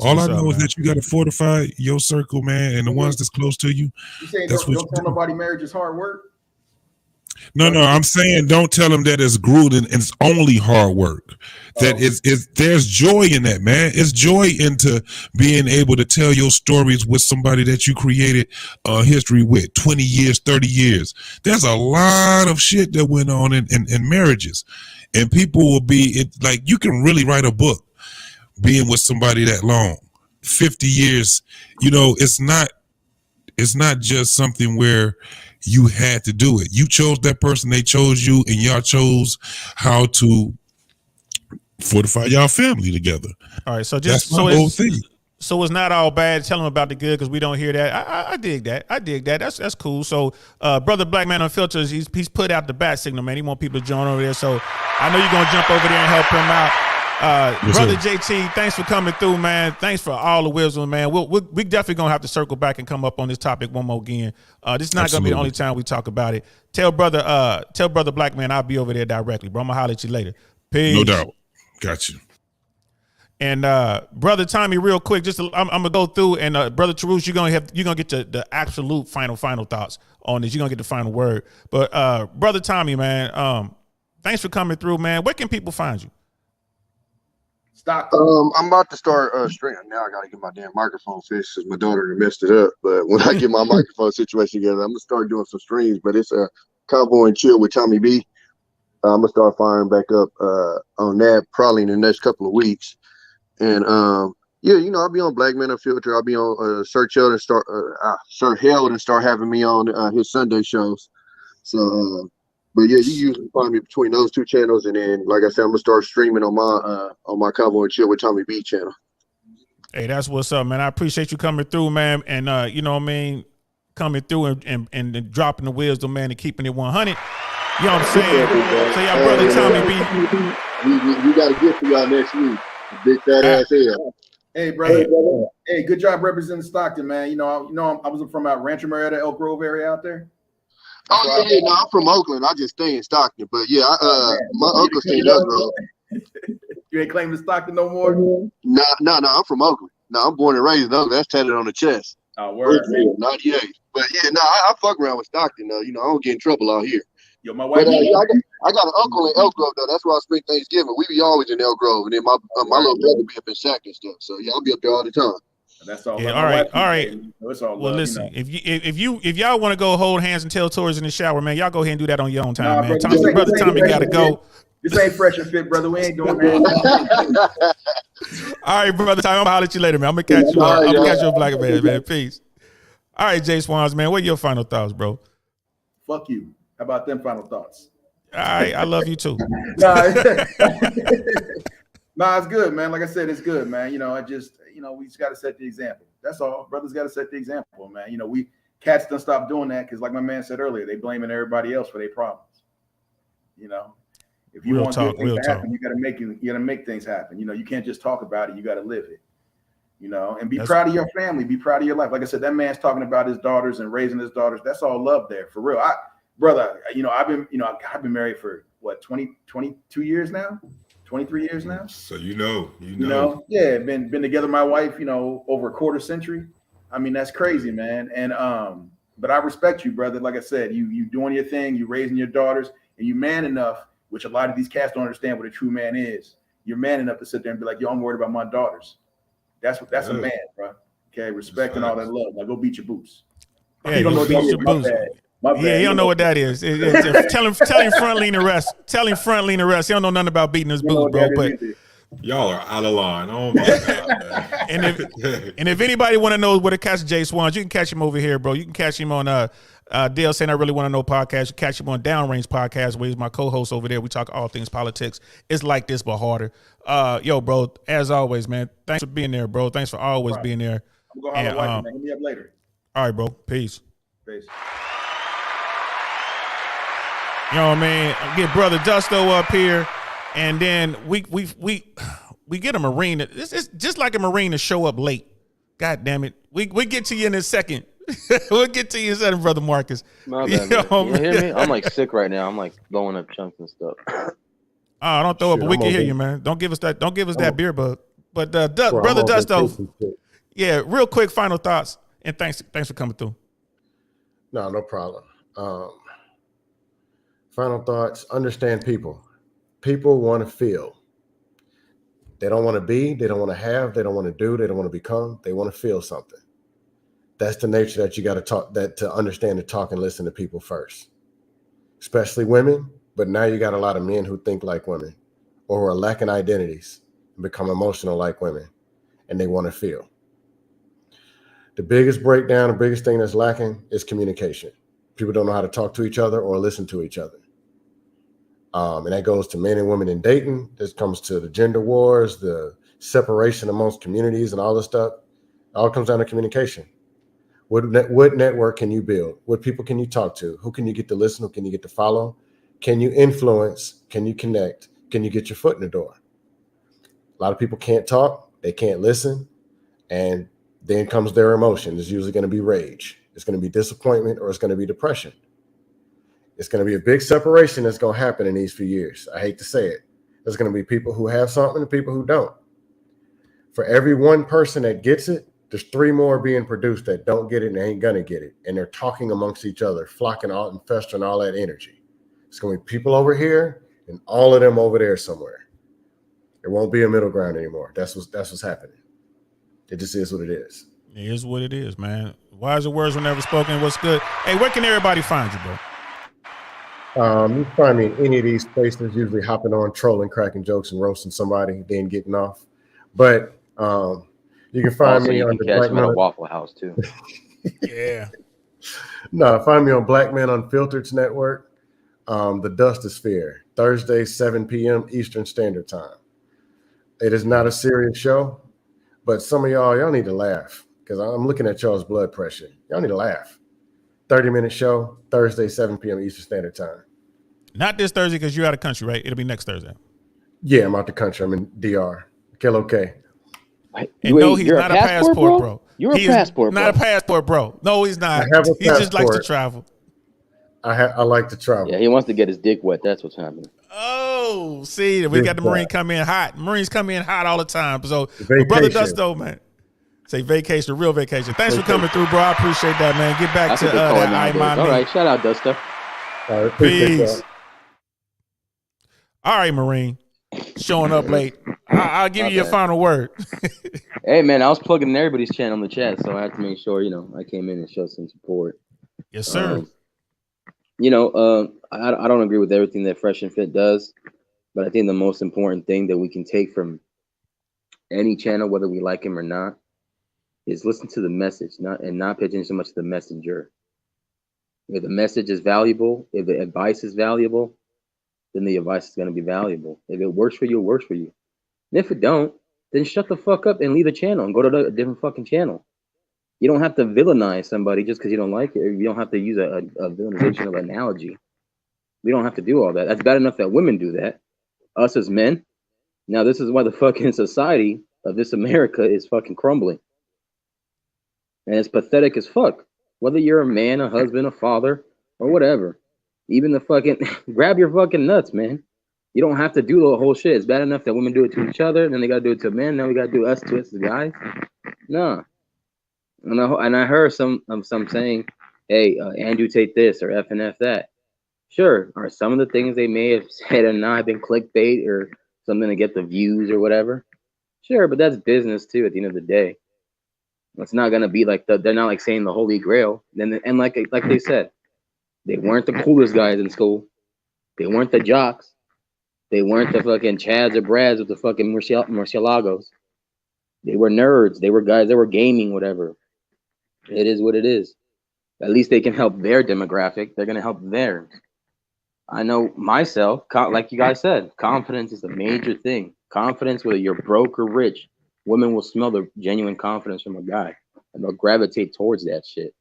All I know is that you got to fortify your circle, man, and the ones that's close to you. You saying don't tell nobody marriage is hard work? No, I'm saying don't tell them that it's grueling and it's only hard work. That there's joy in that, man. It's joy into being able to tell your stories with somebody that you created history with 20 years, 30 years. There's a lot of shit that went on in marriages, and people will be like, you can really write a book being with somebody that long, 50 years. It's not just something where you had to do it. You chose that person, they chose you, and y'all chose how to fortify y'all family together. All right, so that's my whole thing. So it's not all bad. Tell them about the good because we don't hear that. I dig that. That's cool. So, brother Black Man Unfiltered, he's put out the bat signal, man. He want people to join over there. So I know you're gonna jump over there and help him out. Brother JT, thanks for coming through, man. Thanks for all the wisdom, man. We definitely gonna have to circle back and come up on this topic one more again. This is not gonna be the only time we talk about it. Tell brother Black Man I'll be over there directly, bro. I'm gonna holler at you later. Peace. No doubt. Got you. And brother Tommy, real quick, I'm gonna go through, and brother Taroos, you're gonna get the absolute final thoughts on this. You're gonna get the final word. But brother Tommy, man, thanks for coming through, man. Where can people find you? I'm about to start streaming. Now I gotta get my damn microphone fixed because my daughter messed it up. But when I get my microphone situation together, I'm gonna start doing some streams. But it's a Cowboy and Chill with Tommy B. I'm gonna start firing back up on that probably in the next couple of weeks. And yeah, I'll be on Black Man Unfiltered. I'll be on Sir Held and start having me on his Sunday shows. So but yeah, you usually find me between those two channels, and then, like I said, I'm gonna start streaming on my Cowboy and Chill with Tommy B channel. Hey, that's what's up, man. I appreciate you coming through, man, and you know what I mean, coming through and dropping the wisdom, man, and keeping it 100. You know what I'm saying? So y'all brother Tommy B. We got a gift for y'all next week. Big fat ass hell. Hey, brother. Hey, good job representing Stockton, man. I was from out Rancho Marietta, Elk Grove area out there. Oh yeah, no, I'm from Oakland. I just stay in Stockton, but yeah, my uncle stayed in Elk Grove. You ain't claiming Stockton no more? No, I'm from Oakland. No, I'm born and raised in Oakland. That's tatted on the chest. Oh, word. 98. But yeah, no, I fuck around with Stockton though. I don't get in trouble out here. Yo, my wife. But, I got an uncle in Elk Grove though. That's where I spend Thanksgiving. We be always in Elk Grove, and then my little brother be up in Sac and stuff. So yeah, I'll be up there all the time. That's all. Yeah, all right. It's all well, love, listen, if y'all want to go hold hands and tell stories in the shower, man, y'all go ahead and do that on your own time, man. Brother Tommy got to go. This ain't Fresh and Fit, brother. We ain't doing that. All right, brother Tommy, I'm gonna holler at you later, man. I'm gonna catch you. I'm gonna catch you, Black Man. Peace. All right, JSWANS, man. What are your final thoughts, bro? Fuck you. How about them final thoughts? All right, I love you too. Nah, it's good, man. Like I said, it's good, man. We just got to set the example. That's all. Brothers got to set the example, man. We cats don't stop doing that because, like my man said earlier, they blaming everybody else for their problems. If you want good things to happen, you gotta make things happen. You can't just talk about it. You got to live it. And be proud of your family. Be proud of your life. Like I said, that man's talking about his daughters and raising his daughters. That's all love there, for real. I've been married for what 22 years now. 23 years now. So you know. Yeah, been together with my wife, over a quarter century. I mean, that's crazy, man. And but I respect you, brother. Like I said, you doing your thing, you raising your daughters, and you man enough, which a lot of these cats don't understand what a true man is. You're man enough to sit there and be like, yo, I'm worried about my daughters. That's a man, bro. Okay, respect and all that love. Now go beat your boots. Yeah, you don't know beat your my boots. bad. My bad. Yeah, he don't know what that is. Tell him front lean arrest. Tell him front lean arrest. He don't know nothing about beating his boots, bro. But y'all are out of line. Oh my god, man. and if anybody want to know where to catch JSWANS, you can catch him over here, bro. You can catch him on Dale saying I really want to know podcast. You catch him on Downrange Podcast, where he's my co-host over there. We talk all things politics. It's like this, but harder. Yo, bro, as always, man. Thanks for being there, bro. Thanks for always being there. I'm gonna holler at man. Hit me up later. All right, bro. Peace. Peace. You know what I mean? Get brother Dusto up here, and then we get a Marine. It's just like a Marine to show up late. God damn it. We get to you in a second. We'll get to you in a second, brother Marcus. My bad, man. You hear me? I'm like sick right now. I'm like blowing up chunks and stuff. Oh, don't throw up, but we can hear you, man. Don't give us that beer bug. But brother Dusto, yeah, real quick final thoughts, and thanks for coming through. No problem. Final thoughts, understand people. People want to feel. They don't want to be, they don't want to have, they don't want to do, they don't want to become, they want to feel something. That's the nature that you got to understand to talk and listen to people first. Especially women, but now you got a lot of men who think like women or who are lacking identities and become emotional like women, and they want to feel. The biggest breakdown, the biggest thing that's lacking is communication. People don't know how to talk to each other or listen to each other. And that goes to men and women in dating. This comes to the gender wars, the separation amongst communities and all this stuff. It all comes down to communication. What network can you build? What people can you talk to? Who can you get to listen? Who can you get to follow? Can you influence? Can you connect? Can you get your foot in the door? A lot of people can't talk. They can't listen. And then comes their emotion. It's usually going to be rage. It's going to be disappointment, or it's going to be depression. It's going to be a big separation that's going to happen in these few years. I hate to say it. There's going to be people who have something and people who don't. For every one person that gets it, there's 3 more being produced that don't get it and ain't going to get it. And they're talking amongst each other, flocking out and festering all that energy. It's going to be people over here and all of them over there somewhere. There won't be a middle ground anymore. That's what's happening. It just is what it is. It is what it is, man. Wiser words were never spoken. What's good? Hey, where can everybody find you, bro? You find me in any of these places, usually hopping on, trolling, cracking jokes, and roasting somebody, then getting off. But you can find me on the Black Man at a Waffle House too. Yeah. No, find me on Black Man Unfiltered's network, the DUSTO, Thursday, 7 p.m. Eastern Standard Time. It is not a serious show, but some of y'all need to laugh because I'm looking at y'all's blood pressure. Y'all need to laugh. 30-minute show, Thursday, 7 p.m. Eastern Standard Time. Not this Thursday because you're out of country, right? It'll be next Thursday. Yeah, I'm out the country. I'm in DR. Okay. And no, he's not a passport bro. You're a passport bro. Not a passport bro. No, he's not. He just likes to travel. I like to travel. Yeah, he wants to get his dick wet. That's what's happening. Oh, see, we got the Marine come in hot. Marines come in hot all the time. So, brother Dusto, man, say vacation, real vacation. Thanks for coming through, bro. I appreciate that, man. Get back to that I-Mind. All right, shout out, Dusto. All right, peace. All right, Marine, showing up late. I'll give you your final word. Hey, man, I was plugging in everybody's channel in the chat, so I have to make sure, I came in and show some support. Yes, sir. I don't agree with everything that Fresh and Fit does, but I think the most important thing that we can take from any channel, whether we like him or not, is listen to the message, not pay attention so much to the messenger. If the message is valuable, if the advice is valuable, then the advice is going to be valuable. If it works for you, it works for you. And if it don't, then shut the fuck up and leave the channel and go to a different fucking channel. You don't have to villainize somebody just because you don't like it. Or you don't have to use a villainization of analogy. We don't have to do all that. That's bad enough that women do that. Us as men. Now this is why the fucking society of this America is fucking crumbling. And it's pathetic as fuck. Whether you're a man, a husband, a father, or whatever. Even the fucking grab your fucking nuts, man. You don't have to do the whole shit. It's bad enough that women do it to each other, and then they gotta do it to men. Now we gotta do us to us as guys. No. And I heard some saying, hey, Andrew Tate this or F and F that. Sure, are some of the things they may have said and not been clickbait or something to get the views or whatever? Sure, but that's business too. At the end of the day, it's not gonna be like they're not like saying the Holy Grail. And like they said, they weren't the coolest guys in school. They weren't the jocks. They weren't the fucking Chads or Brads with the fucking Murcielagos. They were nerds. They were guys that were gaming, whatever. It is what it is. At least they can help their demographic. They're gonna help theirs. I know myself, like you guys said, confidence is a major thing. Confidence, whether you're broke or rich, women will smell the genuine confidence from a guy, and they'll gravitate towards that shit.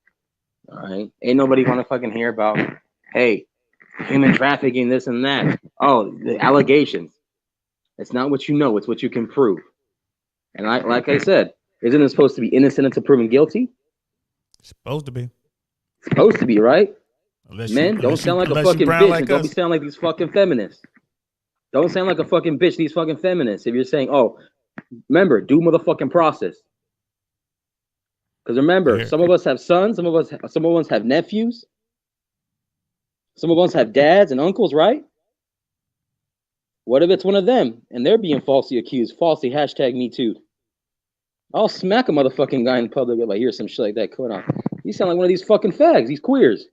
All right, ain't nobody gonna fucking hear about, hey, human trafficking, this and that. Oh, the allegations. It's not what you know; it's what you can prove. And like I said, isn't it supposed to be innocent until proven guilty? Supposed to be. Supposed to be, right? Men, don't unless sound like a you fucking brown bitch, like and don't us. be sound like these fucking feminists. Don't sound like a fucking bitch, these fucking feminists. If you're saying, oh, remember, do motherfucking process. Because remember, some of us have sons, some of us have nephews, some of us have dads and uncles, right? What if it's one of them and they're being falsely accused, falsely #MeToo? I'll smack a motherfucking guy in public if I hear some shit like that going on. You sound like one of these fucking fags, these queers.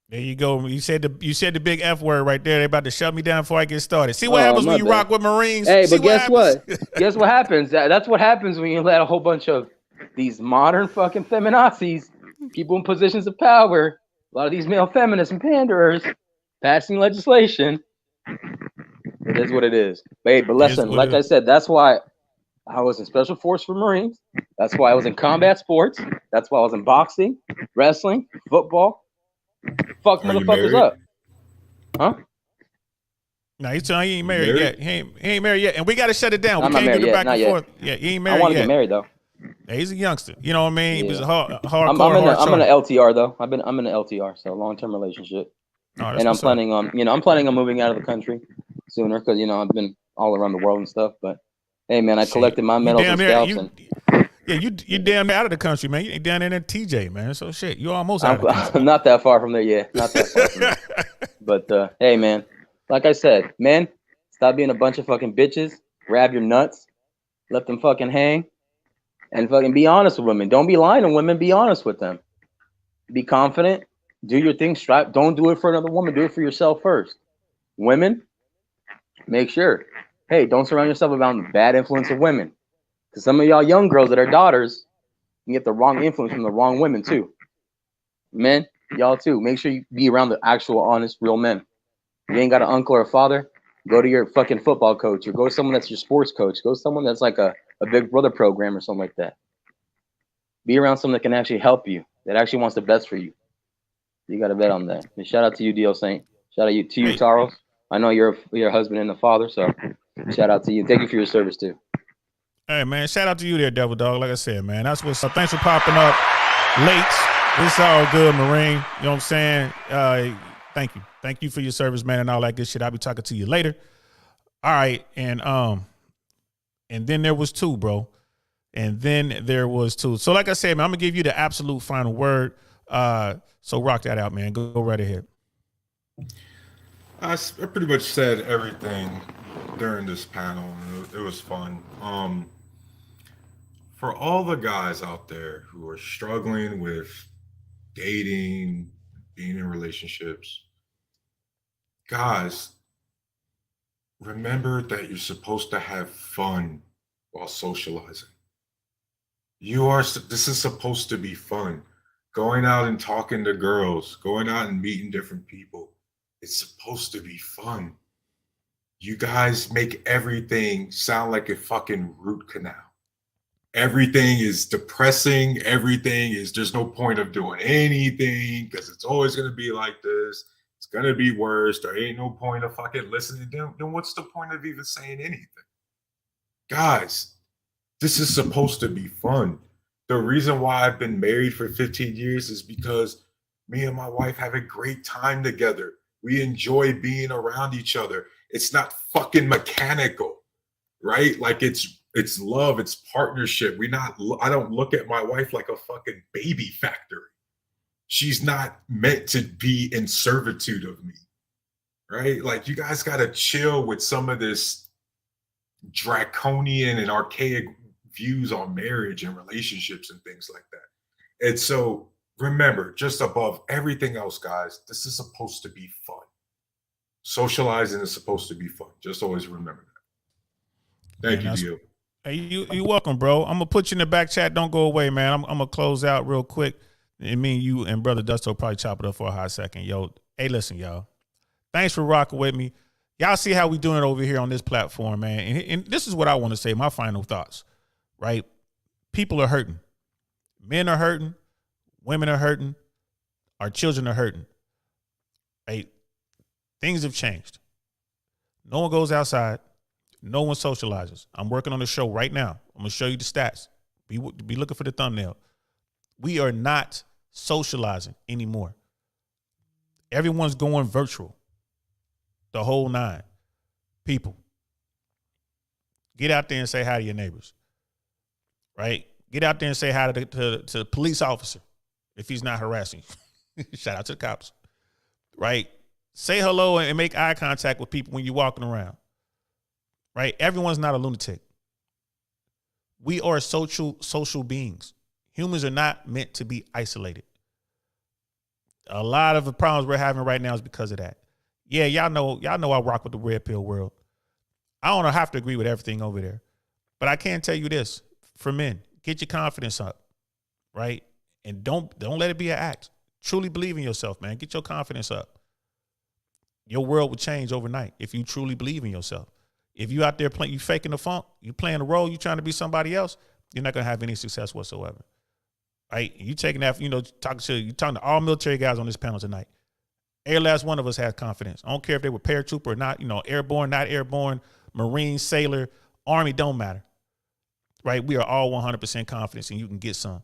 There you go. You said the big F word right there. They about to shut me down before I get started. See what happens when you rock with Marines? Hey, See but guess what? happens? Guess what happens? That's what happens when you let a whole bunch of these modern fucking feminazis, people in positions of power, a lot of these male feminists and panderers, passing legislation. It is what it is. But listen, like I said, that's why I was in Special Force for Marines. That's why I was in combat sports. That's why I was in boxing, wrestling, football. Fuck motherfuckers up. Huh? No, he's telling you he ain't married yet. He ain't married yet. And we got to shut it down. I'm We can't do the yet, back and yet. forth. Yeah, he ain't married yet. I want to get married, though. Yeah, he's a youngster. You know what I mean? Yeah. He was a hardcore. I'm in an LTR, though. I'm in an LTR, so long-term relationship. And I'm planning on moving out of the country sooner because, I've been all around the world and stuff. But, hey, man, I collected my medals and scalps. Yeah, you damn near out of the country, man. You ain't down there in TJ, man. So shit, you almost out of the country. I'm not that far from there, yeah. Not that far from there. But hey, man, like I said, men, stop being a bunch of fucking bitches. Grab your nuts, let them fucking hang, and fucking be honest with women. Don't be lying to women. Be honest with them. Be confident. Do your thing. Strive. Don't do it for another woman. Do it for yourself first. Women, make sure. Hey, don't surround yourself around the bad influence of women. Because some of y'all young girls that are daughters can get the wrong influence from the wrong women too. Men, y'all too. Make sure you be around the actual, honest, real men. You ain't got an uncle or a father, go to your fucking football coach or go to someone that's your sports coach. Go to someone that's like a Big Brother program or something like that. Be around someone that can actually help you, that actually wants the best for you. You got to bet on that. And shout out to you, DL Saint. Shout out to you, Taroos. I know you're a husband and a father, so shout out to you. Thank you for your service too. Hey, man, shout out to you there, Devil Dog. Like I said, man, that's what's up. Thanks for popping up late. It's all good, Marine. You know what I'm saying? Thank you. Thank you for your service, man, and all that good shit. I'll be talking to you later. All right, and then there was two, bro. And then there was two. So like I said, man, I'm going to give you the absolute final word. So rock that out, man. Go right ahead. I pretty much said everything during this panel. It was fun. For all the guys out there who are struggling with dating, being in relationships, guys, remember that you're supposed to have fun while socializing. This is supposed to be fun. Going out and talking to girls, going out and meeting different people. It's supposed to be fun. You guys make everything sound like a fucking root canal. Everything is depressing. There's no point of doing anything because it's always going to be like this. It's going to be worse. There ain't no point of fucking listening. Then what's the point of even saying anything? Guys, this is supposed to be fun. The reason why I've been married for 15 years is because me and my wife have a great time together. We enjoy being around each other. It's not fucking mechanical, right? Like it's love, it's partnership. I don't look at my wife like a fucking baby factory. She's not meant to be in servitude of me, right? Like you guys got to chill with some of this draconian and archaic views on marriage and relationships and things like that. And so remember, just above everything else, guys, this is supposed to be fun. Socializing is supposed to be fun. Just always remember that. Thank you, Dio. Hey, you're welcome, bro. I'm gonna put you in the back chat. Don't go away, man. I'm gonna close out real quick. And me and you and Brother Dusto probably chop it up for a hot second. Yo, hey, listen, y'all. Thanks for rocking with me. Y'all see how we doing it over here on this platform, man. And this is what I want to say, my final thoughts, right? People are hurting. Men are hurting. Women are hurting. Our children are hurting. Right? Things have changed. No one goes outside. No one socializes. I'm working on the show right now. I'm going to show you the stats. Be looking for the thumbnail. We are not socializing anymore. Everyone's going virtual. The whole nine. People, get out there and say hi to your neighbors, right? Get out there and say hi to the police officer if he's not harassing you. Shout out to the cops, right? Say hello and make eye contact with people when you're walking around, right? Everyone's not a lunatic. We are social beings. Humans are not meant to be isolated. A lot of the problems we're having right now is because of that. Yeah, y'all know I rock with the red pill world. I don't have to agree with everything over there. But I can tell you this, for men, get your confidence up, right? And don't let it be an act. Truly believe in yourself, man. Get your confidence up. Your world will change overnight if you truly believe in yourself. If you out there playing, you faking the funk, you playing a role, you trying to be somebody else, you're not gonna have any success whatsoever. Right? You taking that, talking to all military guys on this panel tonight. Every last one of us has confidence. I don't care if they were paratrooper or not, airborne, not airborne, Marine, sailor, Army, don't matter. Right? We are all 100% confident and you can get some.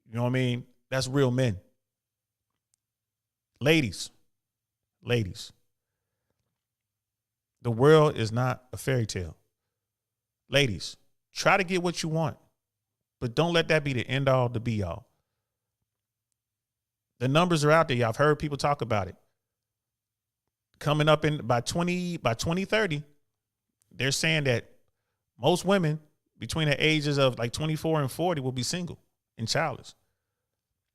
You know what I mean? That's real men. Ladies, the world is not a fairy tale. Ladies, try to get what you want, but don't let that be the end all, the be all. The numbers are out there. I've heard people talk about it. Coming up by 2030, they're saying that most women between the ages of like 24 and 40 will be single and childless.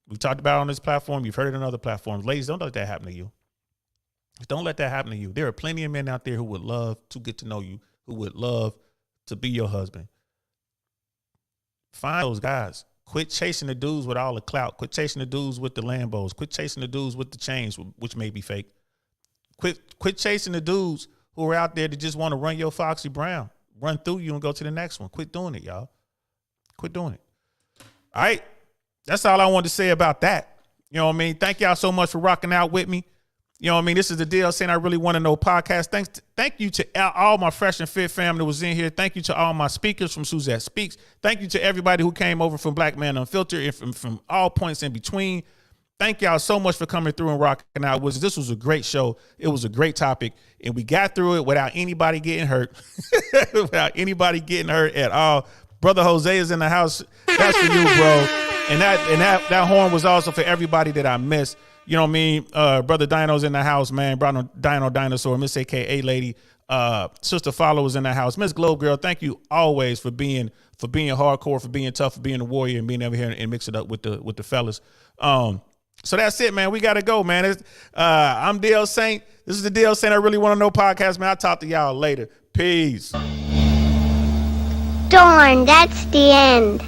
We've talked about it on this platform. You've heard it on other platforms. Ladies, don't let that happen to you. Don't let that happen to you. There are plenty of men out there who would love to get to know you, who would love to be your husband. Find those guys. Quit chasing the dudes with all the clout. Quit chasing the dudes with the Lambos. Quit chasing the dudes with the chains, which may be fake. Quit chasing the dudes who are out there that just want to run your Foxy Brown, run through you and go to the next one. Quit doing it, y'all. Quit doing it. All right. That's all I wanted to say about that. You know what I mean? Thank y'all so much for rocking out with me. You know what I mean? This is the DLC I Really Want to Know podcast. Thank you to all my Fresh and Fit family that was in here. Thank you to all my speakers from Suzette Speaks. Thank you to everybody who came over from Black Man Unfiltered and from all points in between. Thank y'all so much for coming through and rocking out with us. This was a great show. It was a great topic, and we got through it without anybody getting hurt. Without anybody getting hurt at all. Brother Jose is in the house. That's for you, bro. And that horn was also for everybody that I missed. You know what I mean? Brother Dino's in the house, man. Brother Dino Dinosaur, Miss AKA Lady, Sister Followers in the house. Miss Globe Girl, thank you always for being hardcore, for being tough, for being a warrior, and being over here and mix it up with the fellas. So that's it, man. We gotta go, man. I'm DL Saint. This is the DL Saint I Really Want to Know podcast, man. I'll talk to y'all later. Peace. Darn, that's the end.